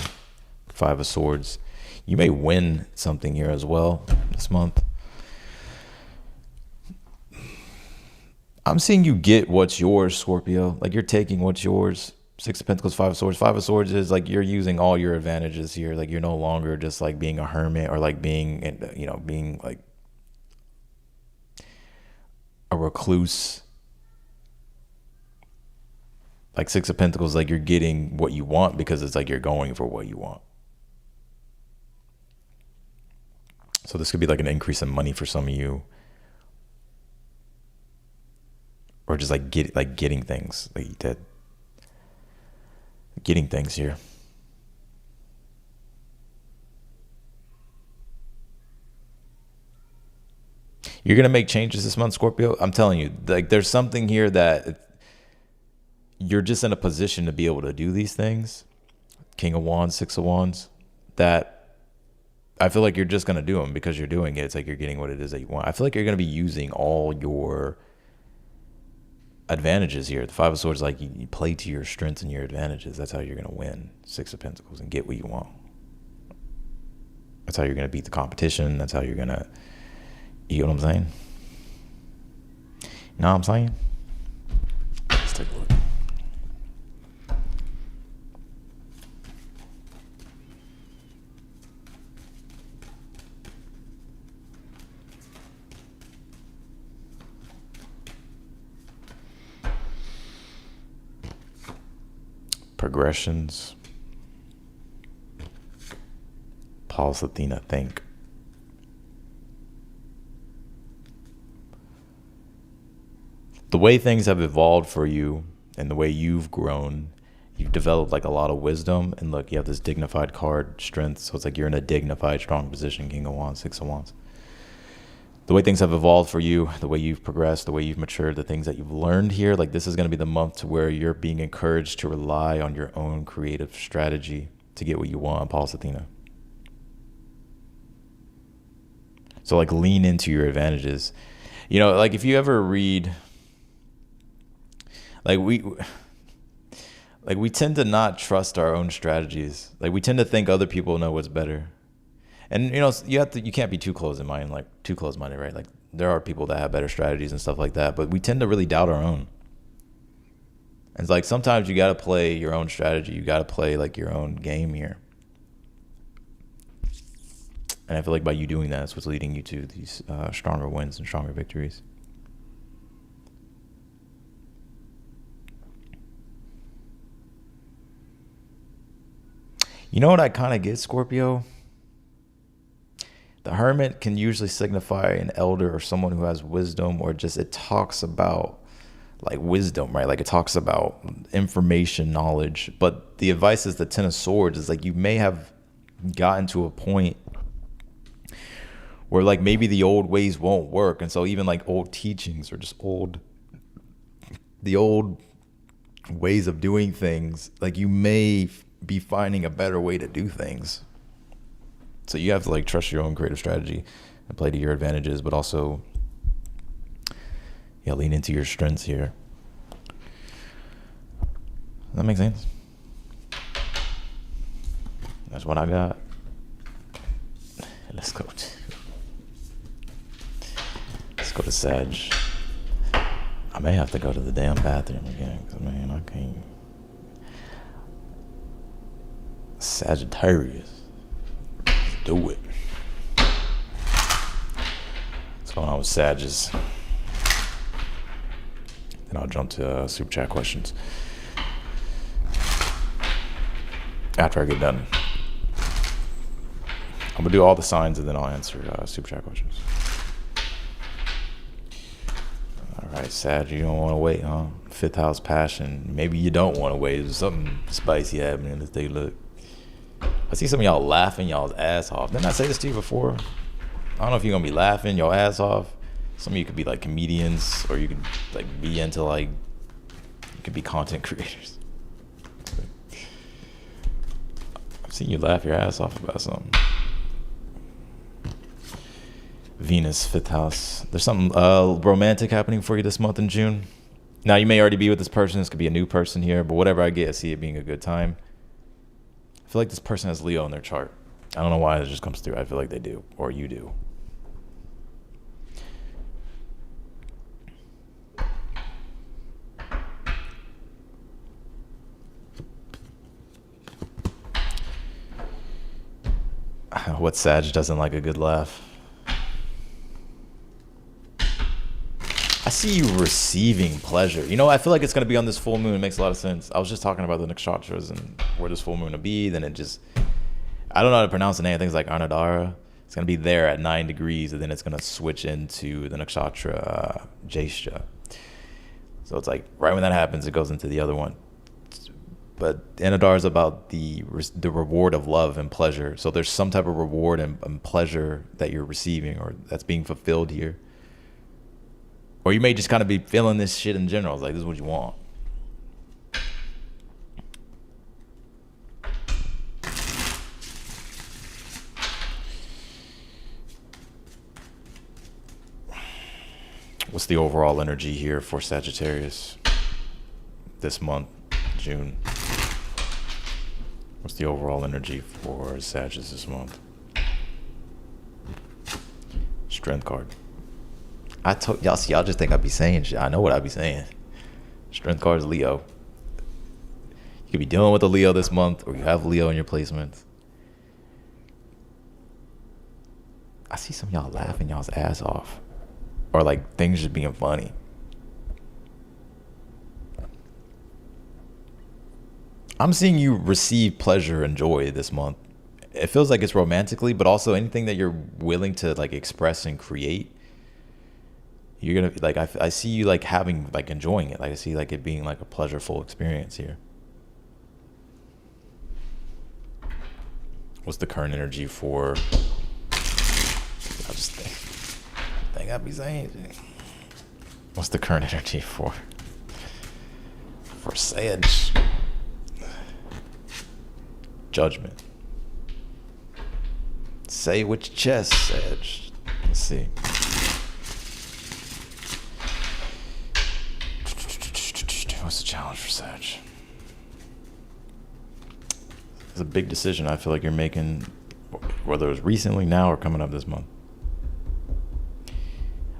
Five of Swords. You may win something here as well this month. I'm seeing you get what's yours, Scorpio. Like you're taking what's yours. Six of Pentacles, Five of Swords. Five of Swords is like you're using all your advantages here. Like you're no longer just like being a hermit or like being, you know, being like a recluse. Like Six of Pentacles, like you're getting what you want because it's like you're going for what you want. So this could be like an increase in money for some of you. Or just like getting things. Like that. Getting things here. You're gonna make changes this month, Scorpio. I'm telling you, like there's something here that you're just in a position to be able to do these things. King of Wands, Six of Wands, that I feel like you're just going to do them because you're doing it. It's like you're getting what it is that you want. I feel like you're going to be using all your advantages here. The Five of Swords, like you play to your strengths and your advantages. That's how you're going to win Six of Pentacles and get what you want. That's how you're going to beat the competition. That's how you're going to, you know what I'm saying? You know what I'm saying? Let's take a look. Progressions. Pause, Athena, think. The way things have evolved for you and the way you've grown, you've developed like a lot of wisdom. And look, you have this dignified card, strength. So it's like you're in a dignified, strong position. King of Wands, Six of Wands. The way things have evolved for you, the way you've progressed, the way you've matured, the things that you've learned here, like this is going to be the month to where you're being encouraged to rely on your own creative strategy to get what you want, Pulse Athena. So like lean into your advantages. You know, like if you ever read, like we tend to not trust our own strategies. Like we tend to think other people know what's better. And you know, you can't be too close-minded, right? Like there are people that have better strategies and stuff like that, but we tend to really doubt our own. And it's like sometimes you got to play your own strategy. You got to play like your own game here. And I feel like by you doing that, it's what's leading you to these stronger wins and stronger victories. You know what I kind of get, Scorpio? The Hermit can usually signify an elder or someone who has wisdom, or just it talks about like wisdom, right? Like it talks about information, knowledge. But the advice is the Ten of Swords is like you may have gotten to a point where like maybe the old ways won't work. And so even like old teachings or just the old ways of doing things, like you may be finding a better way to do things. So you have to like trust your own creative strategy and play to your advantages, but also lean into your strengths here. Does that make sense? That's what I got. Let's go to Sag. I may have to go to the damn bathroom again, because man, I can't. Sagittarius. Do it. What's going on with Sages? Then I'll jump to super chat questions after I get done. I'm gonna do all the signs and then I'll answer super chat questions. All right, Sag, you don't want to wait, huh? Fifth house passion. Maybe you don't want to wait. There's something spicy happening as they look. I see some of y'all laughing y'all's ass off. Didn't I say this to you before? I don't know if you're gonna be laughing your ass off. Some of you could be like comedians, or you could like be into like, you could be content creators. I've seen you laugh your ass off about something. Venus, fifth house. There's something romantic happening for you this month in June. Now, you may already be with this person. This could be a new person here, but whatever I get, I see it being a good time. I feel like this person has Leo in their chart. I don't know why it just comes through. I feel like they do, or you do. What Sag doesn't like a good laugh? I see you receiving pleasure. You know, I feel like it's going to be on this full moon. It makes a lot of sense. I was just talking about the nakshatras and where this full moon will be. Then it just, I don't know how to pronounce the name. Things like Anadara. It's going to be there at 9 degrees, and then it's going to switch into the nakshatra Jyeshtha. So it's like right when that happens, it goes into the other one. But Anadara is about the reward of love and pleasure. So there's some type of reward and pleasure that you're receiving or that's being fulfilled here. Or you may just kind of be feeling this shit in general. It's like, this is what you want. What's the overall energy here for Sagittarius this month, June? What's the overall energy for Sagittarius this month? Strength card. I told y'all, see, y'all just think I be saying shit. I know what I be saying. Strength card is Leo. You could be dealing with a Leo this month, or you have Leo in your placements. I see some of y'all laughing y'all's ass off, or like things just being funny. I'm seeing you receive pleasure and joy this month. It feels like it's romantically, but also anything that you're willing to like express and create. You're gonna like, I see you like having, like enjoying it. Like I see like it being like a pleasureful experience here. What's the current energy for? I just think I be saying shit. What's the current energy for Sag? Judgment. Say it with your chest, Sag. Let's see. What's the challenge for Sag? It's a big decision I feel like you're making, whether it was recently, now, or coming up this month.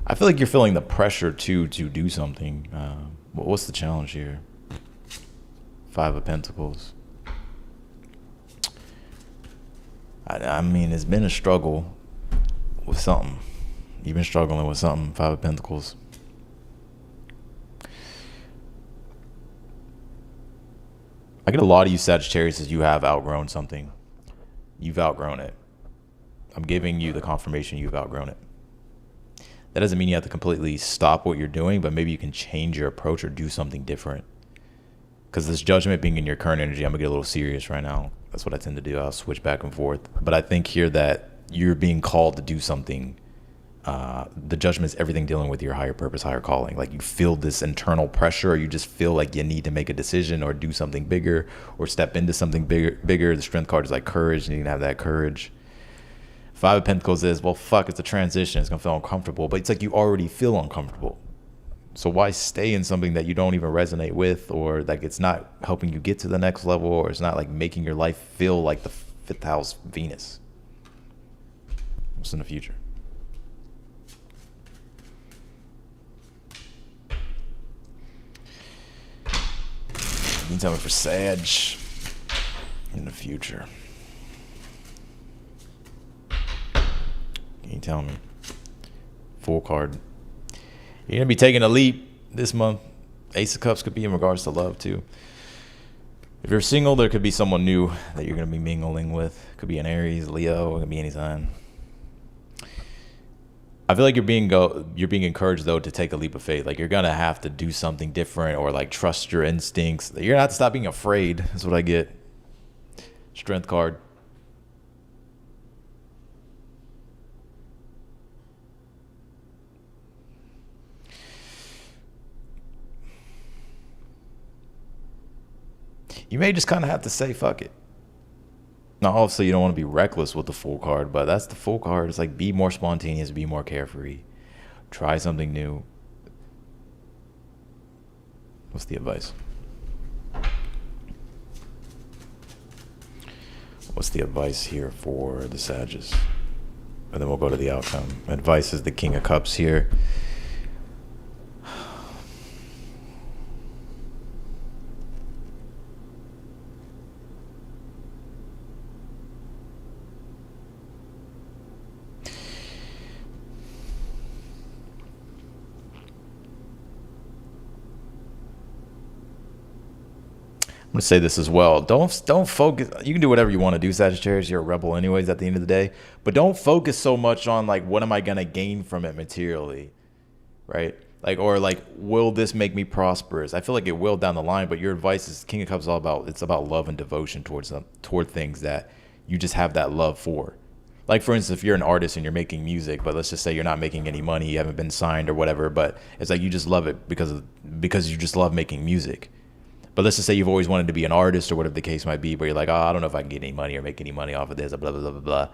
I feel like you're feeling the pressure to do something. What's the challenge here? 5 of Pentacles. I mean, it's been a struggle with something. You've been struggling with something. 5 of Pentacles. I get a lot of you Sagittarius as you have outgrown something. You've outgrown it. I'm giving you the confirmation you've outgrown it. That doesn't mean you have to completely stop what you're doing, but maybe you can change your approach or do something different. Because this Judgment being in your current energy, I'm going to get a little serious right now. That's what I tend to do. I'll switch back and forth. But I think here that you're being called to do something. The Judgment is everything dealing with your higher purpose, higher calling. Like you feel this internal pressure, or you just feel like you need to make a decision or do something bigger or step into something bigger. The Strength card is like courage, and you can have that courage. 5 of Pentacles is, well, fuck, it's a transition. It's going to feel uncomfortable. But it's like you already feel uncomfortable. So why stay in something that you don't even resonate with, or like it's not helping you get to the next level, or it's not like making your life feel like the 5th house Venus? What's in the future? You can tell me for Sag in the future. Can you tell me? Fool card. You're going to be taking a leap this month. Ace of Cups could be in regards to love too. If you're single, there could be someone new that you're going to be mingling with. Could be an Aries, Leo, it could be any sign. I feel like you're being encouraged though to take a leap of faith. Like you're gonna have to do something different, or like trust your instincts. You're gonna have to stop being afraid. That's what I get. Strength card. You may just kind of have to say fuck it. Now, obviously, you don't want to be reckless with the Fool card, but that's the Fool card. It's like, be more spontaneous, be more carefree. Try something new. What's the advice? What's the advice here for the Sages? And then we'll go to the outcome. Advice is the King of Cups here. I'm gonna say this as well. Don't focus. You can do whatever you want to do, Sagittarius. You're a rebel, anyways. At the end of the day, but don't focus so much on like what am I gonna gain from it materially, right? Like or like will this make me prosperous? I feel like it will down the line. But your advice is King of Cups is all about. It's about love and devotion towards them, toward things that you just have that love for. Like for instance, if you're an artist and you're making music, but let's just say you're not making any money, you haven't been signed or whatever, but it's like you just love it because you just love making music. But let's just say you've always wanted to be an artist or whatever the case might be, but you're like, oh, I don't know if I can get any money or make any money off of this, blah, blah, blah, blah, blah.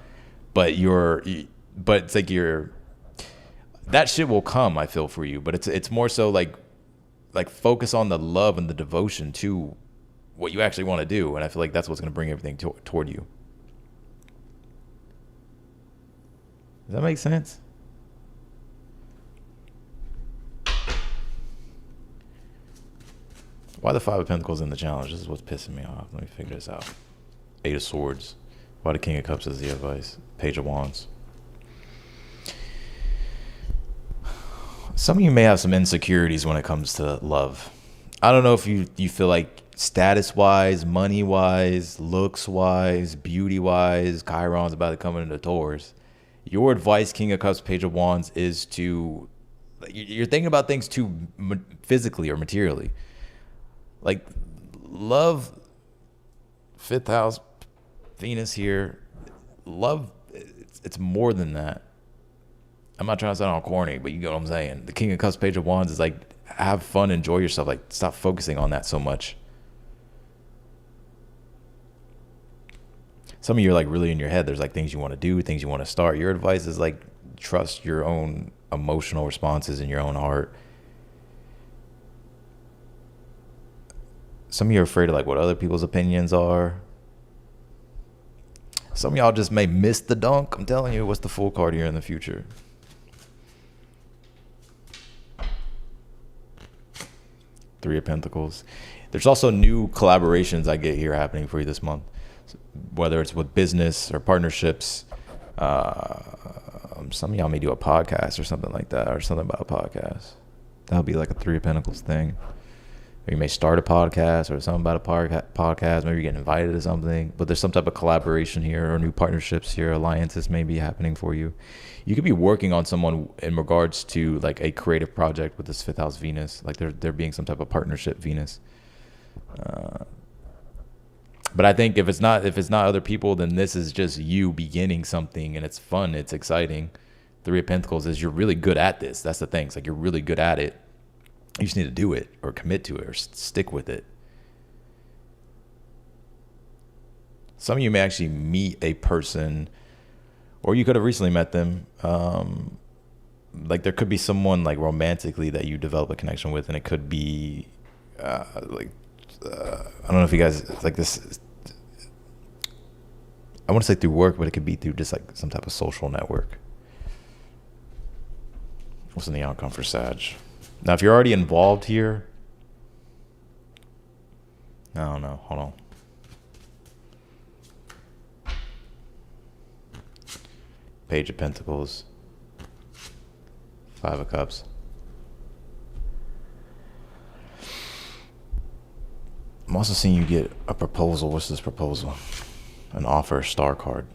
But it's like that shit will come, I feel, for you. But it's more so like focus on the love and the devotion to what you actually want to do. And I feel like that's what's going to bring everything toward you. Does that make sense? Why the Five of Pentacles in the challenge? This is what's pissing me off. Let me figure this out. Eight of Swords. Why the King of Cups is the advice? Page of Wands. Some of you may have some insecurities when it comes to love. I don't know if you feel like status-wise, money-wise, looks-wise, beauty-wise, Chiron's about to come into Taurus. Your advice, King of Cups, Page of Wands, is to... You're thinking about things too physically or materially. Like love, fifth house, Venus here. Love, it's more than that. I'm not trying to sound all corny, but you get what I'm saying. The King of Cups, Page of Wands is like, have fun, enjoy yourself. Like, stop focusing on that so much. Some of you are like really in your head. There's like things you want to do, things you want to start. Your advice is like, trust your own emotional responses in your own heart. Some of you are afraid of like what other people's opinions are. Some of y'all just may miss the dunk. I'm telling you, what's the Fool card here in the future? Three of Pentacles. There's also new collaborations I get here happening for you this month, whether it's with business or partnerships. Some of y'all may do a podcast or something like that, or something about a podcast. That'll be like a Three of Pentacles thing. Or you may start a podcast or something about a podcast. Maybe you get invited to something, but there's some type of collaboration here or new partnerships here. Alliances may be happening for you. You could be working on someone in regards to like a creative project with this fifth house Venus, like there being some type of partnership Venus. But I think if it's not other people, then this is just you beginning something and it's fun. It's exciting. Three of Pentacles is you're really good at this. That's the thing. It's like you're really good at it. You just need to do it or commit to it or stick with it. Some of you may actually meet a person, or you could have recently met them. Like there could be someone like romantically that you develop a connection with, and it could be I don't know if you guys like this. I want to say through work, but it could be through just like some type of social network. What's in the outcome for Sag? Now, if you're already involved here, I don't know. Hold on. Page of Pentacles. Five of Cups. I'm also seeing you get a proposal. What's this proposal? An offer, star card.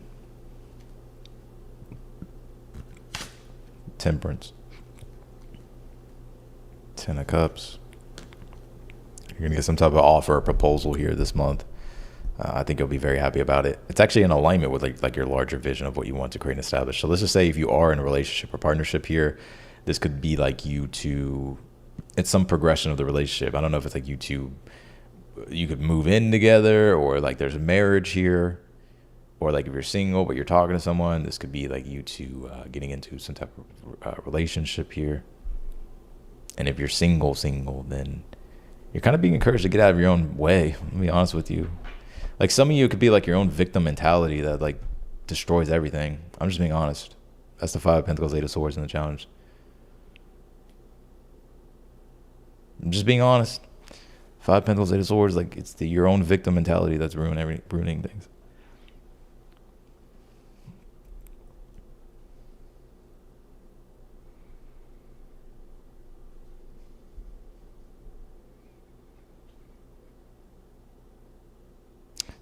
Temperance. Ten of Cups. You're going to get some type of offer or proposal here this month. I think you'll be very happy about it. It's actually in alignment with like your larger vision of what you want to create and establish. So let's just say if you are in a relationship or partnership here, this could be like you two, it's some progression of the relationship. I don't know if it's like you two, you could move in together, or like there's a marriage here, or like if you're single but you're talking to someone, this could be like you two getting into some type of relationship here. And if you're single, then You're kind of being encouraged to get out of your own way. Let me be honest with you. Like some of you, it could be like your own victim mentality that like destroys everything. I'm just being honest. That's the Five of Pentacles, Eight of Swords in the challenge. I'm just being honest. Five of Pentacles, Eight of Swords, like it's your own victim mentality that's ruining things.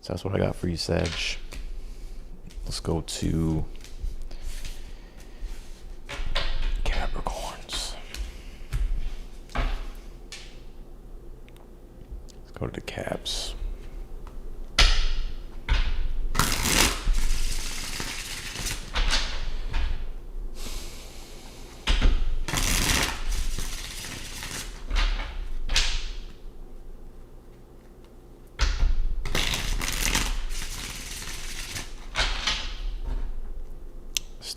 So that's what I got for you, Sag. Let's go to Capricorns. Let's go to the Caps.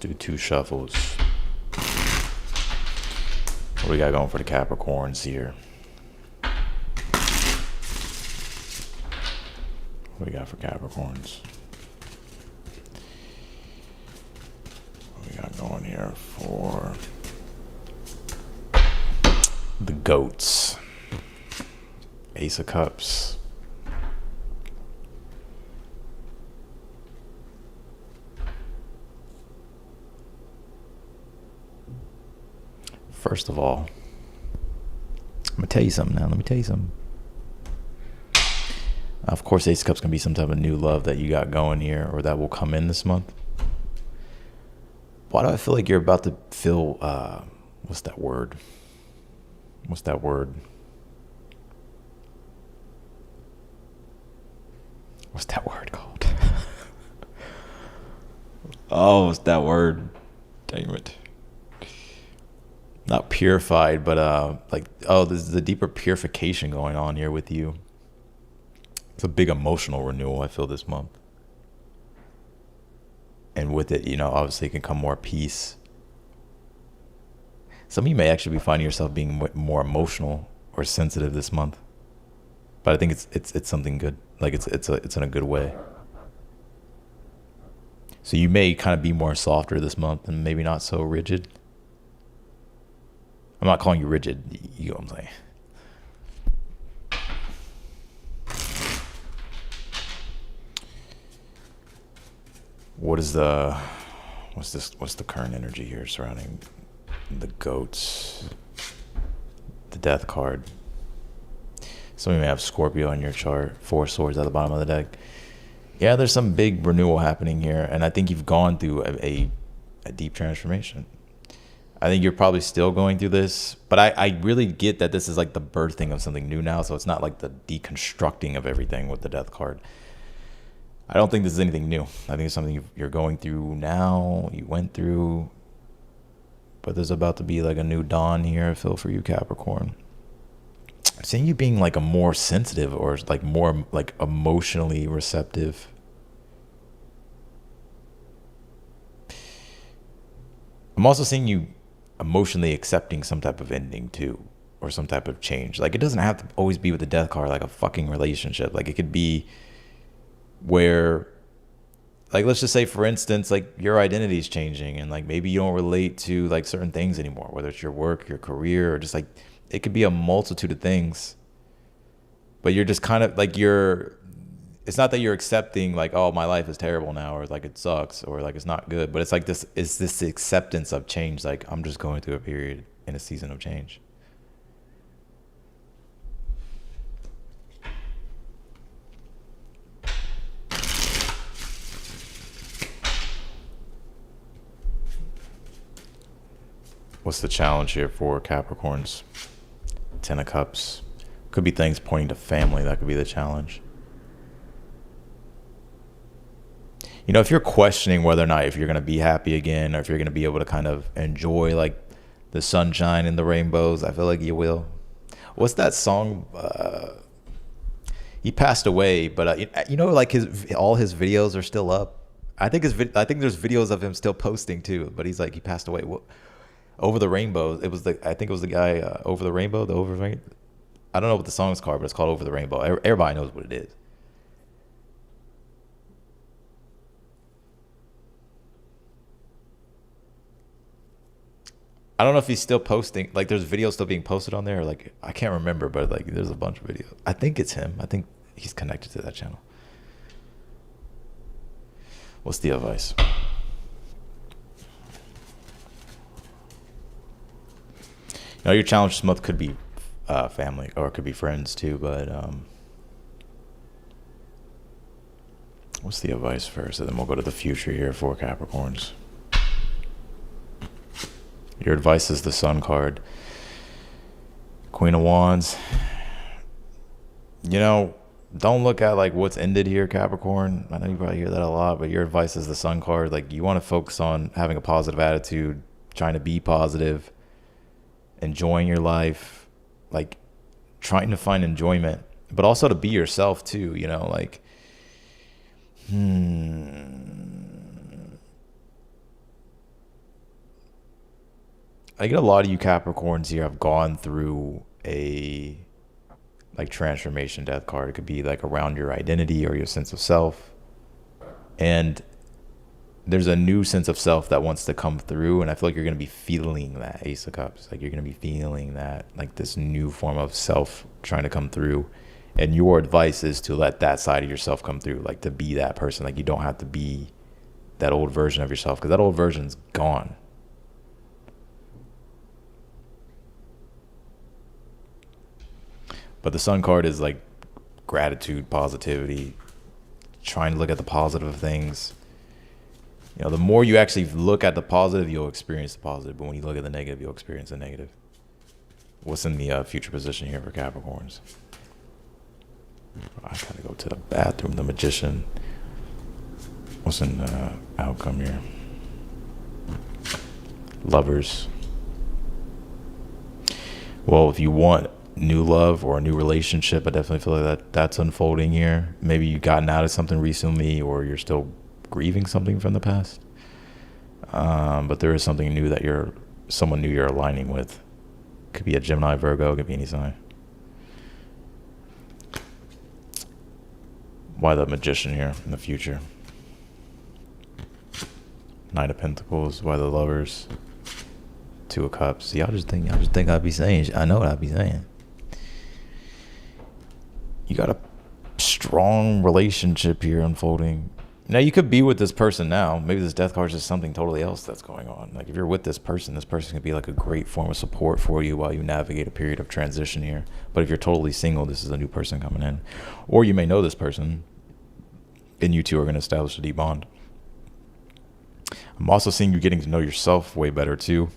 Do 2 shuffles. What we got going for the Capricorns here? What we got for Capricorns? What we got going here for the Goats? Ace of Cups. First of all, I'm going to tell you something now. Let me tell you something. Of course, Ace of Cups can be some type of new love that you got going here or that will come in this month. Why do I feel like you're about to feel, what's that word? What's that word? What's that word called? Oh, what's that word? Dang it. Not purified, but there's a deeper purification going on here with you. It's a big emotional renewal, I feel, this month. And with it, obviously it can come more peace. Some of you may actually be finding yourself being more emotional or sensitive this month. But I think it's something good. Like it's in a good way. So you may kind of be more softer this month and maybe not so rigid. I'm not calling you rigid, you know what I'm saying. What's the current energy here surrounding the Goats? The Death card. Some of you may have Scorpio in your chart, 4 swords at the bottom of the deck. Yeah, there's some big renewal happening here, and I think you've gone through a deep transformation. I think you're probably still going through this, but I really get that this is like the birthing of something new now, so it's not like the deconstructing of everything with the Death card. I don't think this is anything new. I think it's something you're going through now, you went through, but there's about to be like a new dawn here, I feel, for you, Capricorn. I'm seeing you being like a more sensitive or like more like emotionally receptive. I'm also seeing you emotionally accepting some type of ending too, or some type of change. Like it doesn't have to always be with the Death card, like a fucking relationship. Like it could be where, like, let's just say, for instance, like your identity is changing and like maybe you don't relate to like certain things anymore, whether it's your work, your career, or just like, it could be a multitude of things, but you're just kind of like it's not that you're accepting like, oh, my life is terrible now, or like it sucks, or like it's not good, but it's like this acceptance of change. Like I'm just going through a period in a season of change. What's the challenge here for Capricorns? 10 of Cups. Could be things pointing to family. That could be the challenge. If you're questioning whether or not if you're going to be happy again, or if you're going to be able to kind of enjoy like the sunshine and the rainbows, I feel like you will. What's that song? He passed away, but like all his videos are still up. I think there's videos of him still posting too, but he passed away. Over the Rainbow. I think it was the guy, Over the Rainbow, I don't know what the song's called, but it's called Over the Rainbow. Everybody knows what it is. I don't know if he's still posting. Like, there's videos still being posted on there. Like, I can't remember, but like, there's a bunch of videos. I think it's him. I think he's connected to that channel. What's the advice? You know, your challenge this month could be family, or it could be friends too. But what's the advice first? And then we'll go to the future here for Capricorns. Your advice is the Sun card. Queen of Wands. You know, don't look at like what's ended here, Capricorn. I know you probably hear that a lot, but your advice is the Sun card. Like, you want to focus on having a positive attitude, trying to be positive, enjoying your life, like trying to find enjoyment, but also to be yourself too, you know, like, I get a lot of you Capricorns here have gone through a like transformation death card. It could be like around your identity or your sense of self. And there's a new sense of self that wants to come through. And I feel like you're going to be feeling that Ace of Cups. Like, you're going to be feeling that, like, this new form of self trying to come through. And your advice is to let that side of yourself come through, like to be that person. Like, you don't have to be that old version of yourself, because that old version's gone. But the Sun card is like gratitude, positivity, trying to look at the positive things. You know, the more you actually look at the positive, you'll experience the positive. But when you look at the negative, you'll experience the negative. What's in the future position here for Capricorns? I gotta go to the bathroom. The Magician. What's in the outcome here? Lovers. Well, if you want new love or a new relationship, I definitely feel like that's unfolding here. Maybe you've gotten out of something recently, or you're still grieving something from the past. But there is something new that someone new you're aligning with. Could be a Gemini, Virgo, could be any sign. Why the Magician here in the future? Knight of Pentacles. Why the Lovers? Two of Cups. Y'all just think I'd be saying. I know what I'd be saying. You got a strong relationship here unfolding. Now, you could be with this person now. Maybe this death card is just something totally else that's going on. Like, if you're with this person could be like a great form of support for you while you navigate a period of transition here. But if you're totally single, this is a new person coming in. Or you may know this person, and you two are going to establish a deep bond. I'm also seeing you getting to know yourself way better too.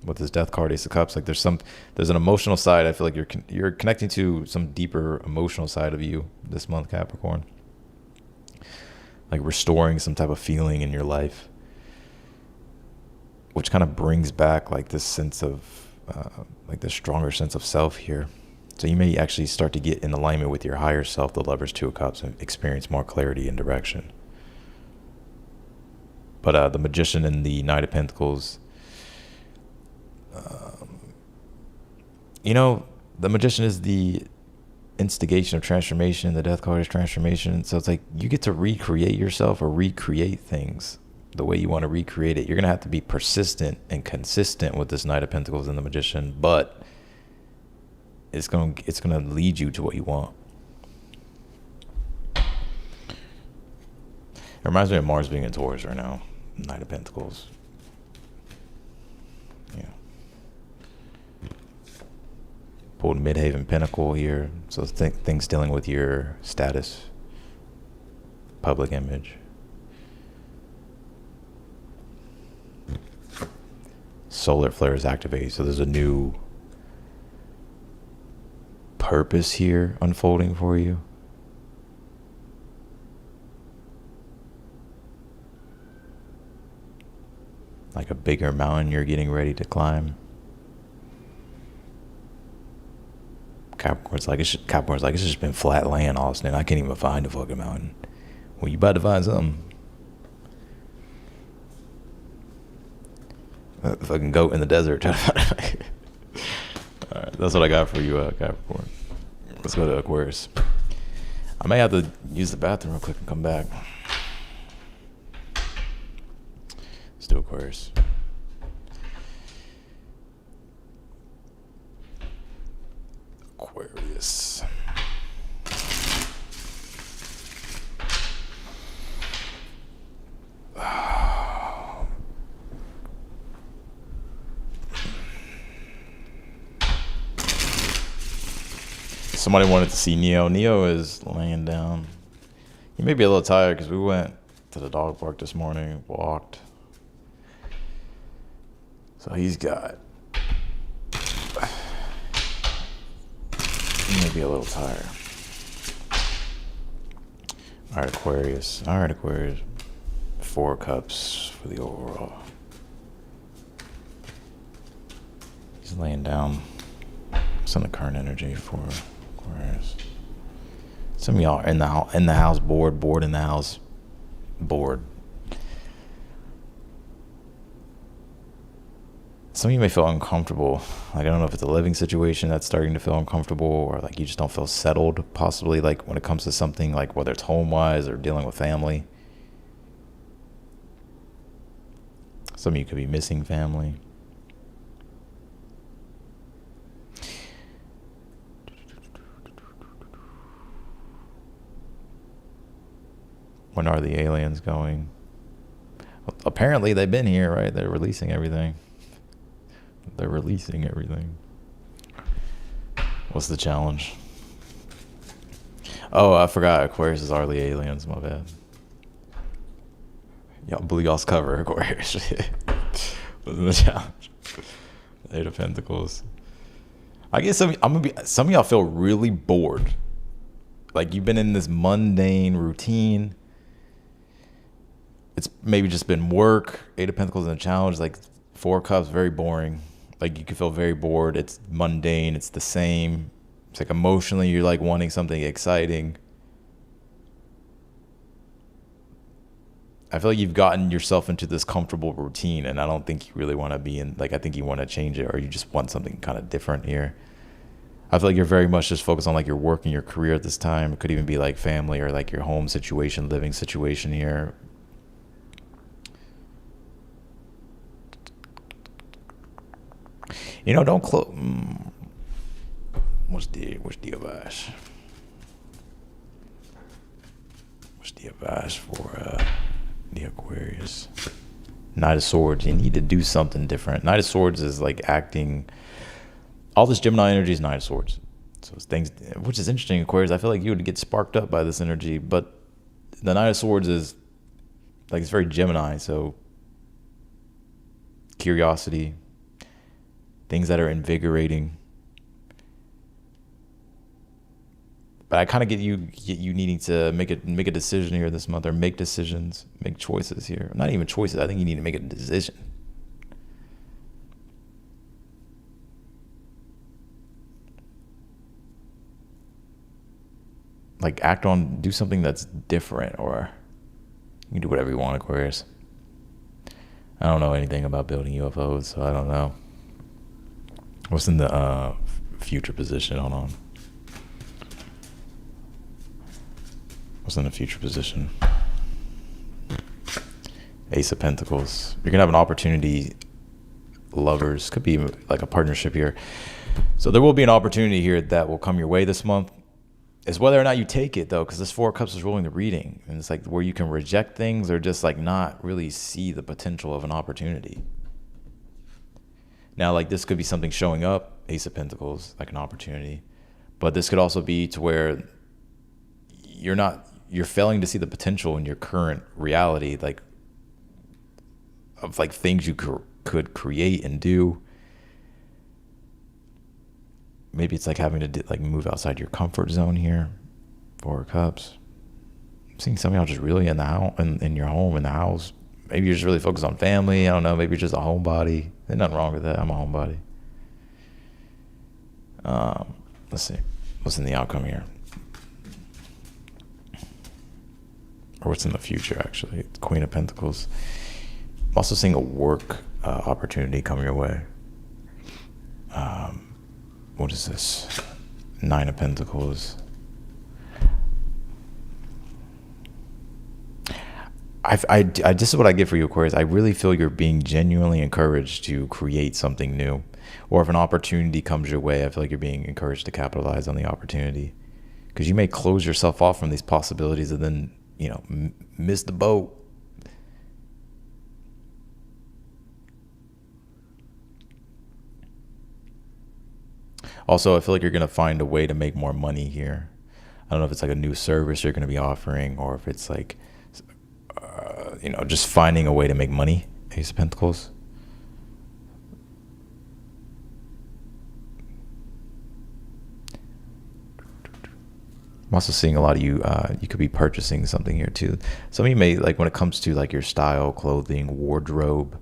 With this death card, Ace of Cups, like there's an emotional side. I feel like you're connecting to some deeper emotional side of you this month, Capricorn. Like restoring some type of feeling in your life, which kind of brings back like this sense of like this stronger sense of self here. So you may actually start to get in alignment with your higher self, the Lovers, Two of Cups, and experience more clarity and direction. But the Magician and the Knight of Pentacles, you know, the Magician is the instigation of transformation. The death card is transformation. So it's like you get to recreate yourself or recreate things the way you want to recreate it. You're going to have to be persistent and consistent with this Knight of Pentacles and the Magician, but it's going to lead you to what you want. It reminds me of Mars being in Taurus right now. Knight of Pentacles. Yeah. Pulled Midhaven Pinnacle here. So things dealing with your status, public image. Solar flare is activated. So there's a new purpose here unfolding for you. Like a bigger mountain you're getting ready to climb. Capricorn's like, it's just been flat land, Austin. I can't even find a fucking mountain. Well, you about to find something. A fucking goat in the desert. All right, That's what I got for you, Capricorn. Let's go to Aquarius. I may have to use the bathroom real quick and come back. Let's do Aquarius. Aquarius. Somebody wanted to see Neo. Neo is laying down. He may be a little tired because we went to the dog park this morning, walked. So he's got. He may be a little tired. All right, Aquarius. All right, Aquarius. 4 cups for the overall. He's laying down. It's in the current energy for Aquarius. Some of y'all are in the house bored in the house, bored. Some of you may feel uncomfortable. Like, I don't know if it's a living situation that's starting to feel uncomfortable, or like you just don't feel settled, possibly, like when it comes to something, like whether it's home-wise or dealing with family. Some of you could be missing family. When are the aliens going? Well, apparently they've been here, right? They're releasing everything. What's the challenge? Oh, I forgot. Aquarius are the aliens. My bad. Y'all blew y'all's cover, Aquarius. What's the challenge? 8 of Pentacles. I guess some of y'all feel really bored. Like you've been in this mundane routine. It's maybe just been work. 8 of Pentacles and a challenge. Like 4 cups, very boring. Like you can feel very bored. It's mundane. It's the same. It's like emotionally you're like wanting something exciting. I feel like you've gotten yourself into this comfortable routine, and I don't think you really want to be in, like, I think you want to change it, or you just want something kind of different here. I feel like you're very much just focused on like your work and your career at this time. It could even be like family or like your home situation, living situation here. You know, don't close. What's the advice? What's the advice for the Aquarius? Knight of Swords. You need to do something different. Knight of Swords is like acting. All this Gemini energy is Knight of Swords. So it's things, which is interesting, Aquarius. I feel like you would get sparked up by this energy, but the Knight of Swords is like, it's very Gemini. So curiosity, things that are invigorating. But I kind of get you needing to make a decision here this month, or make decisions, make choices here. Not even choices. I think you need to make a decision. Like do something that's different, or you can do whatever you want, Aquarius. I don't know anything about building UFOs, so I don't know. What's in the future position? Hold on. What's in the future position? Ace of Pentacles. You're going to have an opportunity. Lovers. Could be like a partnership here. So there will be an opportunity here that will come your way this month. It's whether or not you take it, though, because this 4 of Cups is ruling the reading. And it's like where you can reject things or just like not really see the potential of an opportunity. Now, like this could be something showing up, Ace of Pentacles, like an opportunity. But this could also be to where you're failing to see the potential in your current reality, like of like things you could create and do. Maybe it's like having to like move outside your comfort zone here. 4 of Cups. I'm seeing some of y'all just really in the house, in your home, in the house. Maybe you're just really focused on family. I don't know. Maybe you're just a homebody. There's nothing wrong with that. I'm a homebody. Let's see. What's in the outcome here? Or what's in the future, actually? Queen of Pentacles. I'm also seeing a work opportunity come your way. What is this? Nine of Pentacles. This is what I get for you, Aquarius. I really feel you're being genuinely encouraged to create something new. Or if an opportunity comes your way, I feel like you're being encouraged to capitalize on the opportunity. Because you may close yourself off from these possibilities and then, miss the boat. Also, I feel like you're going to find a way to make more money here. I don't know if it's like a new service you're going to be offering, or if it's like, just finding a way to make money. Ace of Pentacles. I'm also seeing a lot of you, you could be purchasing something here too. Some of you may, like when it comes to like your style, clothing, wardrobe,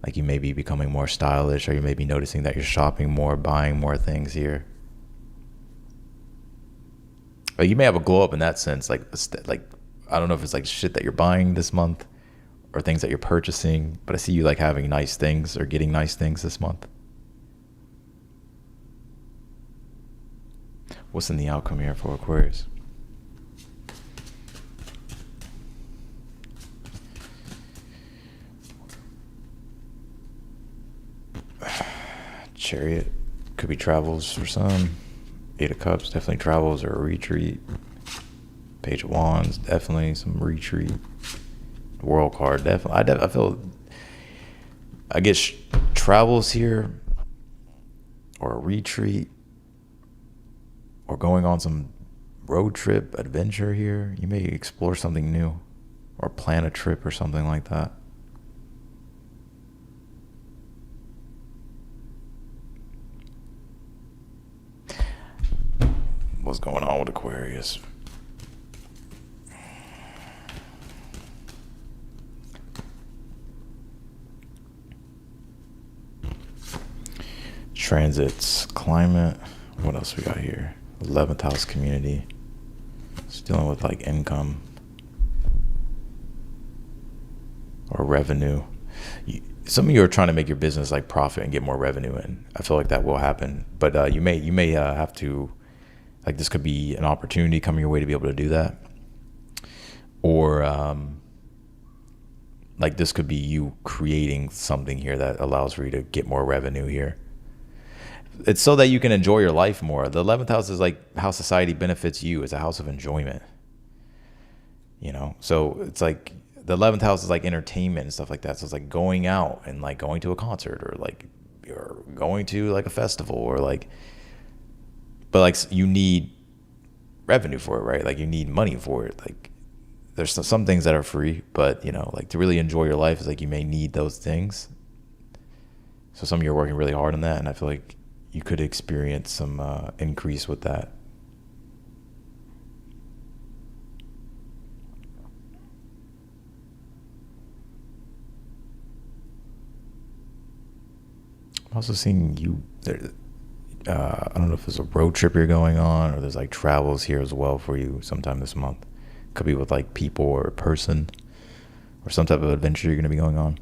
like you may be becoming more stylish, or you may be noticing that you're shopping more, buying more things here. Like you may have a glow up in that sense. Like I don't know if it's like shit that you're buying this month or things that you're purchasing, but I see you like having nice things or getting nice things this month. What's in the outcome here for Aquarius? Chariot. Could be travels for some. Eight of Cups, definitely travels or a retreat. Page of Wands, definitely some retreat. World card, definitely. I feel, I guess travels here or a retreat or going on some road trip adventure here. You may explore something new or plan a trip or something like that. What's going on with Aquarius? Transits, climate. What else we got here? 11th house community. It's dealing with like income or revenue. Some of you are trying to make your business like profit and get more revenue in. I feel like that will happen, but you may have to, like this could be an opportunity coming your way to be able to do that, or like this could be you creating something here that allows for you to get more revenue here. It's so that you can enjoy your life more. The 11th house is like how society benefits you. It's a house of enjoyment, so it's like the 11th house is like entertainment and stuff like that. So it's like going out and like going to a concert or like you're going to like a festival or like, but like you need revenue for it, right? Like you need money for it. Like there's some things that are free, but like to really enjoy your life is like you may need those things. So some of you are working really hard on that, and I feel like you could experience some increase with that. I'm also seeing you there. I don't know if there's a road trip you're going on, or there's like travels here as well for you sometime this month. Could be with like people or a person or some type of adventure you're going to be going on.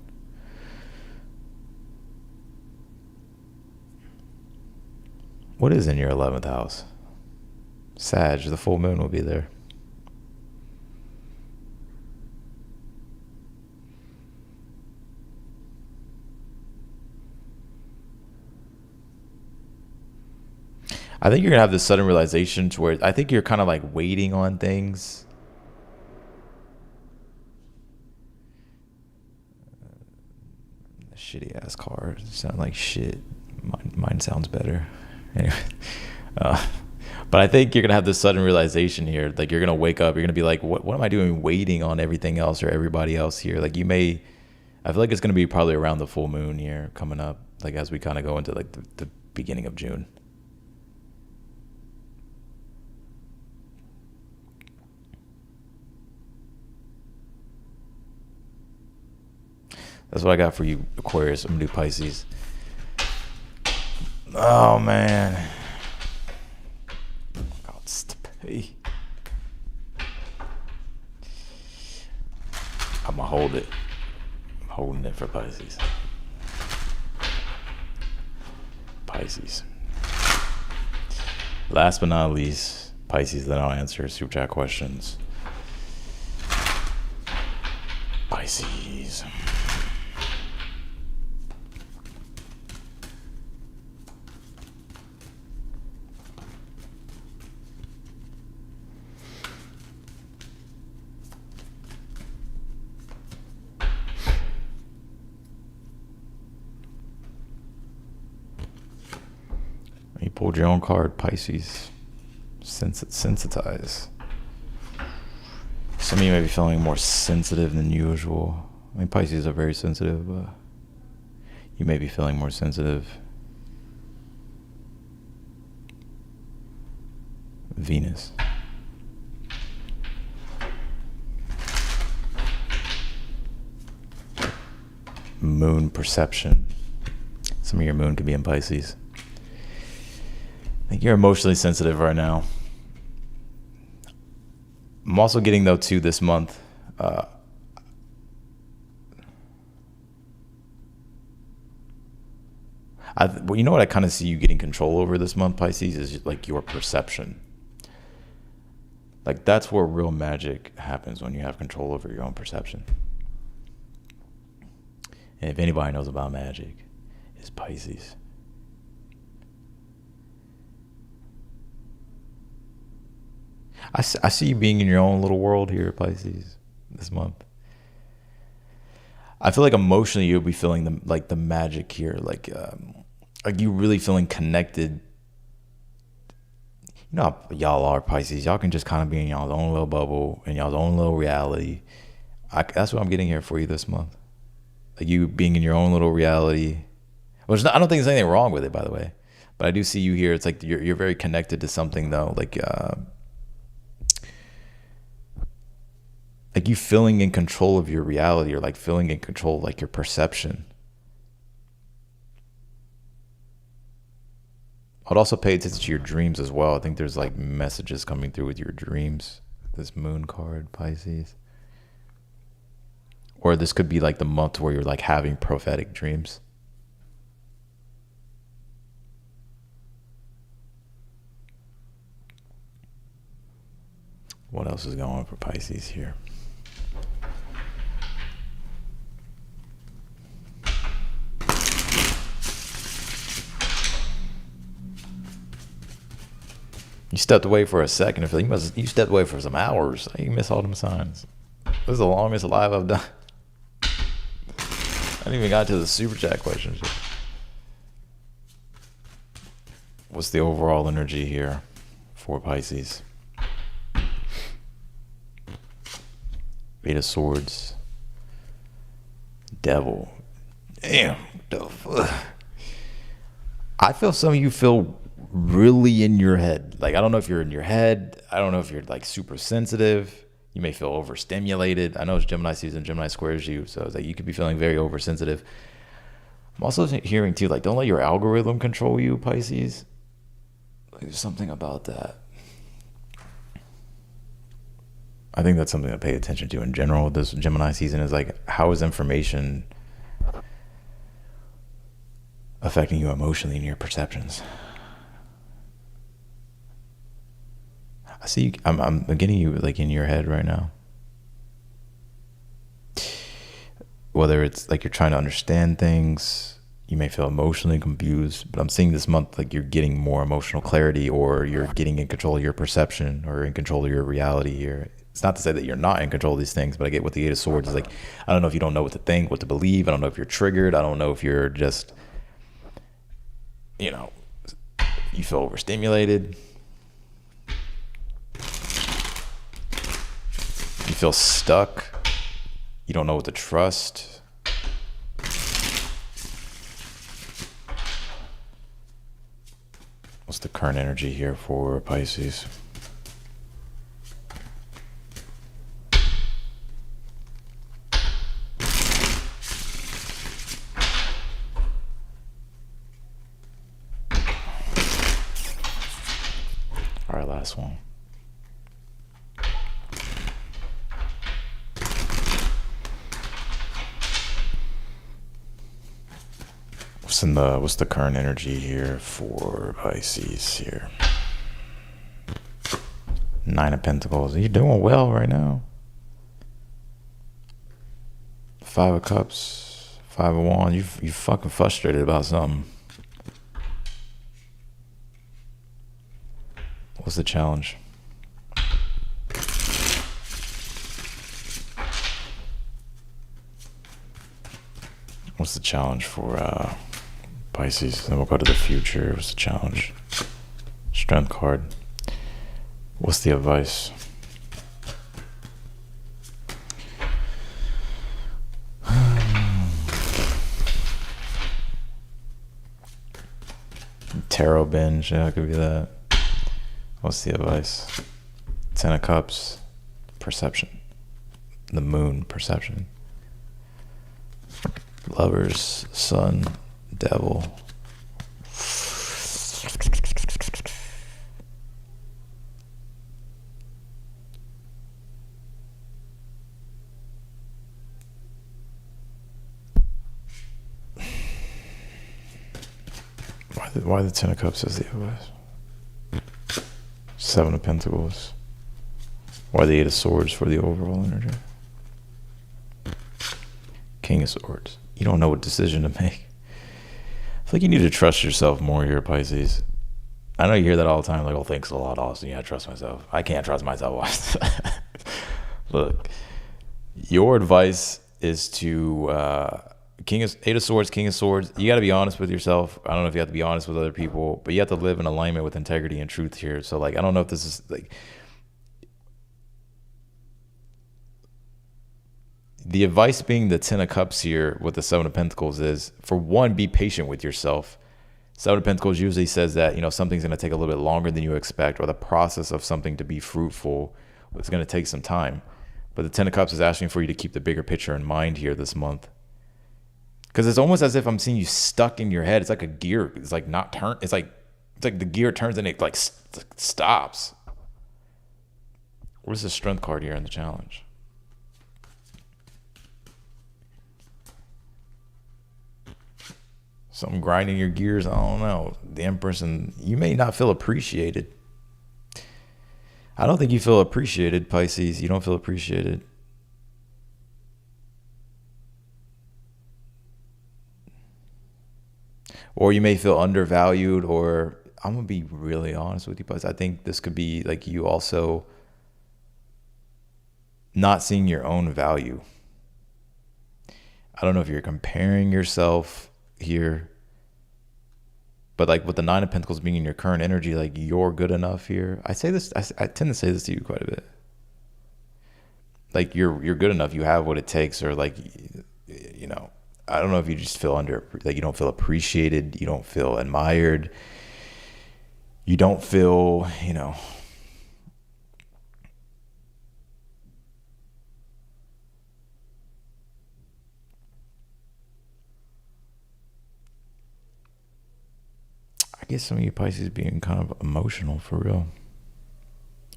What is in your 11th house? Sag, the full moon will be there. I think you're going to have this sudden realization to where I think you're kind of like waiting on things. Shitty ass car. Sound like shit. Mine sounds better. Anyway, but I think you're gonna have this sudden realization here. Like you're gonna wake up, you're gonna be like, what am I doing waiting on everything else or everybody else here? Like I feel like it's gonna be probably around the full moon here coming up, like as we kind of go into like the beginning of June. That's what I got for you, Aquarius. I'm gonna do Pisces. Oh man. God's to pay. I'm gonna hold it. I'm holding it for Pisces. Pisces. Last but not least, Pisces, then I'll answer super chat questions. Pisces. You pulled your own card, Pisces. Sensitize. Some of you may be feeling more sensitive than usual. I mean, Pisces are very sensitive, but you may be feeling more sensitive. Venus. Moon perception. Some of your moon could be in Pisces. I think you're emotionally sensitive right now. I'm also getting, though, too, this month. Well, you know what I kind of see you getting control over this month, Pisces, is like your perception. Like that's where real magic happens, when you have control over your own perception. And if anybody knows about magic, it's Pisces. I see you being in your own little world here, Pisces, this month. I feel like emotionally you'll be feeling the magic here, like you really feeling connected. You know how y'all are, Pisces. Y'all can just kind of be in y'all's own little bubble, in y'all's own little reality. That's what I'm getting here for you this month. Like you being in your own little reality. Well, I don't think there's anything wrong with it, by the way. But I do see you here. It's like you're very connected to something, though. Like you feeling in control of your reality, or like feeling in control of like your perception. I'd also pay attention to your dreams as well. I think there's like messages coming through with your dreams. This moon card, Pisces. Or this could be like the month where you're like having prophetic dreams. What else is going on for Pisces here? You stepped away for a second. I feel like you stepped away for some hours. You miss all them signs. This is the longest live I've done. I didn't even got to the super chat questions yet. What's the overall energy here for Pisces? Eight of Swords. Devil. Damn. I feel some of you feel really in your head. Like, I don't know if you're in your head. I don't know if you're like super sensitive. You may feel overstimulated. I know it's Gemini season. Gemini squares you. So it's like you could be feeling very oversensitive. I'm also hearing too, like, don't let your algorithm control you, Pisces. Like, there's something about that. I think that's something to pay attention to in general. This Gemini season is like, how is information affecting you emotionally in your perceptions? I see you, I'm getting you like in your head right now. Whether it's like you're trying to understand things, you may feel emotionally confused, but I'm seeing this month like you're getting more emotional clarity, or you're getting in control of your perception, or in control of your reality here. It's not to say that you're not in control of these things, but I get with the Eight of Swords is like, I don't know if you don't know what to think, what to believe. I don't know if you're triggered. I don't know if you're just, you know, you feel overstimulated. You feel stuck. You don't know what to trust. What's the current energy here for Pisces? All right, last one. What's the current energy here for Pisces here? Nine of Pentacles. You're doing well right now. Five of Cups. Five of Wands. You fucking frustrated about something. What's the challenge? What's the challenge for Pisces? Then we'll go to the future. What's the challenge? Strength card. What's the advice? Tarot binge. Yeah, it could be that. What's the advice? Ten of Cups. Perception. The moon. Perception. Lovers. Sun. Devil. Why the Ten of Cups as the advice? Seven of Pentacles. Why the Eight of Swords for the overall energy? King of Swords. You don't know what decision to make. I feel like you need to trust yourself more here, Pisces. I know you hear that all the time, like, oh, thanks a lot, Austin. Yeah, I trust myself. I can't trust myself. Look, your advice is to Eight of Swords, King of Swords. You got to be honest with yourself. I don't know if you have to be honest with other people, but you have to live in alignment with integrity and truth here. So, like, I don't know if this is like the advice being the Ten of Cups here with the Seven of Pentacles is, for one, be patient with yourself. Seven of Pentacles usually says that, you know, something's going to take a little bit longer than you expect, or the process of something to be fruitful is going to take some time. But the Ten of Cups is asking for you to keep the bigger picture in mind here this month. Because it's almost as if I'm seeing you stuck in your head. It's like a gear. It's like not turn. It's like the gear turns and it like stops. Where's the Strength card here in the challenge? Something grinding your gears. I don't know. The Empress, and you may not feel appreciated. I don't think you feel appreciated, Pisces. You don't feel appreciated. Or you may feel undervalued, or I'm going to be really honest with you, Pisces. I think this could be like you also not seeing your own value. I don't know if you're comparing yourself here, but like with the Nine of Pentacles being in your current energy, like you're good enough here. I say this, I tend to say this to you quite a bit. Like you're good enough. You have what it takes, or like, you know, I don't know if you just feel like you don't feel appreciated. You don't feel admired. You don't feel, you know, I guess some of you Pisces being kind of emotional for real,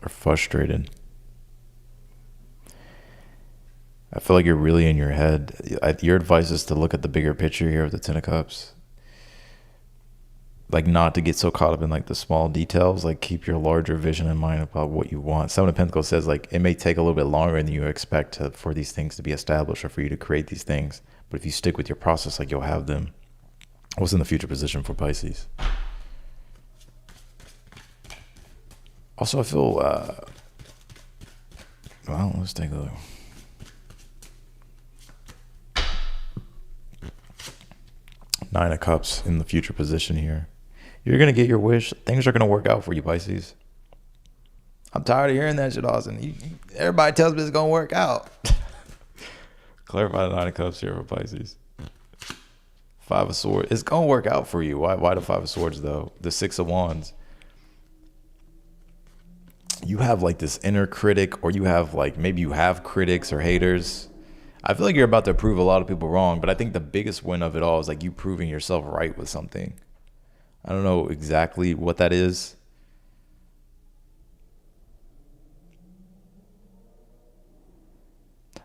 or frustrated. I feel like you're really in your head. Your advice is to look at the bigger picture here of the Ten of Cups. Like not to get so caught up in like the small details. Like keep your larger vision in mind about what you want. Seven of Pentacles says like it may take a little bit longer than you expect for these things to be established, or for you to create these things. But if you stick with your process, like you'll have them. What's in the future position for Pisces? Also, I feel, well, let's take a look. Nine of Cups in the future position here. You're going to get your wish. Things are going to work out for you, Pisces. I'm tired of hearing that shit, Austin. Everybody tells me it's going to work out. Clarify the Nine of Cups here for Pisces. Five of Swords. It's going to work out for you. Why the Five of Swords, though? The Six of Wands. You have like this inner critic, or you have like, maybe you have critics or haters. I feel like you're about to prove a lot of people wrong, but I think the biggest win of it all is like you proving yourself right with something. I don't know exactly what that is.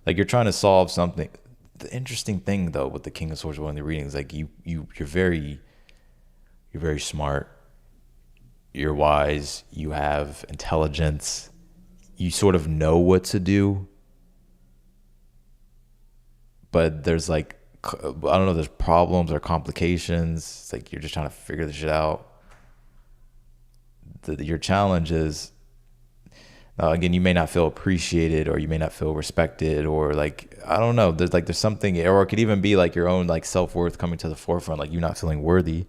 Like you're trying to solve something. The interesting thing though with the King of Swords, one of the readings, like you're very smart. You're wise. You have intelligence. you sort of know what to do, but there's like, I don't know, there's problems or complications. It's like you're just trying to figure this shit out. Your challenge is, again, you may not feel appreciated, or you may not feel respected, or like, I don't know, there's something, or it could even be like your own like self-worth coming to the forefront, like you not feeling worthy,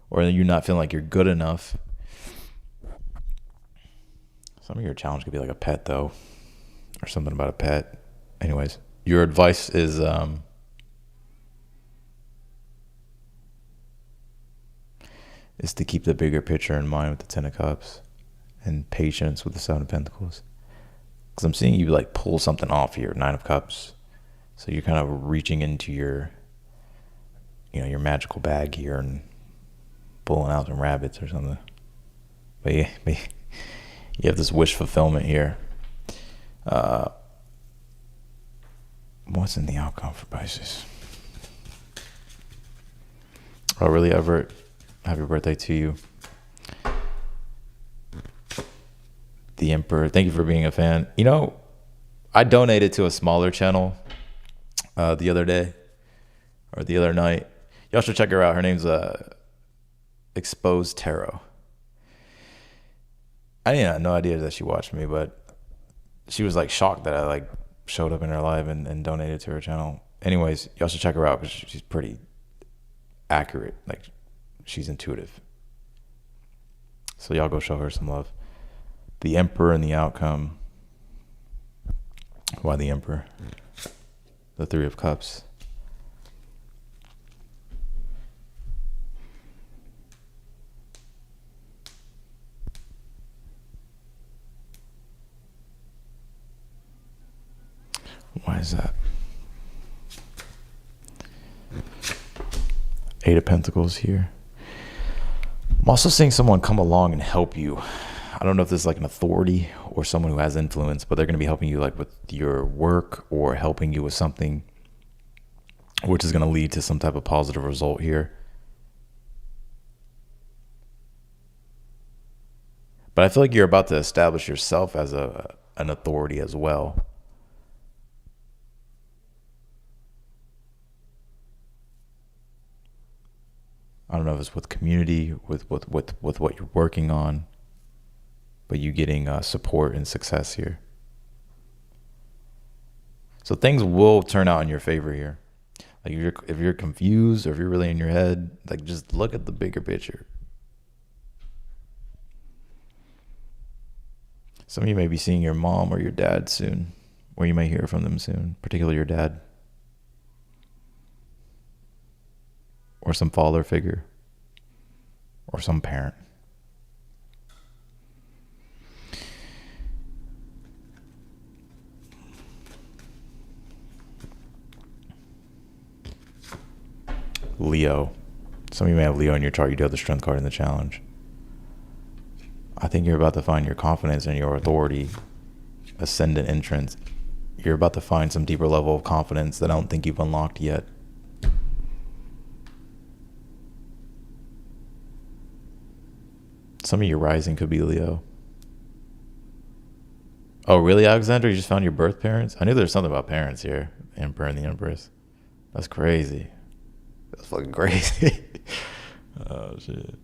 or you not feeling like you're good enough. Some of your challenge could be like a pet though, or something about a pet. Anyways, your advice is to keep the bigger picture in mind with the Ten of Cups, and patience with the Seven of Pentacles. Because I'm seeing you like pull something off here, Nine of Cups. So you're kind of reaching into your, your magical bag here and pulling out some rabbits or something. But yeah, you have this wish fulfillment here. What's in the outcome for Pisces? Oh, really, Everett? Happy birthday to you. The Emperor, thank you for being a fan. I donated to a smaller channel the other day, or the other night. Y'all should check her out. Her name's Exposed Tarot. I had no idea that she watched me, but she was like shocked that I like showed up in her live and donated to her channel. Anyways, y'all should check her out because she's pretty accurate. Like, she's intuitive. So y'all go show her some love. The Emperor and the outcome. Why the Emperor? The Three of Cups. Why is that? Eight of Pentacles here. I'm also seeing someone come along and help you. I don't know if this is like an authority or someone who has influence, but they're going to be helping you like with your work, or helping you with something which is going to lead to some type of positive result here. But I feel like you're about to establish yourself as an authority as well. I don't know if it's with community, with what you're working on, but you getting support and success here. So things will turn out in your favor here. Like if you're confused, or if you're really in your head, like just look at the bigger picture. Some of you may be seeing your mom or your dad soon, or you may hear from them soon, particularly your dad. Or some father figure, or some parent. Leo. Some of you may have Leo in your chart. You do have the Strength card in the challenge. I think you're about to find your confidence and your authority, ascendant entrance. You're about to find some deeper level of confidence that I don't think you've unlocked yet. Some of your rising could be Leo. Oh, really, Alexander? You just found your birth parents? I knew there was something about parents here. Emperor and the Empress. That's crazy. That's fucking crazy. Oh, shit.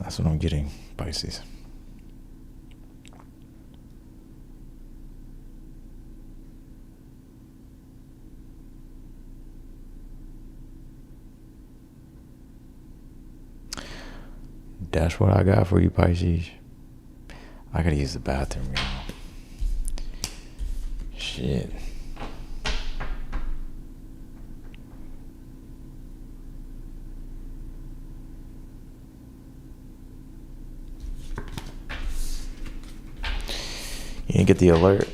That's what I'm getting, Pisces. That's what I got for you, Pisces. I gotta use the bathroom, y'all. Shit. You didn't get the alert.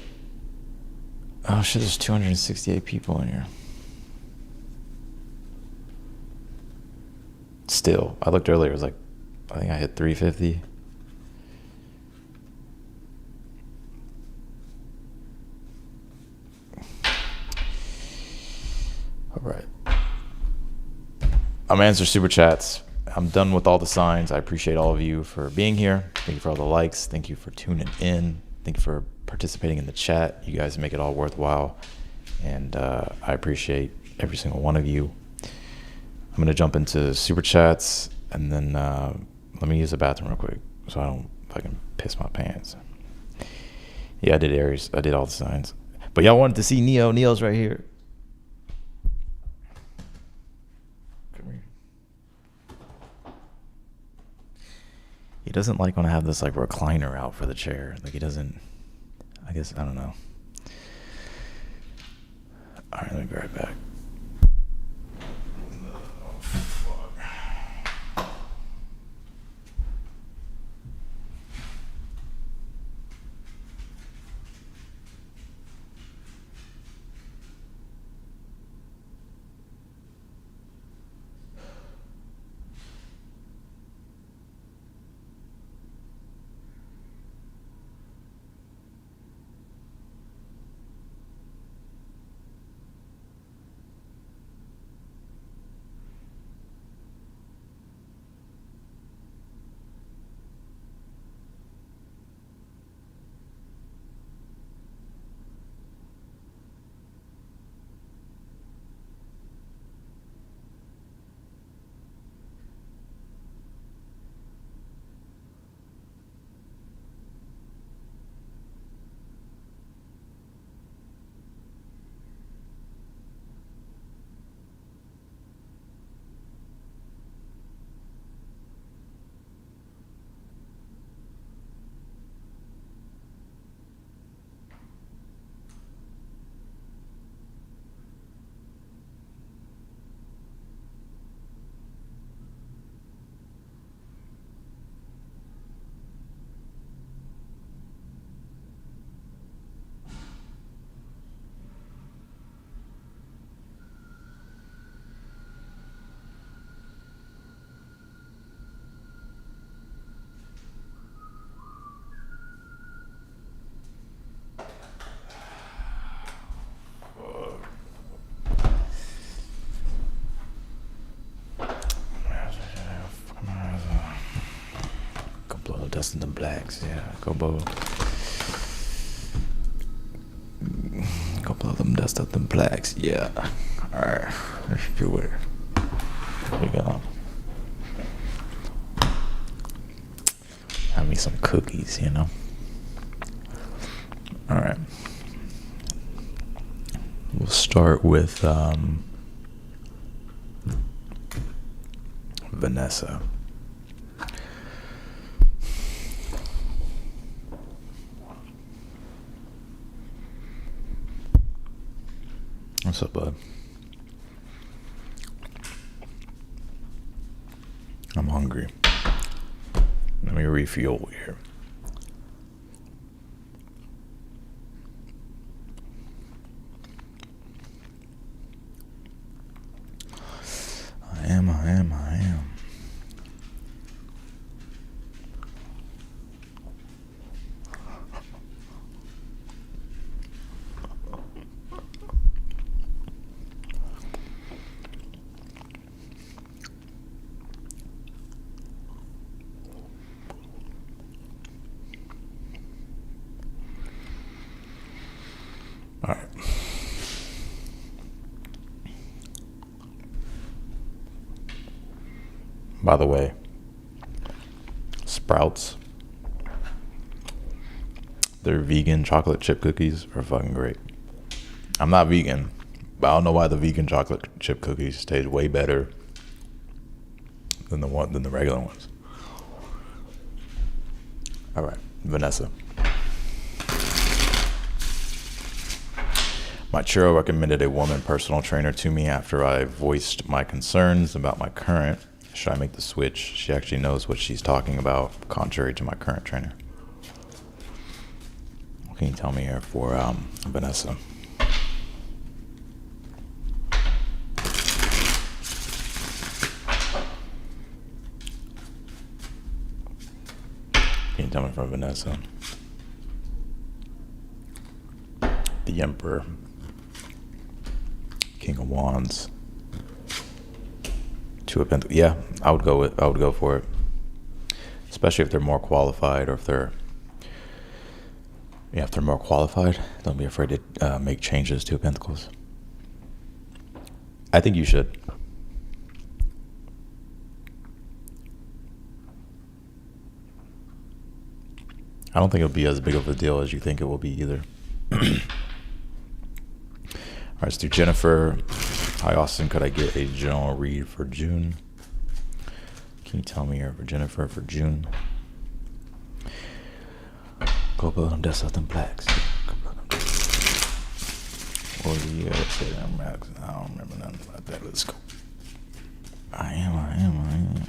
Oh shit, there's 268 people in here. Still, I looked earlier, it was like, I think I hit 350. All right. I'm gonna answer super chats. I'm done with all the signs. I appreciate all of you for being here. Thank you for all the likes. Thank you for tuning in. Thank you for participating in the chat. You guys make it all worthwhile. And I appreciate every single one of you. I'm going to jump into super chats, and then let me use the bathroom real quick so I don't fucking piss my pants. Yeah, I did Aries. I did all the signs. But y'all wanted to see Neo. Neo's right here. Come here. He doesn't like when I have this like recliner out for the chair. Like he doesn't, I guess, I don't know. All right, let me be right back. Dustin the Blacks, yeah. Go blow them dust up them blacks, yeah. Alright, let's do it. We go. Have me some cookies, you know. Alright. We'll start with Vanessa. What's up, bud? I'm hungry. Let me refuel here. I am. All right. By the way, Sprouts, their vegan chocolate chip cookies are fucking great. I'm not vegan, but I don't know why the vegan chocolate chip cookies taste way better than the regular ones. All right, Vanessa. My churro recommended a woman personal trainer to me after I voiced my concerns about my current. Should I make the switch? She actually knows what she's talking about, contrary to my current trainer. What can you tell me here for Vanessa? Can you tell me for Vanessa? The Emperor. King of Wands. Two of Pentacles. Yeah, I would go for it, especially if they're more qualified, or if they're more qualified. Don't be afraid to make changes. Two of Pentacles. I think you should. I don't think it'll be as big of a deal as you think it will be either. All right, let's do Jennifer. Hi, Austin. Could I get a general read for June? Can you tell me here for Jennifer for June? Go build them dust up them blacks. Or the say that max. I don't remember nothing about that. Let's go. I am.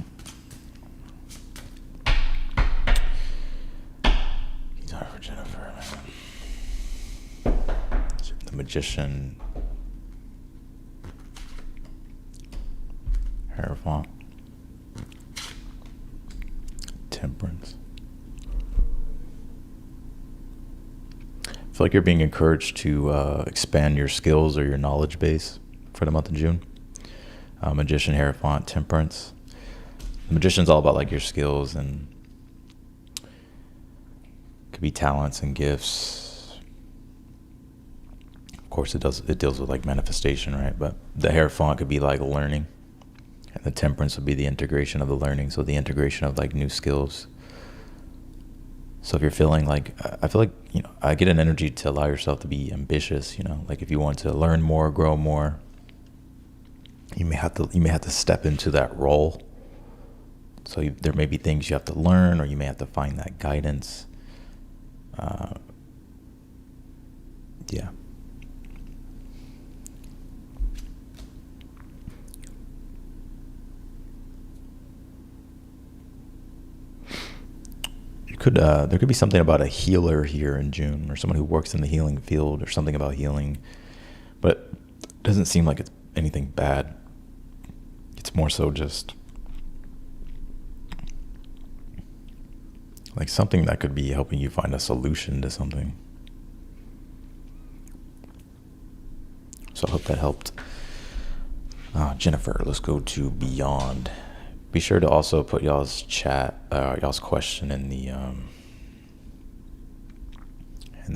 He's hard for Jennifer, man. The Magician. Hierophant. Temperance. I feel like you're being encouraged to expand your skills or your knowledge base for the month of June. Magician, Hierophant, Temperance. The Magician's all about like your skills, and could be talents and gifts. Of course, it deals with like manifestation, right? But the Hierophant could be like learning. And the Temperance would be the integration of the learning, so the integration of like new skills. So if you're feeling like, I feel like, I get an energy to allow yourself to be ambitious, like if you want to learn more, grow more, you may have to step into that role. So there may be things you have to learn, or you may have to find that guidance. Yeah. There could be something about a healer here in June, or someone who works in the healing field, or something about healing, but it doesn't seem like it's anything bad. It's more so just like something that could be helping you find a solution to something. So I hope that helped. Jennifer, let's go to Beyond. Be sure to also put y'all's question in the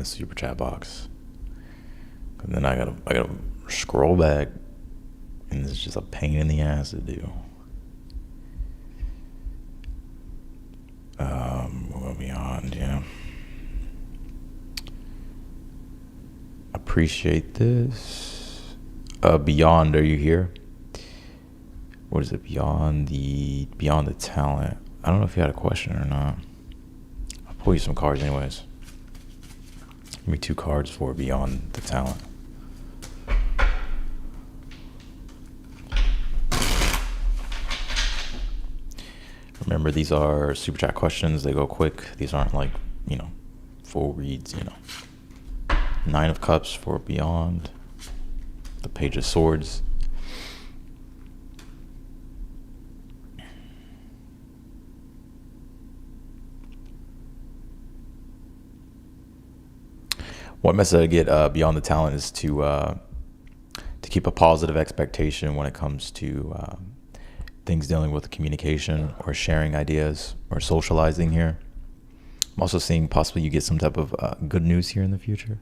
super chat box. And then I gotta scroll back, and it's just a pain in the ass to do. We'll Beyond, yeah. Appreciate this. Beyond, are you here? What is it? Beyond the talent. I don't know if you had a question or not. I'll pull you some cards anyways. Give me 2 cards for Beyond the Talent. Remember, these are super chat questions. They go quick. These aren't like, full reads, 9 of Cups for Beyond. The Page of Swords. One message I get Beyond the Talent is to keep a positive expectation when it comes to things dealing with communication or sharing ideas or socializing here. I'm also seeing possibly you get some type of good news here in the future.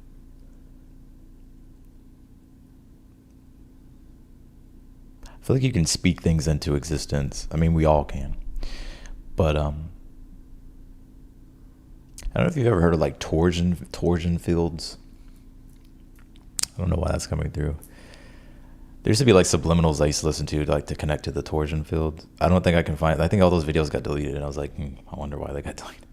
I feel like you can speak things into existence. I mean, we all can. But I don't know if you've ever heard of like torsion fields. I don't know why that's coming through. There used to be like subliminals I used to listen to like to connect to the torsion field. I don't think I can find. I think all those videos got deleted, and I was like, I wonder why they got deleted.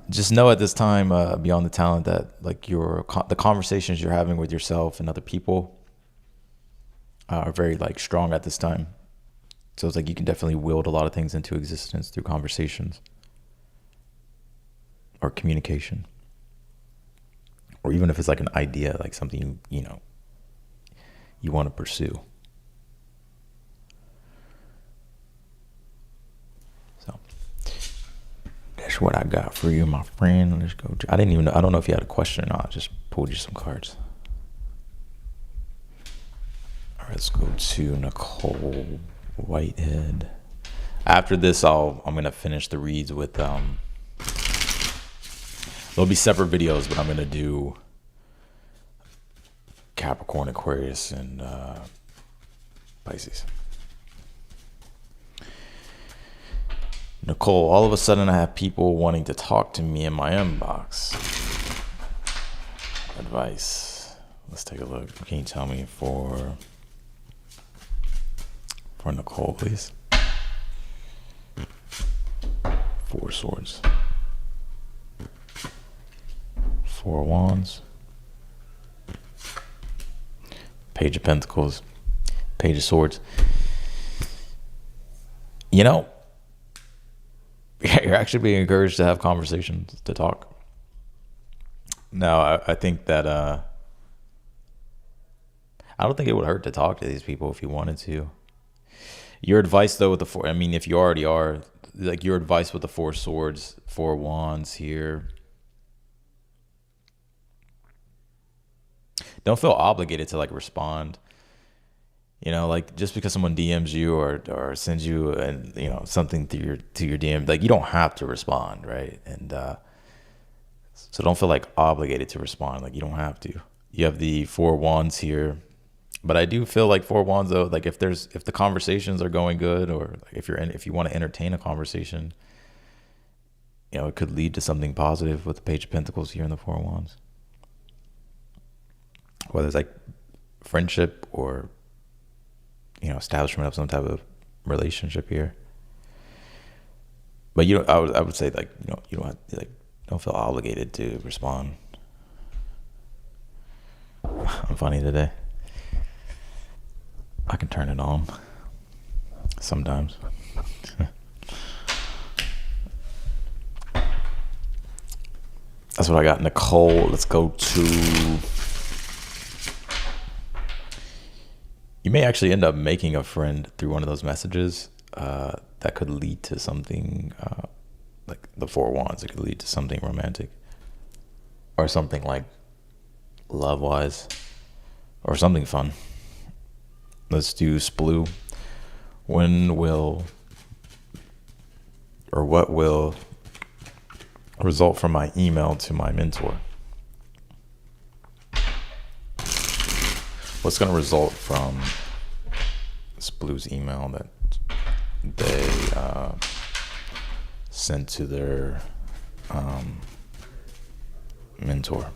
Just know at this time, Beyond the Talent, that like the conversations you're having with yourself and other people are very like strong at this time. So it's like you can definitely wield a lot of things into existence through conversations or communication. Or even if it's like an idea, like something you want to pursue. So that's what I got for you, my friend. Let's go. I don't know if you had a question or not. I just pulled you some cards. right, let's go to Nicole Whitehead. After this, I'm gonna finish the reads with there'll be separate videos, but I'm gonna do Capricorn, Aquarius, and Pisces. Nicole, all of a sudden I have people wanting to talk to me in my inbox. Advice. Let's take a look. Can you tell me for Nicole, please? 4 swords. 4 wands. Page of Pentacles. Page of Swords. You know, you're actually being encouraged to have conversations, to talk. Now, I think that I don't think it would hurt to talk to these people if you wanted to. Your advice, though, with the 4, I mean, if you already are, like your advice with the 4 swords, 4 wands here. Don't feel obligated to like respond. You know, like just because someone DMs you or sends you and something to your DM, like you don't have to respond, right? And so don't feel like obligated to respond. Like you don't have to. You have the 4 wands here, but I do feel like 4 wands though. Like if the conversations are going good, or like if you want to entertain a conversation, it could lead to something positive with the Page of Pentacles here in the 4 wands. Whether it's like friendship or establishment of some type of relationship here. But I would say like you don't have to, like, don't feel obligated to respond. I'm funny today. I can turn it on sometimes. That's what I got. Nicole, let's go to... You may actually end up making a friend through one of those messages that could lead to something like the 4 wands. It could lead to something romantic or something like love-wise or something fun. Let's do Sploo. What will result from my email to my mentor? What's going to result from Sploo's email that they sent to their mentor?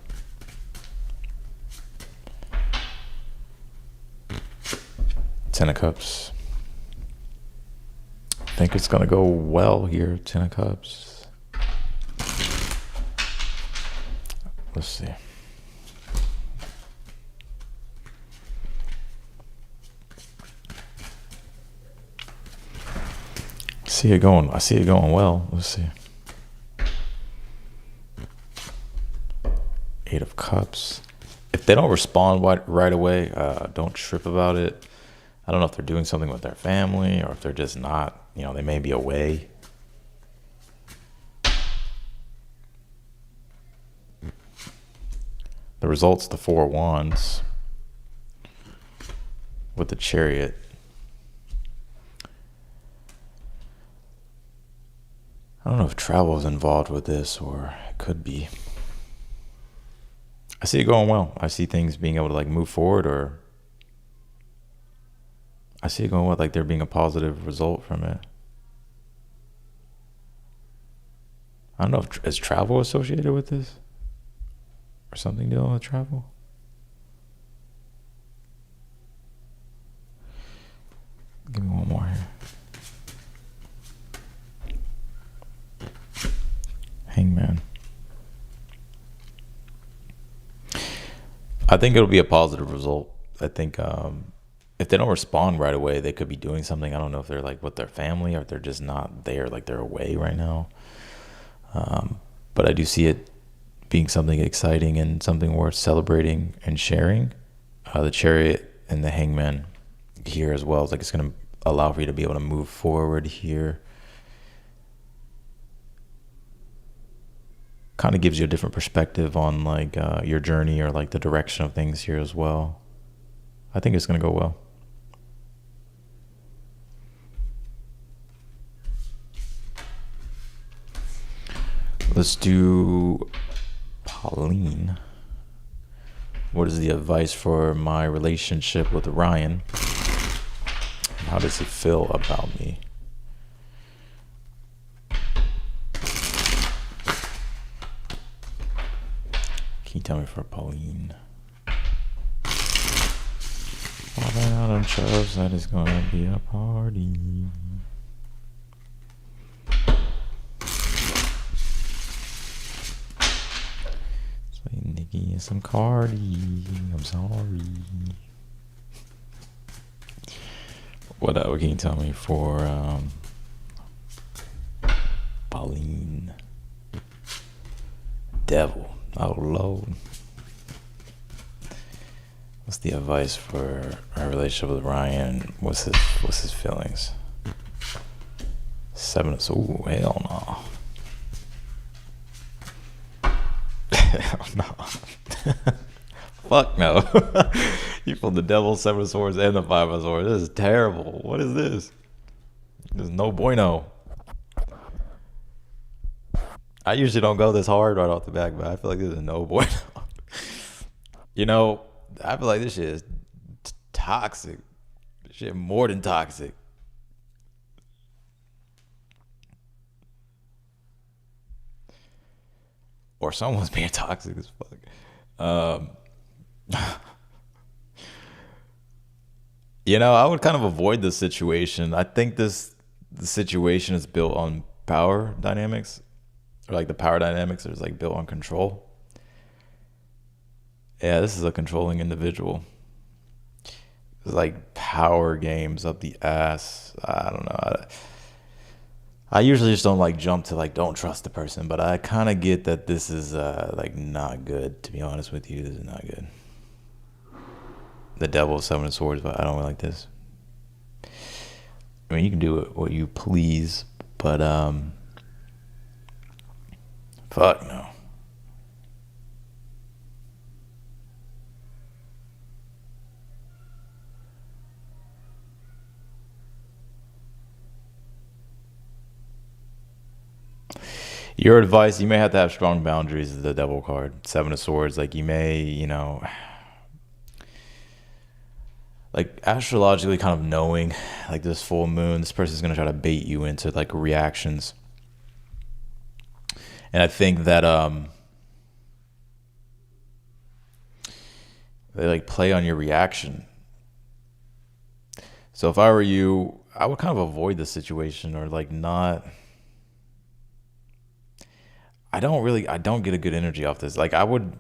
Ten of Cups. I think it's going to go well here. 10 of Cups. Let's see. I see it going well. Let's see. 8 of Cups. If they don't respond right away, don't trip about it. I don't know if they're doing something with their family or if they're just not, they may be away. The results, the 4 wands with the Chariot. I don't know if travel is involved with this, or it could be. I see it going well. I see things being able to like move forward, or I see it going well, like there being a positive result from it. I don't know if is travel associated with this or something dealing with travel. Give me one more here. Hangman. I think it'll be a positive result. I think if they don't respond right away, they could be doing something. I don't know if they're like with their family or if they're just not there, like they're away right now. But I do see it being something exciting and something worth celebrating and sharing. The Chariot and the Hangman here as well. It's like it's going to allow for you to be able to move forward here. Kind of gives you a different perspective on like your journey or like the direction of things here as well. I think it's going to go well. Let's do Pauline. What is the advice for my relationship with Ryan? How does he feel about me? Can you tell me for Pauline? Falling out on shows that is gonna be a party. Say Nicki and some Cardi. I'm sorry. What can you tell me for Pauline? Devil. Oh Lord. What's the advice for our relationship with Ryan? What's his feelings? 7. Ooh, hell no. Hell no. Fuck no. You pulled the devil, 7 of swords, and the 5 of swords. This is terrible. What is this? There's no bueno. I usually don't go this hard right off the back, but I feel like this is no bueno. You know, I feel like this shit is toxic. This shit more than toxic. Or someone's being toxic as fuck. You know, I would kind of avoid this situation. I think the situation is built on power dynamics. Or like the power dynamics is like built on control. Yeah, this is a controlling individual. It's like power games up the ass. I don't know. I usually just don't like jump to like don't trust the person, but I kind of get that this is like not good. To be honest with you, this is not good. The devil, 7 of swords, but I don't really like this. I mean, you can do what you please, but fuck no. Your advice, you may have to have strong boundaries, is the devil card. 7 of swords, like you may, you know, like astrologically kind of knowing like this full moon, this person's going to try to bait you into like reactions. And I think that they like play on your reaction. So if I were you, I would kind of avoid the situation or like not. I don't get a good energy off this. Like I would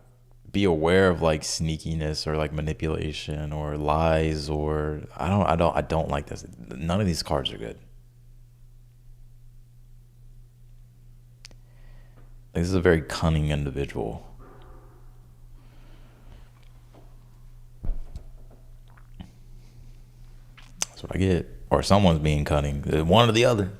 be aware of like sneakiness or like manipulation or lies or I don't like this. None of these cards are good. This is a very cunning individual. That's what I get. Or someone's being cunning. One or the other.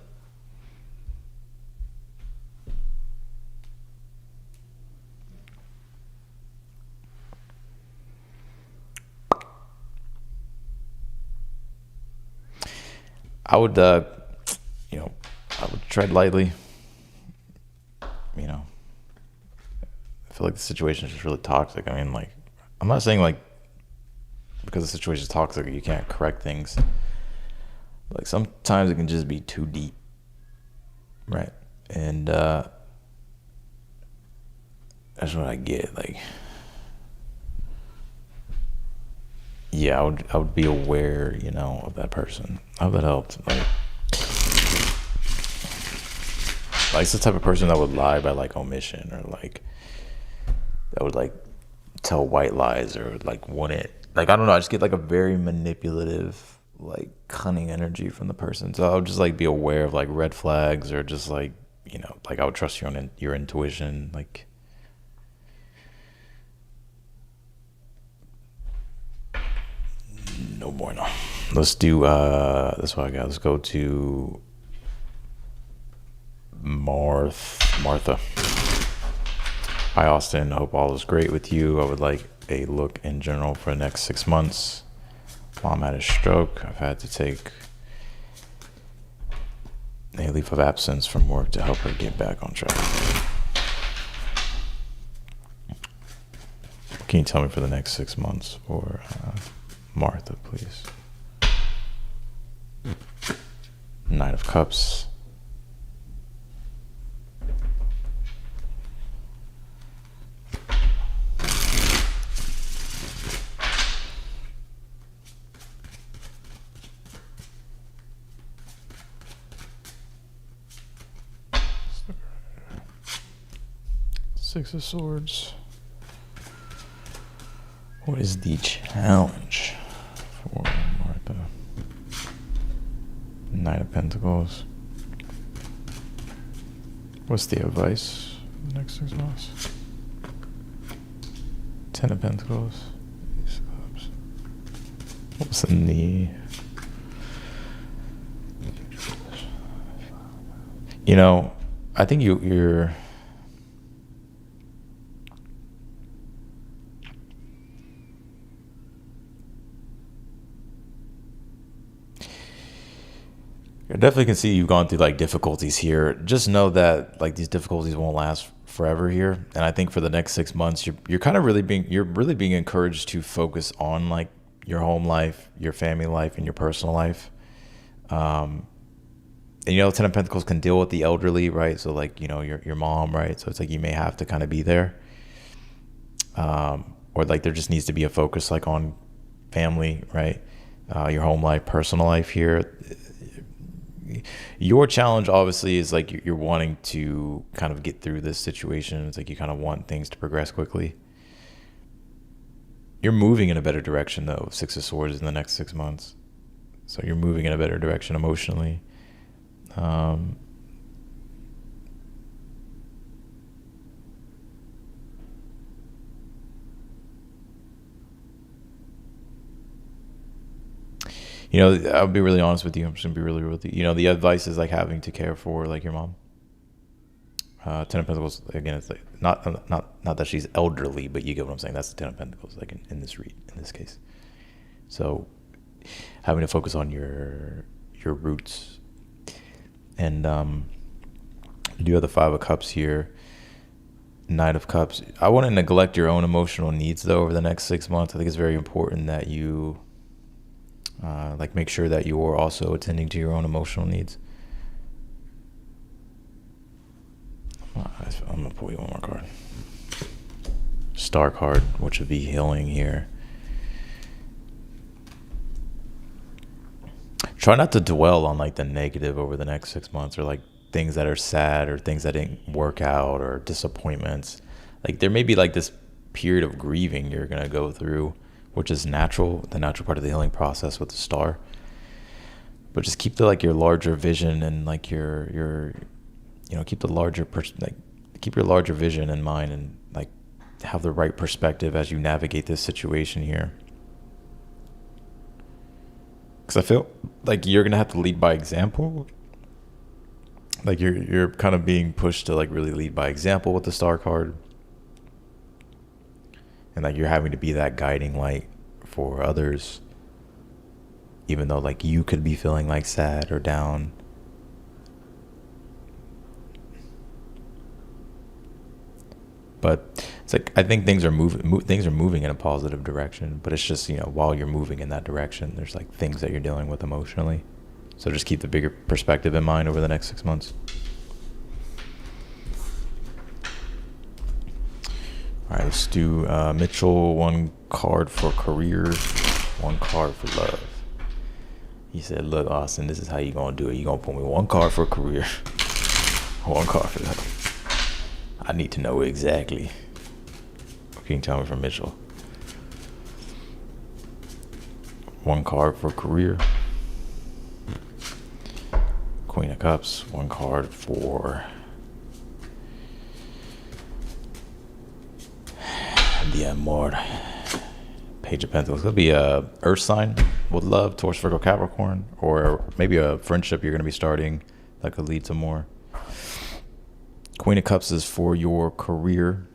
I would, you know, I would tread lightly. You know, I feel like the situation is just really toxic. I mean, like, I'm not saying like because the situation is toxic, you can't correct things. Like sometimes it can just be too deep, right? And that's what I get. Like, yeah, I would be aware, you know, of that person. I hope that helped. Like it's the type of person that would lie by like omission or like that would like tell white lies or like wouldn't like I don't know. I just get like a very manipulative, like cunning energy from the person. So I would just like be aware of like red flags or just like, you know, like I would trust your intuition, like. No bueno. Let's do that's what I got. Let's go to Martha. Hi Austin, I hope all is great with you. I would like a look in general for the next 6 months. Mom had a stroke. I've had to take a leave of absence from work to help her get back on track. Can you tell me for the next 6 months for Martha, please? Knight of Cups. Six of Swords. What is the challenge for Martha? Knight of Pentacles. What's the advice for the next 6 months? Ten of Pentacles. Ace of Clubs. What's in the... You know, I think you're... I definitely can see you've gone through like difficulties here. Just know that like these difficulties won't last forever here. And I think for the next 6 months, you're kind of really being encouraged to focus on like your home life, your family life, and your personal life. And you know, Ten of Pentacles can deal with the elderly, right? So like, you know, your mom, right? So it's like you may have to kind of be there. Or like there just needs to be a focus like on family, right? Your home life, personal life here. Your challenge obviously is like you're wanting to kind of get through this situation. It's like you kind of want things to progress quickly. You're moving in a better direction though. Six of Swords in the next 6 months. So you're moving in a better direction emotionally. You know, I'll be really honest with you. I'm just gonna be really real with you. You know, the advice is like having to care for like your mom. Ten of Pentacles again. It's like not that she's elderly, but you get what I'm saying. That's the Ten of Pentacles, like in this case. So having to focus on your roots, and you do have the Five of Cups here. Knight of Cups. I wouldn't neglect your own emotional needs though over the next 6 months. I think it's very important that you. Like make sure that you're also attending to your own emotional needs. I'm gonna pull you one more card. Star card, which would be healing here. Try not to dwell on like the negative over the next 6 months, or like things that are sad or things that didn't work out or disappointments. Like there may be like this period of grieving you're gonna go through, which is natural, the natural part of the healing process with the star. But just keep the your larger vision and like your you know, keep the larger keep your larger vision in mind, and like have the right perspective as you navigate this situation here. Because I feel like you're gonna have to lead by example. Like you're kind of being pushed to like really lead by example with the Star card. And like you're having to be that guiding light for others, even though like you could be feeling like sad or down. But it's like I think things are moving in a positive direction. But it's just, you know, while you're moving in that direction, there's like things that you're dealing with emotionally. So just keep the bigger perspective in mind over the next 6 months. All right, let's do Mitchell. One card for career, one card for love. He said, look, Austin, this is how you gonna do it. You gonna put me one card for career, one card for love. I need to know exactly. What can you tell me from Mitchell? One card for career. Queen of Cups. One card for the amor. Page of Pentacles. Could be a earth sign with love, Taurus, Virgo, Capricorn, or maybe a friendship you're going to be starting that could lead to more. Queen of Cups is for your career.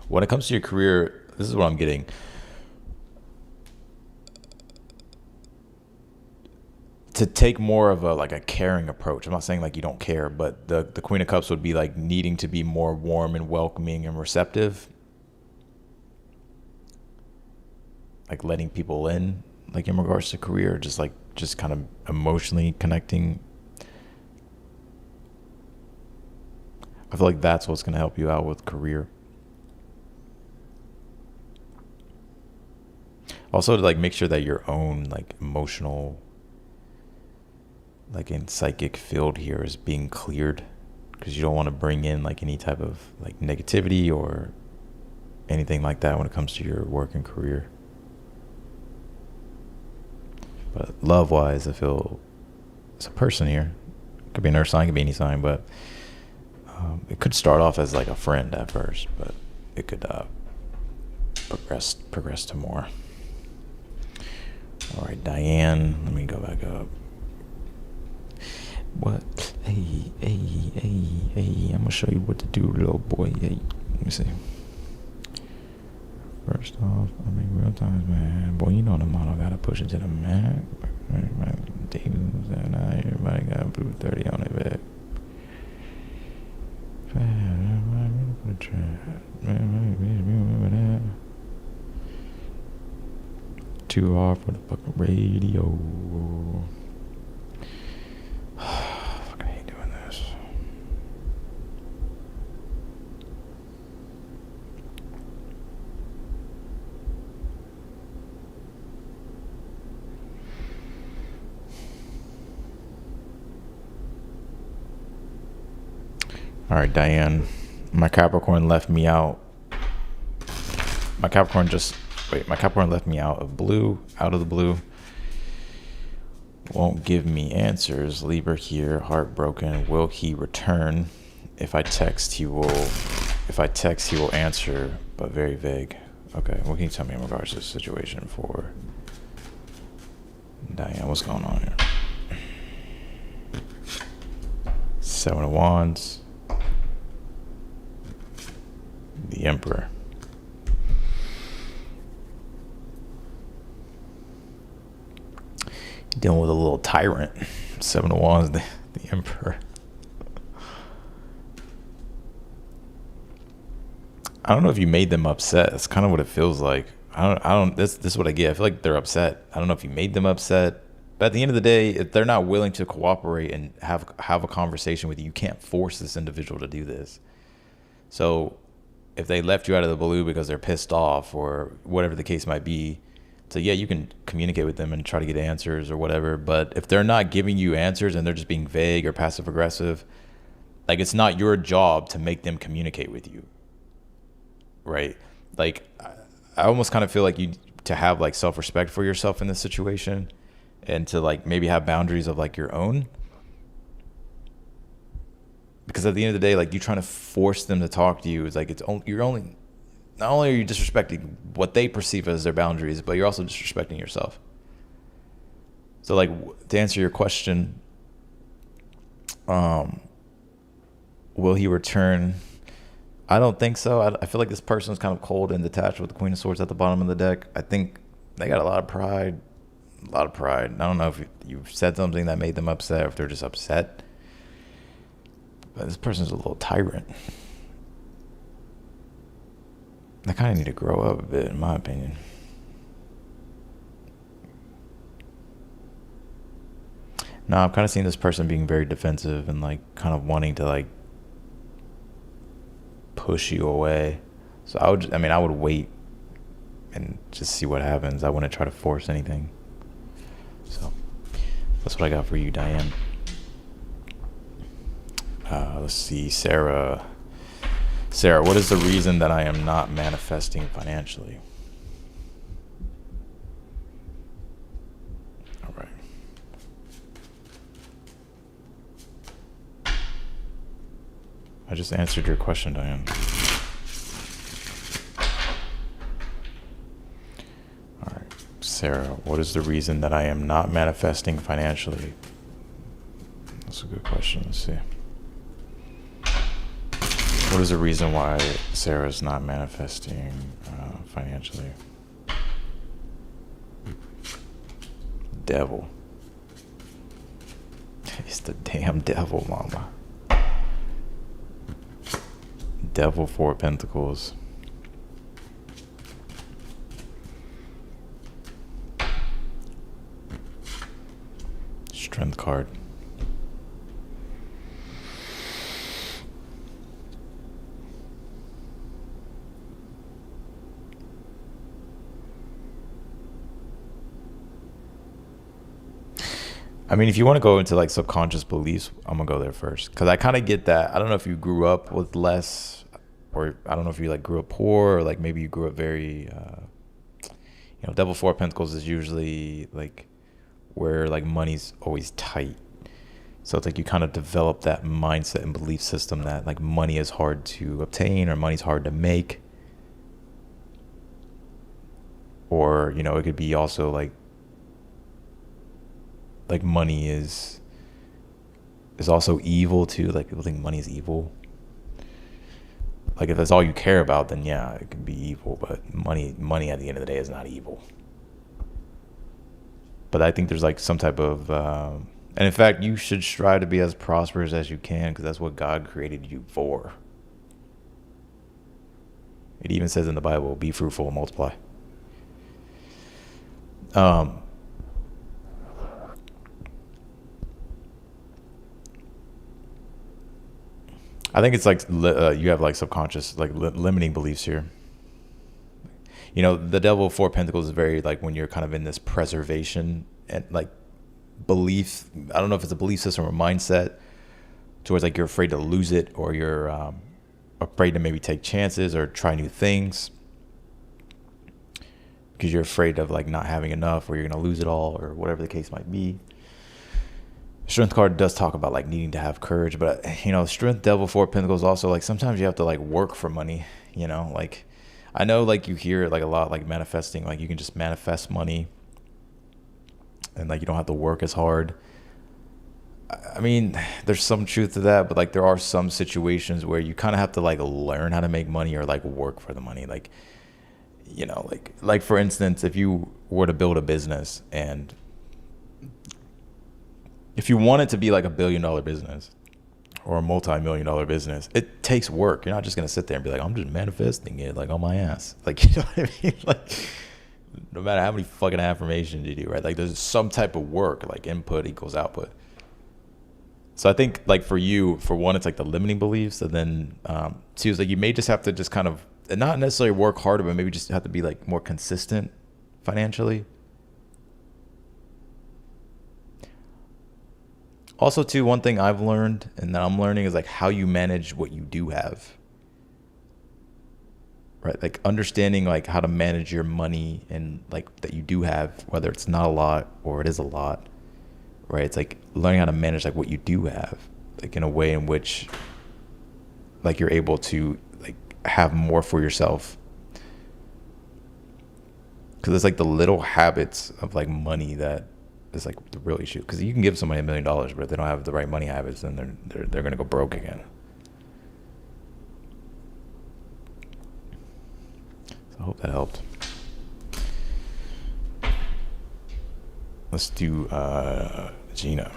When it comes to your career, this is what I'm getting. to take more of a like a caring approach. I'm not saying like you don't care, but the Queen of Cups would be like needing to be more warm and welcoming and receptive, like letting people in, like in regards to career, just kind of emotionally connecting. I feel like that's what's going to help you out with career. Also, to like make sure that your own like emotional, like in psychic field here is being cleared, because you don't want to bring in like any type of like negativity or anything like that when it comes to your work and career. But love wise, I feel it's a person here. Could be an earth sign, could be any sign, but it could start off as like a friend at first, but it could progress to more. All right, Diane, let me go back up. What? Hey, I'm gonna show you what to do, little boy. Hey, let me see. First off, I mean, real times, man. Boy, you know the model gotta push it to the max. Everybody got blue 30 on it, back. Too hard for the fucking radio. Fucking hate doing this. All right, Diane. My Capricorn left me out. My Capricorn left me out of the blue. Won't give me answers. Libra here, heartbroken. Will he return? If I text, he will answer, but very vague. Okay, what can you tell me in regards to this situation for Diane? What's going on here? 7 of Wands. The Emperor. Dealing with a little tyrant. 7 of Wands, the Emperor. I don't know if you made them upset. That's kind of what it feels like. This is what I get. I feel like they're upset. I don't know if you made them upset. But at the end of the day, if they're not willing to cooperate and have a conversation with you, you can't force this individual to do this. So if they left you out of the blue because they're pissed off or whatever the case might be, so yeah, you can communicate with them and try to get answers or whatever. But if they're not giving you answers and they're just being vague or passive aggressive, like it's not your job to make them communicate with you, right? Like I almost kind of feel like you to have like self-respect for yourself in this situation and to like maybe have boundaries of like your own. Because at the end of the day, like you trying to force them to talk to you is like not only are you disrespecting what they perceive as their boundaries, but you're also disrespecting yourself. So like to answer your question, will he return? I don't think so. I feel like this person is kind of cold and detached with the Queen of Swords at the bottom of the deck. I think they got a lot of pride. I don't know if you've said something that made them upset, or if they're just upset. But this person's a little tyrant. They kind of need to grow up a bit, in my opinion. No, I'm kind of seeing this person being very defensive and like kind of wanting to like push you away. So I would wait and just see what happens. I wouldn't try to force anything. So that's what I got for you, Diane. Let's see, Sarah. Sarah, what is the reason that I am not manifesting financially? All right. I just answered your question, Diane. All right. Sarah, what is the reason that I am not manifesting financially? That's a good question. Let's see. What is the reason why Sarah's not manifesting financially? Devil. Damn devil, mama. Devil, 4 of Pentacles. Strength card. I mean, if you want to go into like subconscious beliefs, I'm gonna go there first because I kind of get that. I don't know if you grew up with less, or I don't know if you like grew up poor, or like maybe you grew up very, Devil, 4 of Pentacles is usually like where like money's always tight. So it's like you kind of develop that mindset and belief system that like money is hard to obtain or money's hard to make. Or, it could be also like money is also evil too. Like people think money is evil. Like if that's all you care about, then yeah, it could be evil. But money at the end of the day is not evil. But I think there's like some type of, and in fact, you should strive to be as prosperous as you can because that's what God created you for. It even says in the Bible, be fruitful and multiply. I think it's like you have like subconscious, like limiting beliefs here. The Devil, 4 of Pentacles is very like when you're kind of in this preservation and like belief. I don't know if it's a belief system or mindset towards like you're afraid to lose it or you're afraid to maybe take chances or try new things because you're afraid of like not having enough or you're going to lose it all or whatever the case might be. Strength card does talk about like needing to have courage, but Strength, Devil, 4 of Pentacles also like sometimes you have to like work for money, like I know like you hear it like a lot, like manifesting, like you can just manifest money and like you don't have to work as hard. I mean, there's some truth to that, but like there are some situations where you kind of have to like learn how to make money or like work for the money. Like, like for instance, if you were to build a business and if you want it to be like $1 billion business or a multi-million-dollar business, it takes work. You're not just going to sit there and be like, I'm just manifesting it like on my ass. Like, you know what I mean? Like, no matter how many fucking affirmations you do, right? Like there's some type of work, like input equals output. So I think like for you, for one, it's like the limiting beliefs. And then two, is like you may just have to just kind of not necessarily work harder, but maybe just have to be like more consistent financially. Also, too, one thing I've learned and that I'm learning is like how you manage what you do have. Right? Like understanding like how to manage your money and like that you do have, whether it's not a lot or it is a lot. Right? It's like learning how to manage like what you do have, like in a way in which like you're able to like have more for yourself. Because it's like the little habits of like money that is like the real issue. Because you can give somebody $1 million, but if they don't have the right money habits, then they're gonna go broke again. So I hope that helped. Let's do Gina.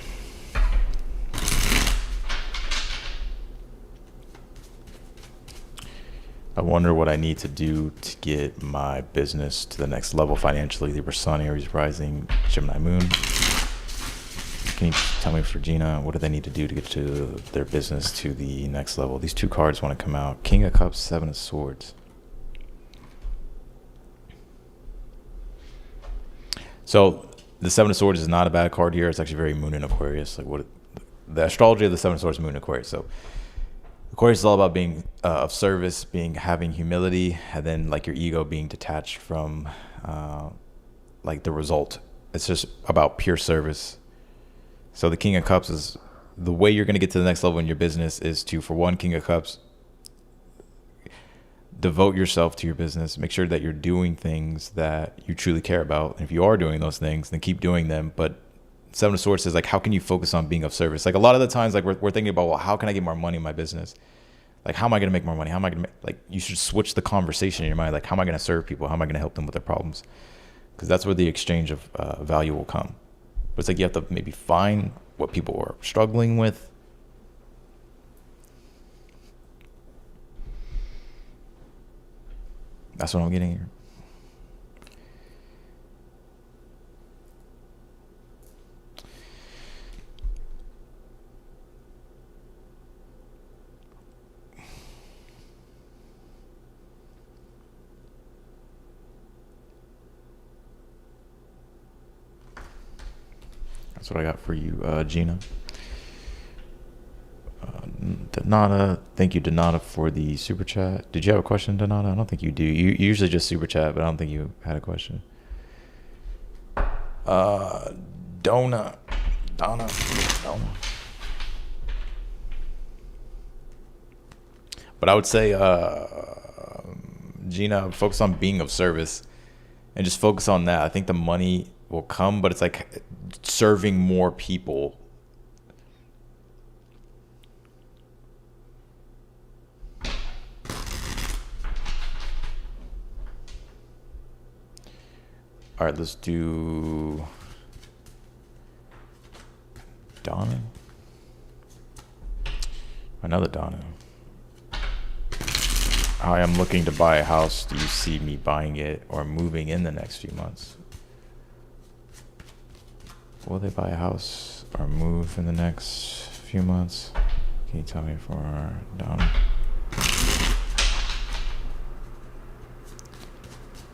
I wonder what I need to do to get my business to the next level financially. Libra Sun, Aries Rising, Gemini Moon. Can you tell me for Gina, what do they need to do to get to their business to the next level? These two cards want to come out. King of Cups, Seven of Swords. So the Seven of Swords is not a bad card here. It's actually very Moon in Aquarius. Like the astrology of the Seven of Swords, Moon in Aquarius. So Aquarius is all about being of service, having humility, and then like your ego being detached from like the result. It's just about pure service. So the King of Cups is the way you're going to get to the next level in your business is to, for one, King of Cups, devote yourself to your business. Make sure that you're doing things that you truly care about. And if you are doing those things, then keep doing them. But Seven of Swords says, like, how can you focus on being of service? Like a lot of the times, like we're thinking about, well, how can I get more money in my business? Like, how am I going to make more money? How am I going to like, you should switch the conversation in your mind. Like, how am I going to serve people? How am I going to help them with their problems? Because that's where the exchange of value will come. But it's like you have to maybe find what people are struggling with. That's what I'm getting here. That's what I got for you, Gina. Donata, thank you, Donata, for the super chat. Did you have a question, Donata? I don't think you do. You usually just super chat, but I don't think you had a question. Donna. But I would say, Gina, focus on being of service and just focus on that. I think the money will come, but it's like serving more people. All right, let's do Donna. Another Donna. I am looking to buy a house. Do you see me buying it or moving in the next few months? Will they buy a house or move in the next few months? Can you tell me for Donna?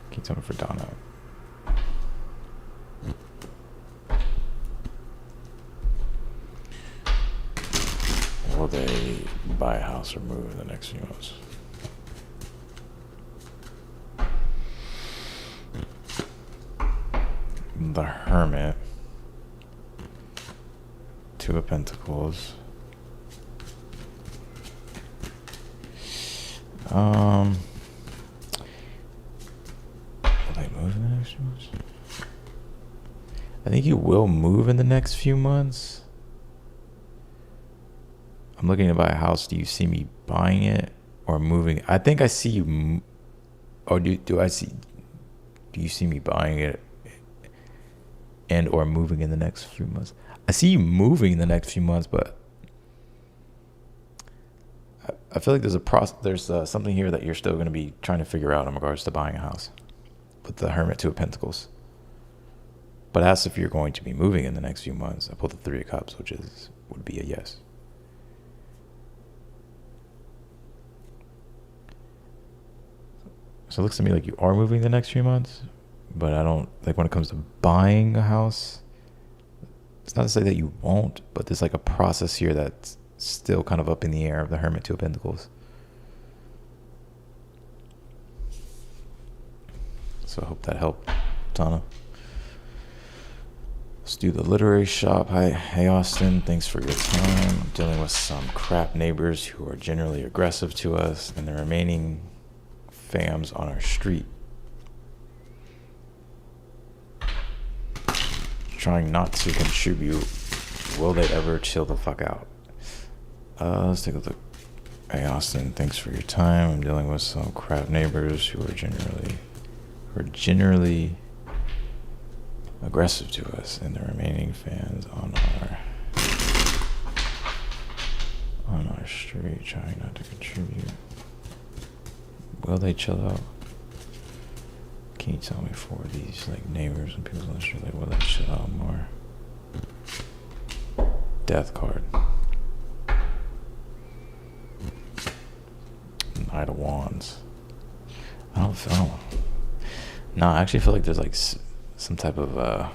Can you tell me for Donna? Will they buy a house or move in the next few months? The Hermit. Two of Pentacles. Will they move in the next few months? I think you will move in the next few months. I'm looking to buy a house. Do you see me buying it or moving? I think I see you. Or do you see me buying it and or moving in the next few months? I see you moving in the next few months, but I feel like there's a process. There's something here that you're still going to be trying to figure out in regards to buying a house with the Hermit, Two of Pentacles. But as if you're going to be moving in the next few months, I pulled the Three of Cups, which would be a yes. So it looks to me like you are moving the next few months, but I don't, like when it comes to buying a house, it's not to say that you won't, but there's like a process here that's still kind of up in the air of the Hermit, Two of Pentacles. So I hope that helped, Donna. Let's do the literary shop. Hey Austin, thanks for your time. I'm dealing with some crap neighbors who are generally aggressive to us and the remaining fams on our street. Trying not to contribute. Will they ever chill the fuck out? Let's take a look. Hey Austin, thanks for your time. I'm dealing with some crap neighbors who are generally aggressive to us and the remaining fans on our street, trying not to contribute. Will they chill out? Can you tell me for these like neighbors and people on the street, like will they chill out more? Death card. Knight of Wands. I don't know. No, I actually feel like there's like some type of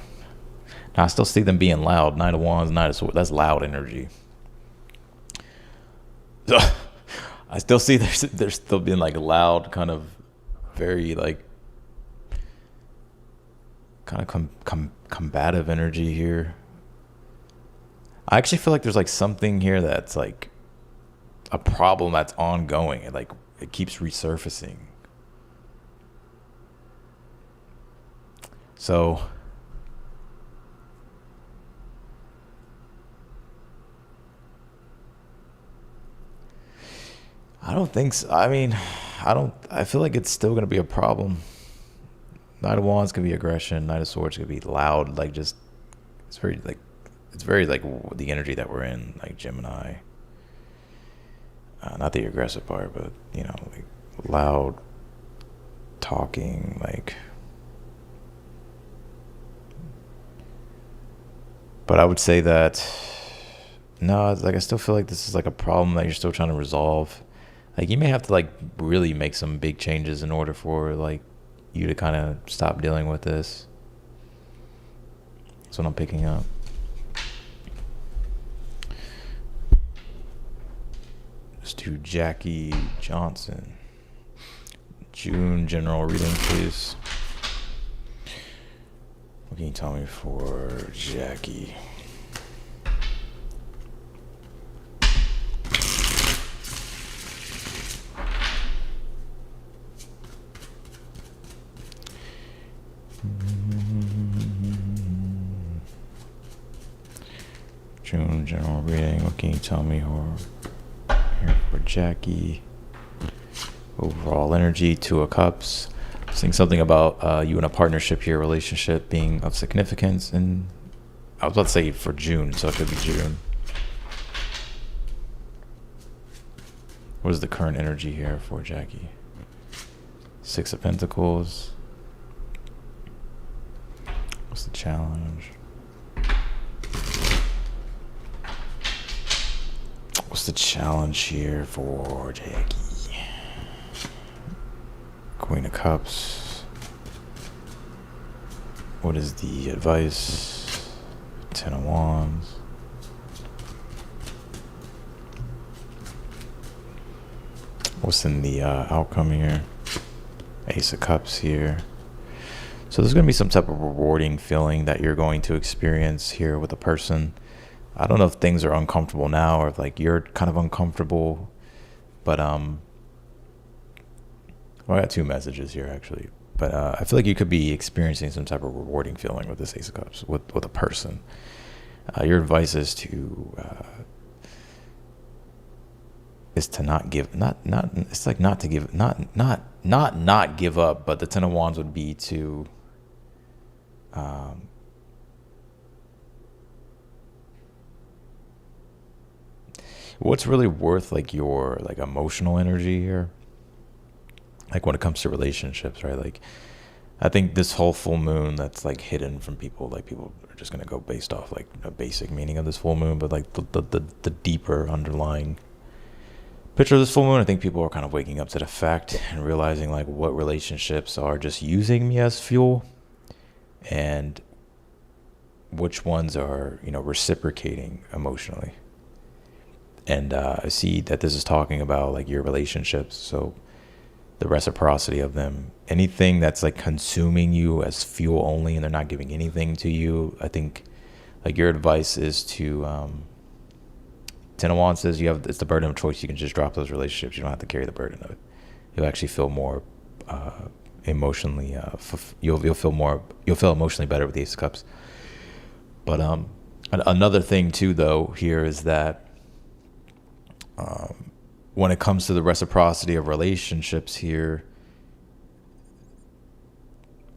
I still see them being loud. Knight of Wands, Knight of Swords, that's loud energy. So I still see there's still being like loud, kind of very like kind of combative energy here. I actually feel like there's like something here that's like a problem that's ongoing and like it keeps resurfacing. So I don't think so. I mean, I feel like it's still going to be a problem. Knight of Wands could be aggression. Knight of Swords could be loud. Like just, it's very like, It's very like the energy that we're in, like Gemini. Not the aggressive part, but like loud talking, like. But I would say that no, it's like I still feel like this is like a problem that you're still trying to resolve. Like you may have to like really make some big changes in order for like you to kind of stop dealing with this. That's what I'm picking up. Let's do Jackie Johnson. June general reading, please. What can you tell me for Jackie? June general reading. What can you tell me here for Jackie? Overall energy, Two of Cups. Saying something about you in a partnership here, relationship being of significance. And I was about to say for June, so it could be June. What is the current energy here for Jackie? Six of Pentacles. What's the challenge? What's the challenge here for Jackie? Queen of Cups. What is the advice? Ten of Wands. What's in the outcome here? Ace of Cups here. So there's going to be some type of rewarding feeling that you're going to experience here with a person. I don't know if things are uncomfortable now or if like you're kind of uncomfortable, but well, I got two messages here actually, but I feel like you could be experiencing some type of rewarding feeling with this Ace of Cups with a person. Your advice is to not give, it's like not to give, not give up, but the Ten of Wands would be to what's really worth like your like emotional energy here, like when it comes to relationships, right? Like I think this whole full moon that's like hidden from people, like people are just going to go based off like a basic meaning of this full moon, but like the deeper underlying picture of this full moon, I think people are kind of waking up to the fact and realizing like what relationships are just using me as fuel and which ones are, reciprocating emotionally. And I see that this is talking about like your relationships. So the reciprocity of them, anything that's like consuming you as fuel only and they're not giving anything to you. I think like your advice is to, Ten of Wands says it's the burden of choice. You can just drop those relationships. You don't have to carry the burden of it. You'll actually feel more emotionally, you'll feel emotionally better with the Ace of Cups. But another thing too, though, here is that when it comes to the reciprocity of relationships here,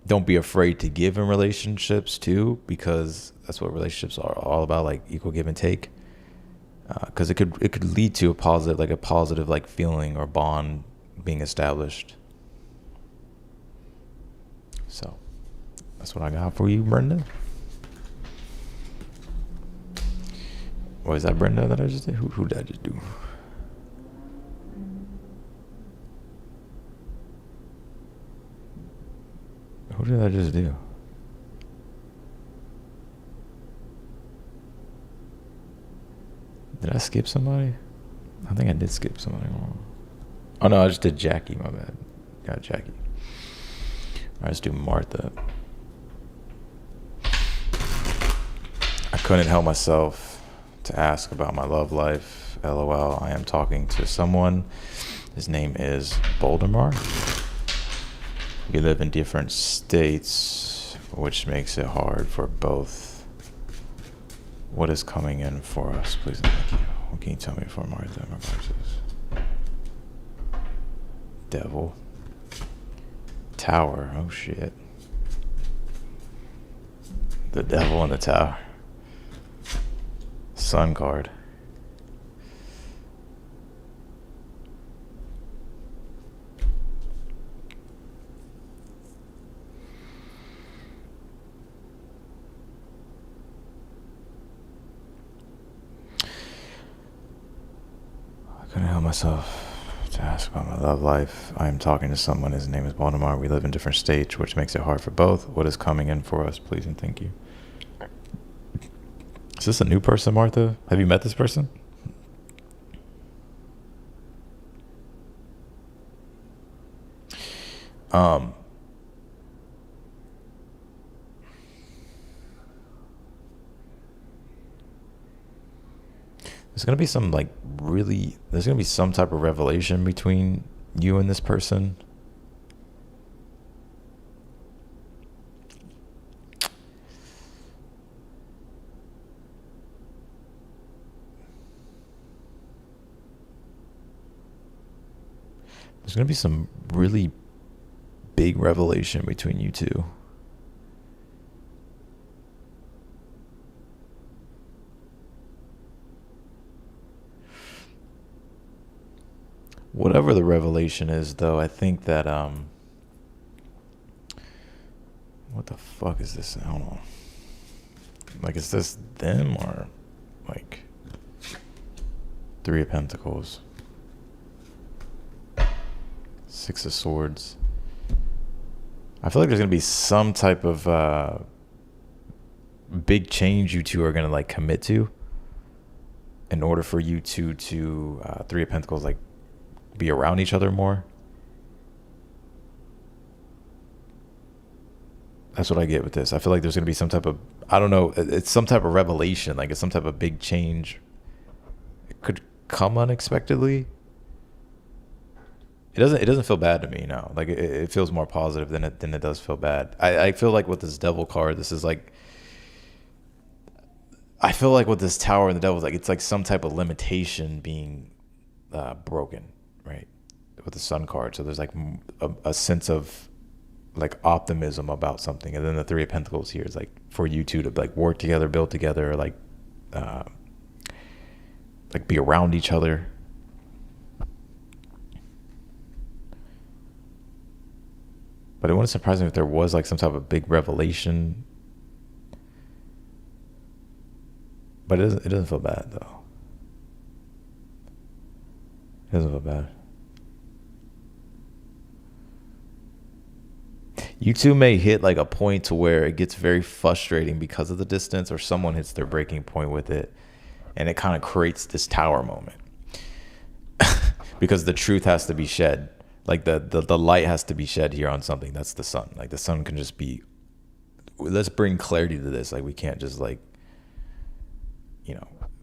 don't be afraid to give in relationships too, because that's what relationships are all about, like equal give and take. Because it could lead to a positive like feeling or bond being established. So that's what I got for you, Brenda. What is that, Brenda, that I just did? Who did I just do? Who did I just do? Did I skip somebody? I think I did skip somebody wrong. Oh no, I just did Jackie, my bad. Got Jackie. All right, let's do Martha. I couldn't help myself to ask about my love life. LOL, I am talking to someone. His name is Voldemar. We live in different states, which makes it hard for both. What is coming in for us, please and thank you. What can you tell me for Martha? Devil. Tower. Oh shit. The devil in the tower. Sun card. I couldn't help myself to ask about my love life. I am talking to someone. His name is Baltimore. We live in different states, which makes it hard for both. What is coming in for us, please and thank you. Is this a new person, Martha? Have you met this person? There's gonna be there's gonna be some type of revelation between you and this person. There's gonna be some really big revelation between you two. Whatever the revelation is, though, I think that what the fuck is this? I don't know. Like, is this them or like Three of Pentacles, Six of Swords? I feel like there's gonna be some type of big change you two are gonna like commit to in order for you two to Three of Pentacles like be around each other more. That's what I get with this. I feel like there's gonna be some type of, I don't know, it's some type of revelation, like it's some type of big change. It could come unexpectedly. It doesn't feel bad to me now. Like it feels more positive than it does feel bad. I feel like with this Devil card, this is like, I feel like with this Tower and the Devil, like it's like some type of limitation being broken, right? With the Sun card, so there's like a sense of like optimism about something, and then the Three of Pentacles here is like for you two to like work together, build together, like be around each other. But it wouldn't surprise me if there was like some type of big revelation. But it doesn't feel bad though. It doesn't feel bad. You two may hit like a point to where it gets very frustrating because of the distance, or someone hits their breaking point with it, and it kind of creates this Tower moment. Because the truth has to be shed. Like the light has to be shed here on something. That's the sun. Like the sun can just be, let's bring clarity to this. Like we can't just like,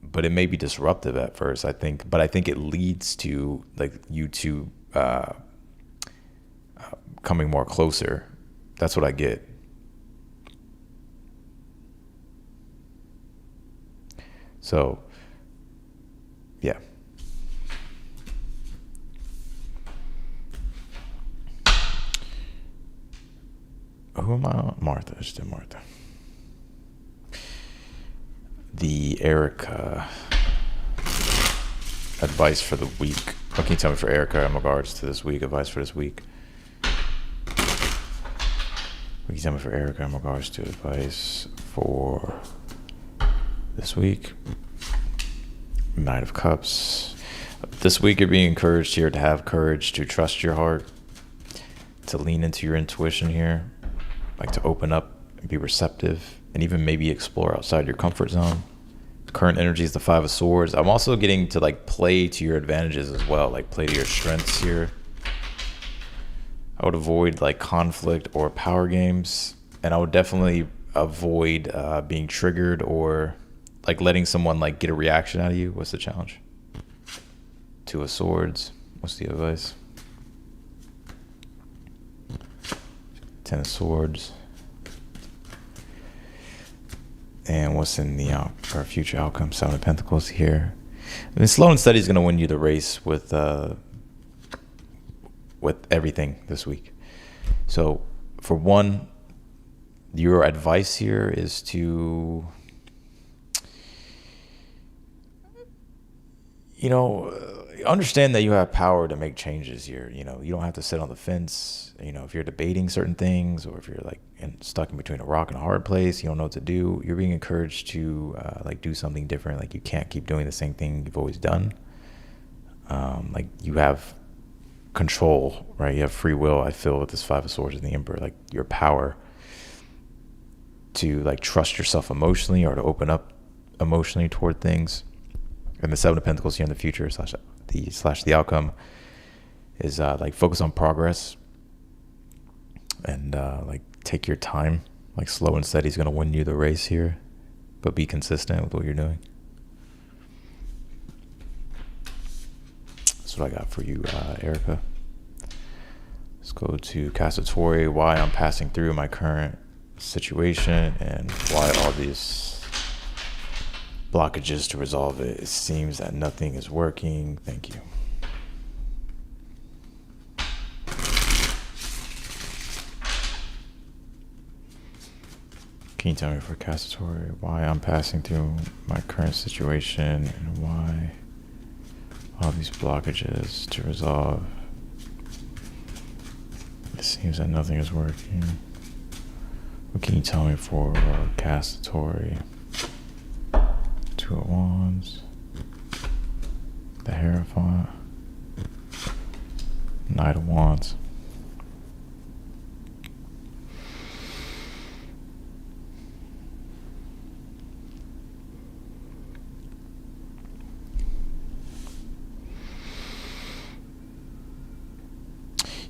but it may be disruptive at first, I think. But I think it leads to like you two coming more closer. That's what I get. So, yeah. Who am I on? Martha. I just did Martha. The Erica advice for the week. What can you tell me for Erica in regards to this week? Advice for this week. What can you tell me for Erica in regards to advice for this week? Knight of Cups. This week you're being encouraged here to have courage, to trust your heart, to lean into your intuition here, like to open up and be receptive, and even maybe explore outside your comfort zone. The current energy is the Five of Swords. I'm also getting to like play to your advantages as well, like play to your strengths here. I would avoid like conflict or power games, and I would definitely avoid being triggered or like letting someone like get a reaction out of you. What's the challenge? Two of Swords. What's the advice? Ten of Swords. And what's in the our future outcome? Seven of Pentacles here. And slow and steady is going to win you the race with everything this week. So for one, your advice here is to Understand that you have power to make changes here. You don't have to sit on the fence. If you're debating certain things, or if you're like stuck in between a rock and a hard place, you don't know what to do. You're being encouraged to like do something different. Like you can't keep doing the same thing you've always done. Like you have control, right? You have free will. I feel with this Five of Swords and the Emperor, like your power to like trust yourself emotionally or to open up emotionally toward things. And the Seven of Pentacles here in the future slash the outcome is like focus on progress and like take your time. Like slow and steady is going to win you the race here, but be consistent with what you're doing. That's what I got for you, Erica. Let's go to Casatori. Why I'm passing through my current situation and why all these blockages to resolve it. It seems that nothing is working. Thank you. Can you tell me for Casatori why I'm passing through my current situation and why all these blockages to resolve? It seems that nothing is working. What can you tell me for Casatori? Two of Wands, the Hierophant, Knight of Wands.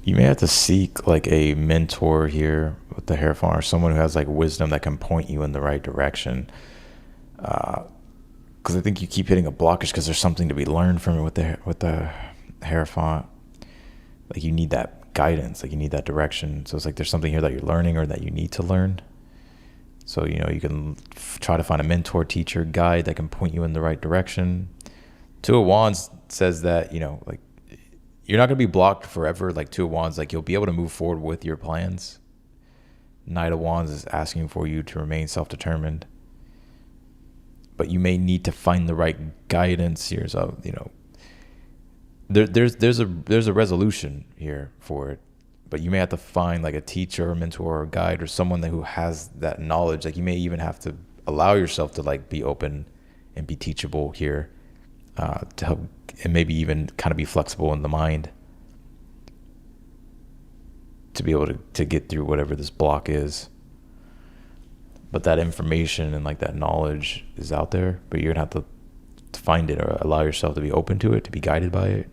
You may have to seek like a mentor here with the Hierophant, or someone who has like wisdom that can point you in the right direction. Because I think you keep hitting a blockage because there's something to be learned from it with the Hierophant. Like you need that guidance, like you need that direction. So it's like there's something here that you're learning or that you need to learn. So you can try to find a mentor, teacher, guide that can point you in the right direction. Two of Wands says that like you're not going to be blocked forever. Like Two of Wands, like you'll be able to move forward with your plans. Knight of Wands is asking for you to remain self-determined. But you may need to find the right guidance here. So, there's a resolution here for it. But you may have to find like a teacher, or mentor, or guide, or someone who has that knowledge. Like you may even have to allow yourself to like be open and be teachable here, to help, and maybe even kind of be flexible in the mind to be able to get through whatever this block is. But that information and like that knowledge is out there, but you're gonna have to find it or allow yourself to be open to it, to be guided by it.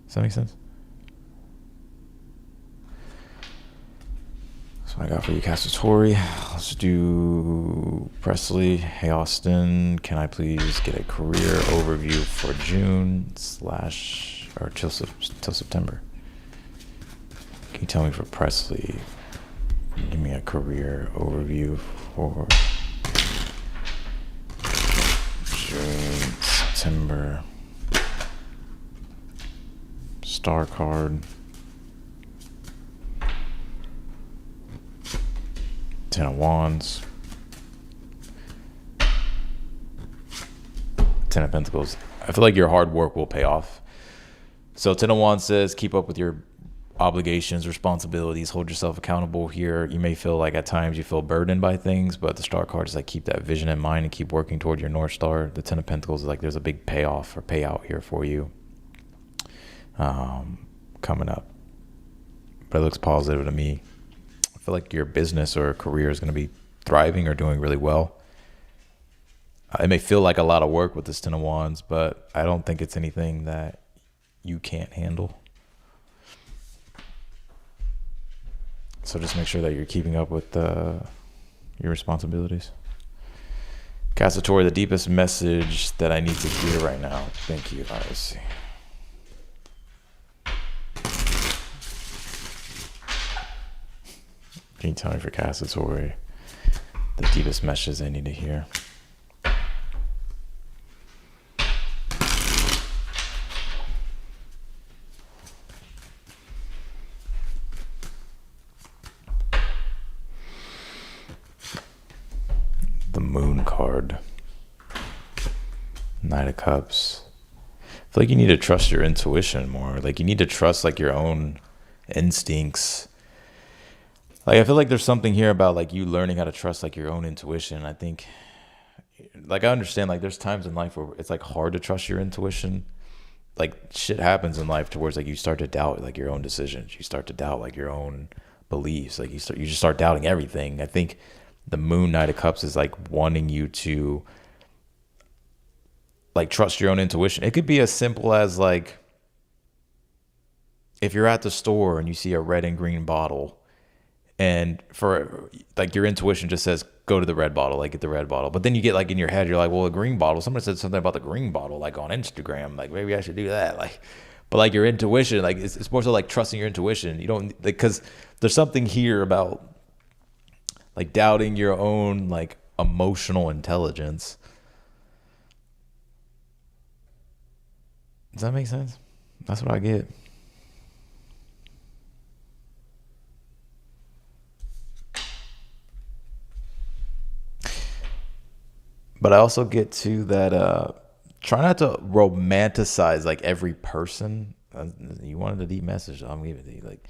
Does that make sense? That's what I got for you, Casatori. Let's do Presley. Hey, Austin, can I please get a career overview for June / or till September? Can you tell me for Presley? Give me a career overview for June, September. Star card. Ten of Wands. Ten of Pentacles. I feel like your hard work will pay off. So Ten of Wands says keep up with your obligations, responsibilities, hold yourself accountable here. You may feel like at times you feel burdened by things, but the Star card is like keep that vision in mind and keep working toward your North Star. The Ten of Pentacles is like there's a big payoff or payout here for you coming up. But it looks positive to me. I feel like your business or career is going to be thriving or doing really well. It may feel like a lot of work with this Ten of Wands, but I don't think it's anything that you can't handle. So just make sure that you're keeping up with your responsibilities. Casatori, the deepest message that I need to hear right now. Thank you. All right, let's see. Can you tell me for Casatori the deepest message I need to hear? The Moon card. Knight of Cups. I feel like you need to trust your intuition more. Like you need to trust like your own instincts. Like I feel like there's something here about like you learning how to trust like your own intuition. I think like I understand like there's times in life where it's like hard to trust your intuition. Like shit happens in life towards like you start to doubt like your own decisions. You start to doubt like your own beliefs. Like you just start doubting everything. I think the Moon Knight of Cups is like wanting you to like trust your own intuition. It could be as simple as like if you're at the store and you see a red and green bottle and for like your intuition just says go to the red bottle, like get the red bottle, but then you get like in your head you're like, well, a green bottle, someone said something about the green bottle like on Instagram, like maybe I should do that, like, but like your intuition, like it's more so like trusting your intuition. You don't like, because there's something here about like doubting your own like emotional intelligence. Does that make sense? That's what I get. But I also get to that try not to romanticize like every person. You wanted a deep message, I'm giving it to you. Like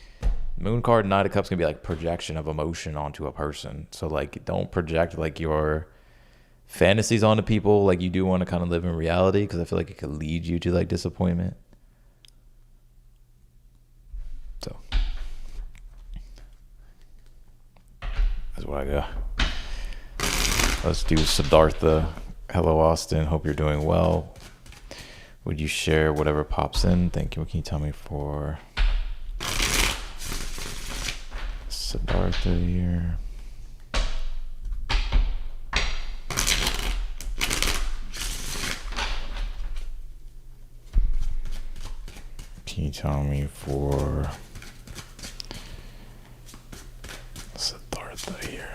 Moon card, Knight of Cups can be like projection of emotion onto a person. So like don't project like your fantasies onto people. Like you do want to kind of live in reality because I feel like it could lead you to like disappointment. So that's what I got. Let's do Siddhartha. Hello, Austin. Hope you're doing well. Would you share whatever pops in? Thank you. What can you tell me for Siddhartha here? Can you tell me for Siddhartha here?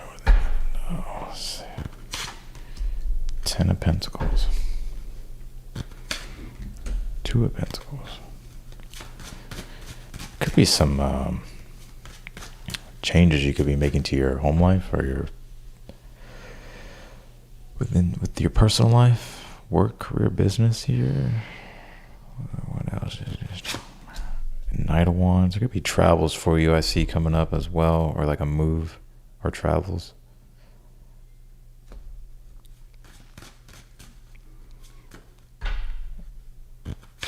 Oh, let's see. 10 of Pentacles. 2 of Pentacles. Could be some changes you could be making to your home life or your with your personal life, work, career, business here. What else is this? Knight of Wands. There could be travels for you I see coming up as well, or like a move or travels.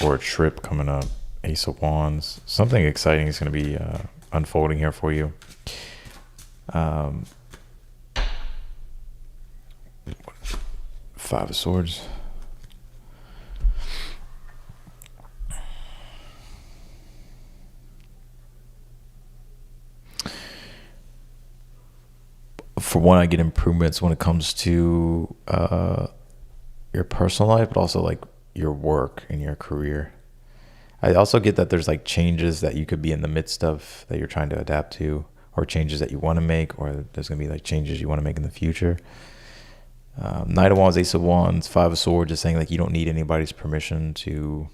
Or a trip coming up. Ace of Wands. Something exciting is going to be unfolding here for you. Five of Swords. For one, I get improvements when it comes to your personal life, but also like your work and your career. I also get that there's like changes that you could be in the midst of that you're trying to adapt to, or changes that you want to make, or there's going to be like changes you want to make in the future. Knight of Wands, Ace of Wands, Five of Swords, just saying like you don't need anybody's permission to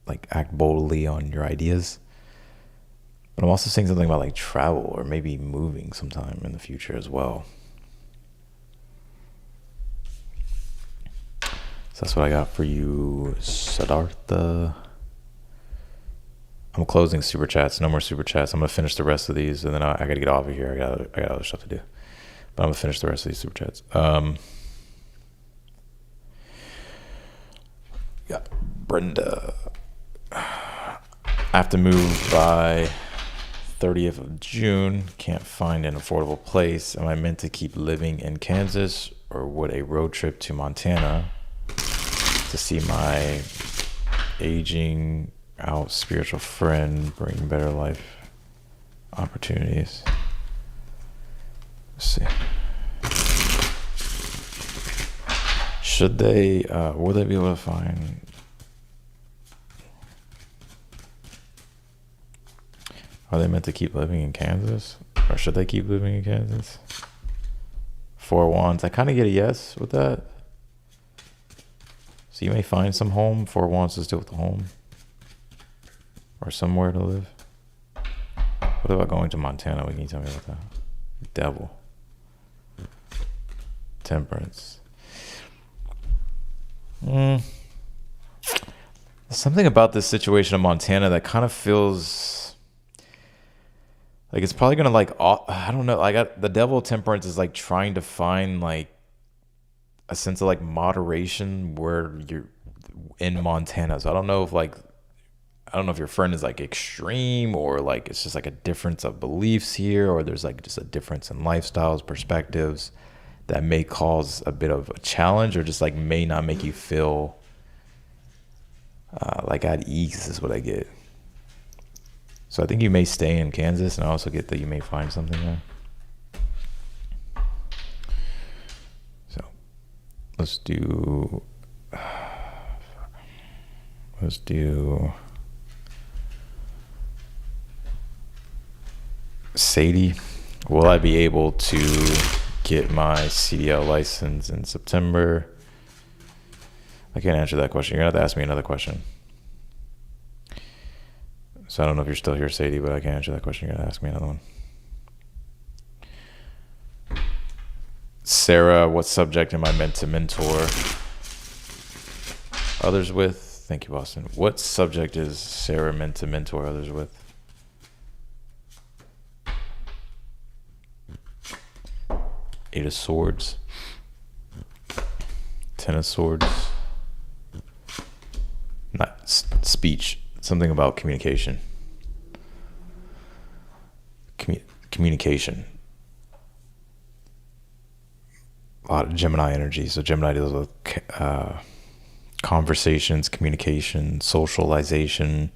like act boldly on your ideas. But I'm also saying something about like travel or maybe moving sometime in the future as well. So that's what I got for you, Siddhartha. I'm closing super chats. No more super chats. I'm gonna finish the rest of these, and then I gotta get off of here. I got other stuff to do, but I'm gonna finish the rest of these super chats. Got Brenda. I have to move by 30th of June. Can't find an affordable place. Am I meant to keep living in Kansas, or would a road trip to Montana to see my aging out spiritual friend bring better life opportunities? Let's see. Should they, will they be able to find, are they meant to keep living in Kansas? Or should they keep living in Kansas? Four of Wands. I kind of get a yes with that. So you may find some home. Four of Wands is still with the home. Or somewhere to live. What about going to Montana? What can you tell me about that? Devil. Temperance. Mm, something about this situation in Montana that kind of feels like it's probably gonna I don't know. I got the devil of temperance is like trying to find like a sense of like moderation where you're in Montana. So I don't know if your friend is like extreme or like it's just like a difference of beliefs here, or there's like just a difference in lifestyles, perspectives that may cause a bit of a challenge, or just like may not make you feel like at ease is what I get. So I think you may stay in Kansas, and I also get that you may find something there. So let's do Sadie. Will I be able to get my CDL license in September? I can't answer that question. You're gonna have to ask me another question. So I don't know if you're still here, Sadie, but I can't answer that question. You're gonna ask me another one. Sarah, what subject am I meant to mentor others with? Thank you, Boston. What subject is Sarah meant to mentor others with? Eight of Swords. Ten of Swords. Not speech. Something about communication. Communication. A lot of Gemini energy. So Gemini deals with conversations, communication, socialization.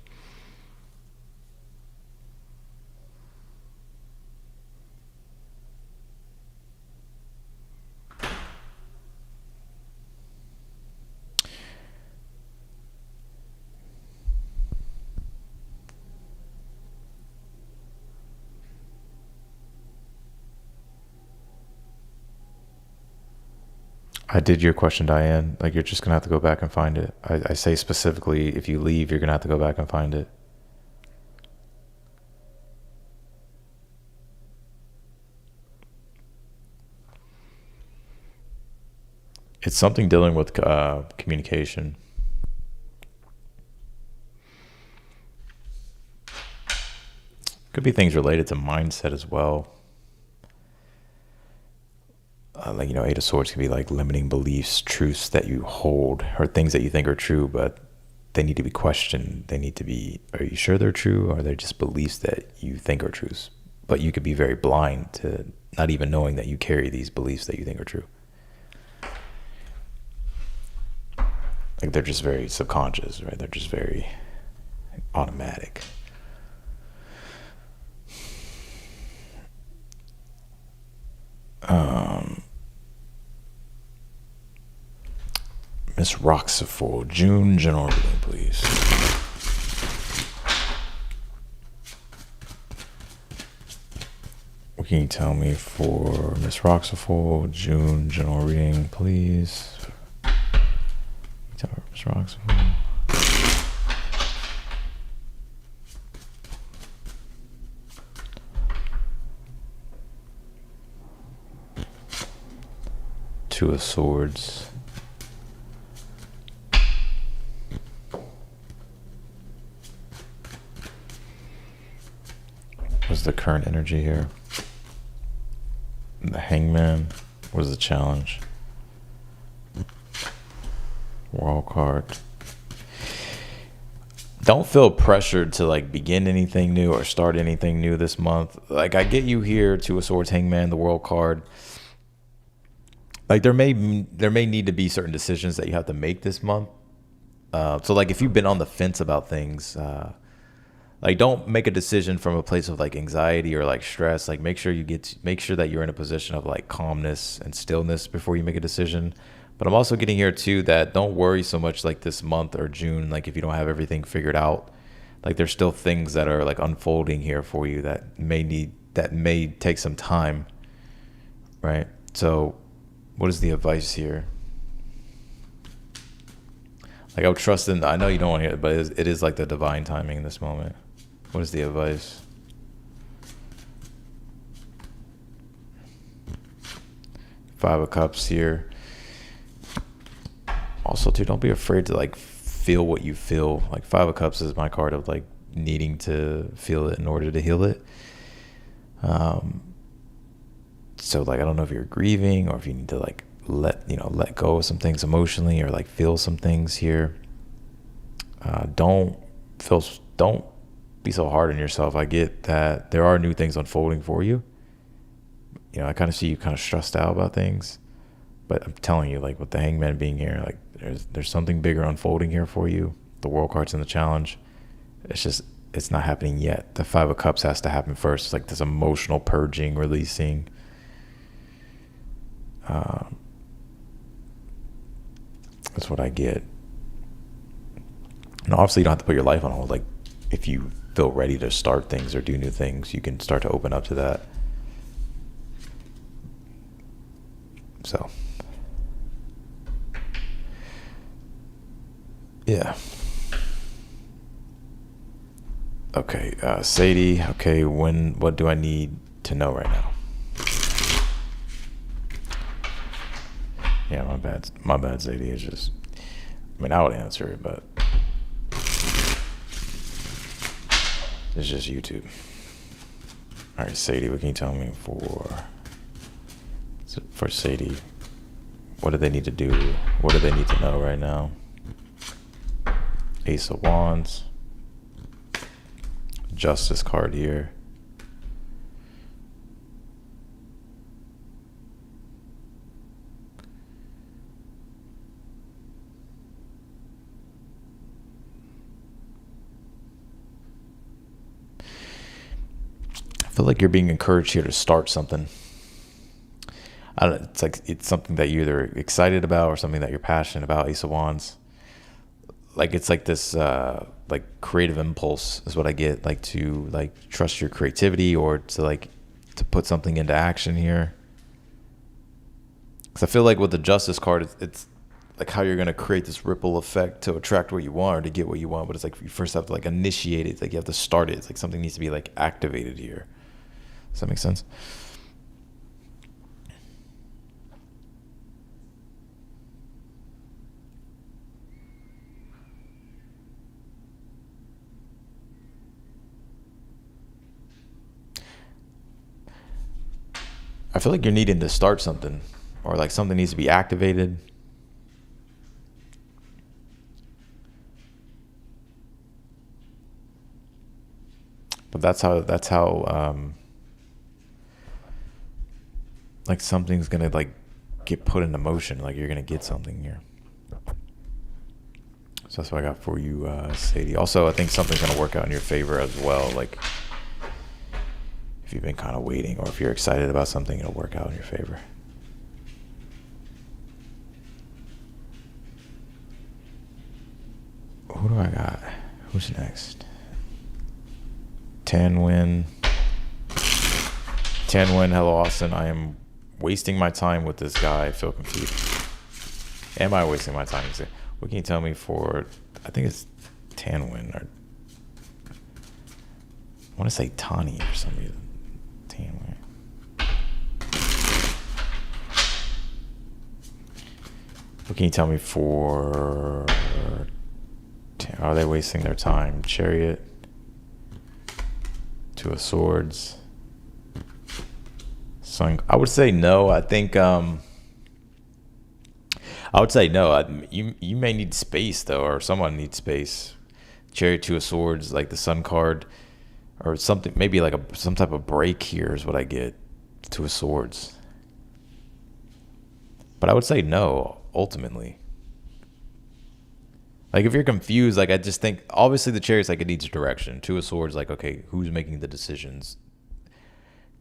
I did your question, Diane. Like, you're just gonna have to go back and find it. I say specifically, if you leave, you're gonna have to go back and find it. It's something dealing with communication. Could be things related to mindset as well. Like, Eight of Swords could be like limiting beliefs, truths that you hold, or things that you think are true, but they need to be questioned. They need to be, are you sure they're true? Or are they just beliefs that you think are truths? But you could be very blind to not even knowing that you carry these beliefs that you think are true. Like, they're just very subconscious, right? They're just very automatic. Miss Roxaford, June general reading, please. What can you tell me for Miss Roxaford, June general reading, please? Tell her, Miss Roxaford. Two of Swords. What's the current energy here? The Hangman. What is the challenge? World card. Don't feel pressured to like begin anything new or start anything new this month. Like, I get you here, Two of Swords, Hangman, the World card. Like, there may need to be certain decisions that you have to make this month. So like, if you've been on the fence about things, like, don't make a decision from a place of like anxiety or like stress. Like, make sure that you're in a position of like calmness and stillness before you make a decision. But I'm also getting here too that don't worry so much like this month or June. Like, if you don't have everything figured out, like there's still things that are like unfolding here for you that may take some time, right? So what is the advice here? Like, I would trust in, I know you don't want to hear it, but it is like the divine timing in this moment. What is the advice? Five of Cups here. Also, too, don't be afraid to like feel what you feel. Like Five of Cups is my card of like needing to feel it in order to heal it. So like I don't know if you're grieving or if you need to like let go of some things emotionally or like feel some things here. Don't be so hard on yourself. I get that there are new things unfolding for you. I kind of see you kind of stressed out about things, but I'm telling you, like with the Hangman being here, like there's something bigger unfolding here for you. The World card's in the challenge. It's not happening yet. The Five of Cups has to happen first. It's like this emotional purging, releasing. That's what I get. And obviously you don't have to put your life on hold. Like if you feel ready to start things or do new things, you can start to open up to that. So yeah. Okay, Sadie, okay, what do I need to know right now? Yeah, my bad, Sadie. It's just, I would answer it, but it's just YouTube. All right, Sadie, what can you tell me for Sadie? What do they need to do? What do they need to know right now? Ace of Wands. Justice card here. I feel like you're being encouraged here to start something. It's like it's something that you're either excited about or something that you're passionate about. Ace of Wands. Like it's like this like creative impulse is what I get, like to like trust your creativity or to put something into action here. Because I feel like with the Justice card, it's like how you're going to create this ripple effect to attract what you want or to get what you want. But it's like you first have to like initiate it. It's like you have to start it. It's like something needs to be like activated here. Does that make sense? I feel like you're needing to start something or like something needs to be activated. But that's how like something's gonna like get put into motion. Like you're gonna get something here. So that's what I got for you, Sadie. Also, I think something's gonna work out in your favor as well. Like if you've been kind of waiting or if you're excited about something, it'll work out in your favor. Who do I got? Who's next? Tanwin. Hello, Austin. I am wasting my time with this guy. I feel confused. Am I wasting my time? What can you tell me for, I think it's Tanwin or I want to say Tani for some reason. Tanwin. What can you tell me for, are they wasting their time? Chariot. Two of Swords. Sun. I would say no. I think I would say no. You may need space though, or someone needs space. Chariot, Two of Swords, like the Sun card, or something. Maybe like some type of break here is what I get. Two of Swords. But I would say no. Ultimately, like if you're confused, like I just think obviously the Chariot's like it needs direction. Two of Swords, like okay, who's making the decisions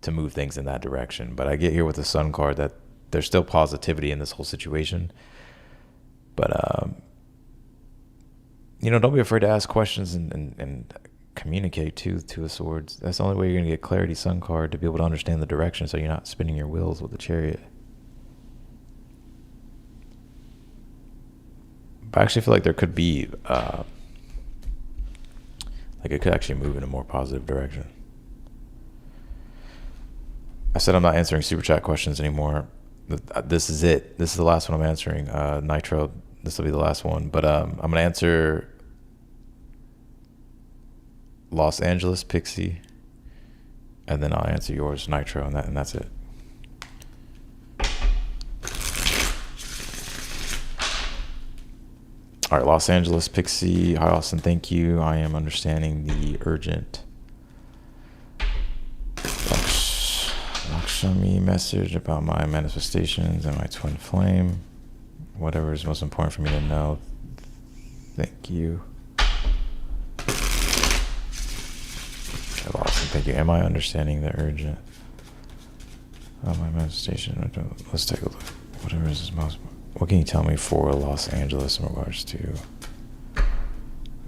to move things in that direction? But I get here with the Sun card that there's still positivity in this whole situation. But don't be afraid to ask questions and communicate too. Two of Swords. That's the only way you're gonna get clarity. Sun card, to be able to understand the direction, so you're not spinning your wheels with the Chariot. But I actually feel like there could be like it could actually move in a more positive direction. I said I'm not answering super chat questions anymore. This is it. This is the last one I'm answering. Nitro This will be the last one, but I'm gonna answer Los Angeles Pixie, and then I'll answer yours, Nitro, and that's it. All right, Los Angeles Pixie. Hi, Austin. Thank you. I am understanding the urgent Lakshmi message about my manifestations and my twin flame. Whatever is most important for me to know. Thank you. Austin, thank you. Am I understanding the urgent? My manifestation. Let's take a look. Whatever is most. What can you tell me for Los Angeles in regards to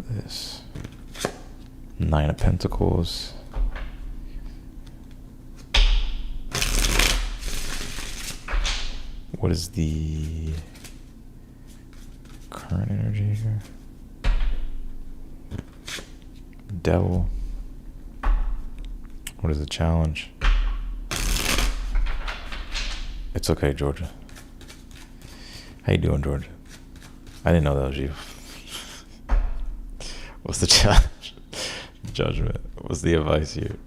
this? Nine of Pentacles. What is the current energy here? Devil. What is the challenge? It's okay, Georgia. How you doing, Georgia? I didn't know that was you. What's the challenge? Judgment. What's the advice here?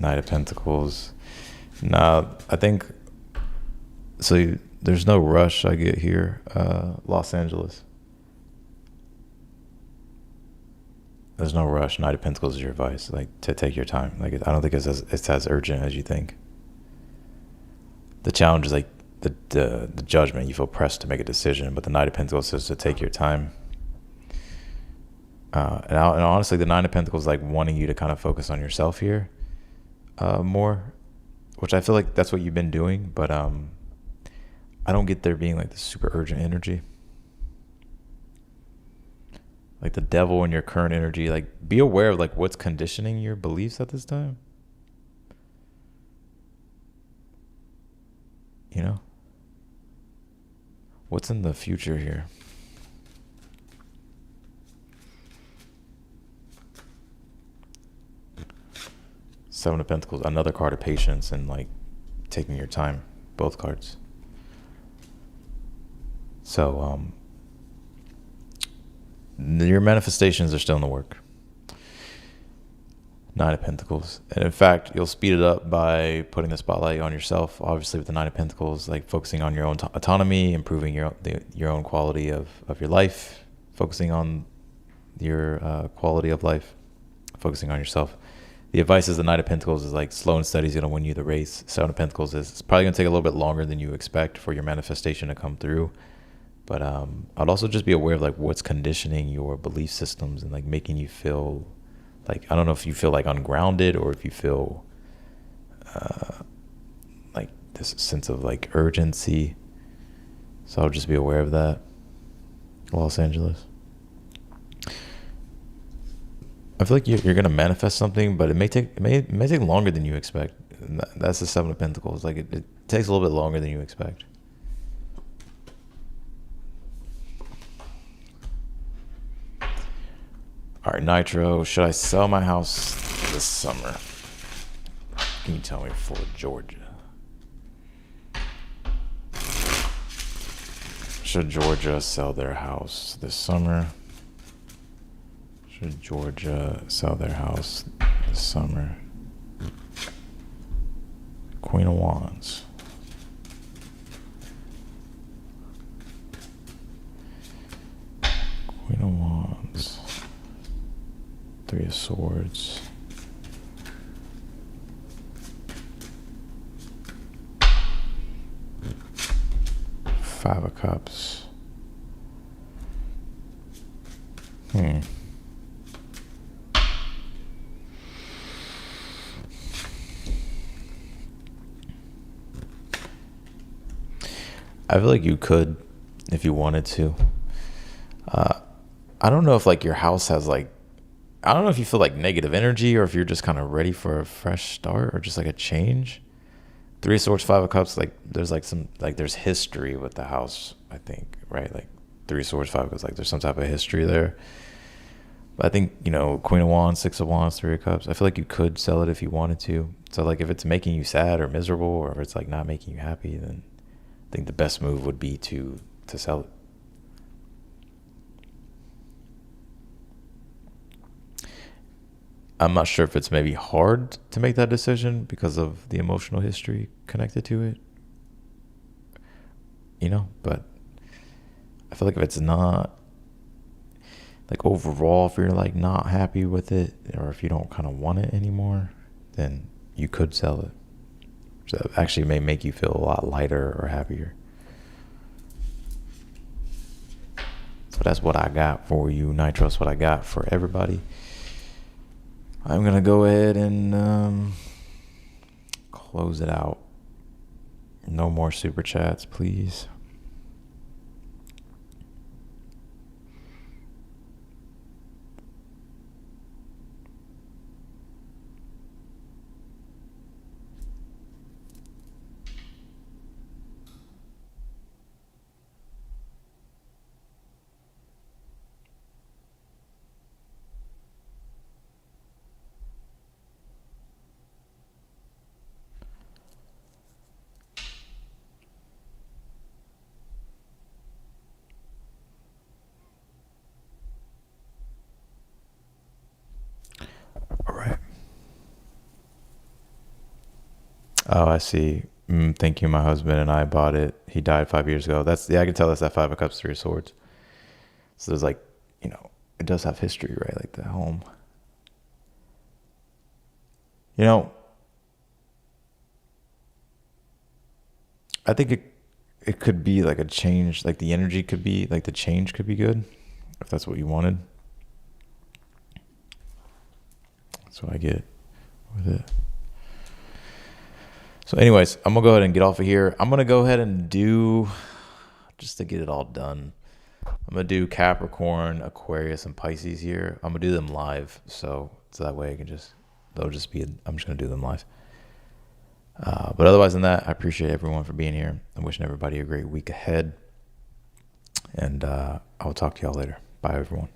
Knight of Pentacles. Nah, I think so. There's no rush I get here. Los Angeles. There's no rush. Knight of Pentacles is your advice. Like, to take your time. Like, I don't think it's as urgent as you think. The challenge is like the judgment. You feel pressed to make a decision, but the Knight of Pentacles says to take your time. And honestly, the Nine of Pentacles is like wanting you to kind of focus on yourself here more, which I feel like that's what you've been doing. But I don't get there being like the super urgent energy. Like the devil in your current energy. Like, be aware of like what's conditioning your beliefs at this time. You know? What's in the future here? Seven of Pentacles, another card of patience and like taking your time. Both cards. So your manifestations are still in the work. Nine of Pentacles. And in fact, you'll speed it up by putting the spotlight on yourself. Obviously, with the Nine of Pentacles, like focusing on your own autonomy, improving your own quality of your life, focusing on your quality of life, focusing on yourself. The advice is the Knight of Pentacles is like slow and steady is going to win you the race. Seven of Pentacles is it's probably going to take a little bit longer than you expect for your manifestation to come through. But I'd also just be aware of like what's conditioning your belief systems and like making you feel like, I don't know if you feel like ungrounded or if you feel like this sense of like urgency. So I'll just be aware of that. Los Angeles. I feel like you're gonna manifest something, but it may take longer than you expect. That's the Seven of Pentacles. Like it takes a little bit longer than you expect. All right, Nitro. Should I sell my house this summer? Can you tell me for Georgia? Should Georgia sell their house this summer? Should Georgia sell their house this summer? Queen of Wands. Queen of Wands. Three of Swords. Five of Cups. I feel like you could, if you wanted to. I don't know if like your house has like, I don't know if you feel like negative energy or if you're just kind of ready for a fresh start or just like a change. Three of Swords, Five of Cups, like there's like some, like there's history with the house, I think, right? Like Three of Swords, Five of Cups, like there's some type of history there. But I think, Queen of Wands, Six of Wands, Three of Cups, I feel like you could sell it if you wanted to. So like if it's making you sad or miserable, or if it's like not making you happy, then I think the best move would be to sell it. I'm not sure if it's maybe hard to make that decision because of the emotional history connected to it, but I feel like if it's not, like overall, if you're like not happy with it, or if you don't kind of want it anymore, then you could sell it. So it actually may make you feel a lot lighter or happier. So that's what I got for you, Nitro. That's what I got for everybody. I'm going to go ahead and close it out. No more super chats, please. All right. Oh, I see. Thank you. My husband and I bought it. He died 5 years ago. I can tell that's that Five of Cups, Three of Swords. So there's like, it does have history, right? Like the home. I think it could be like a change. Like the energy could be, like the change could be good if that's what you wanted. That's what I get with it. So anyways, I'm going to go ahead and get off of here. I'm going to go ahead and do, just to get it all done, I'm going to do Capricorn, Aquarius, and Pisces here. I'm going to do them live. So that way I'm just going to do them live. But otherwise than that, I appreciate everyone for being here. I'm wishing everybody a great week ahead. And I will talk to y'all later. Bye, everyone.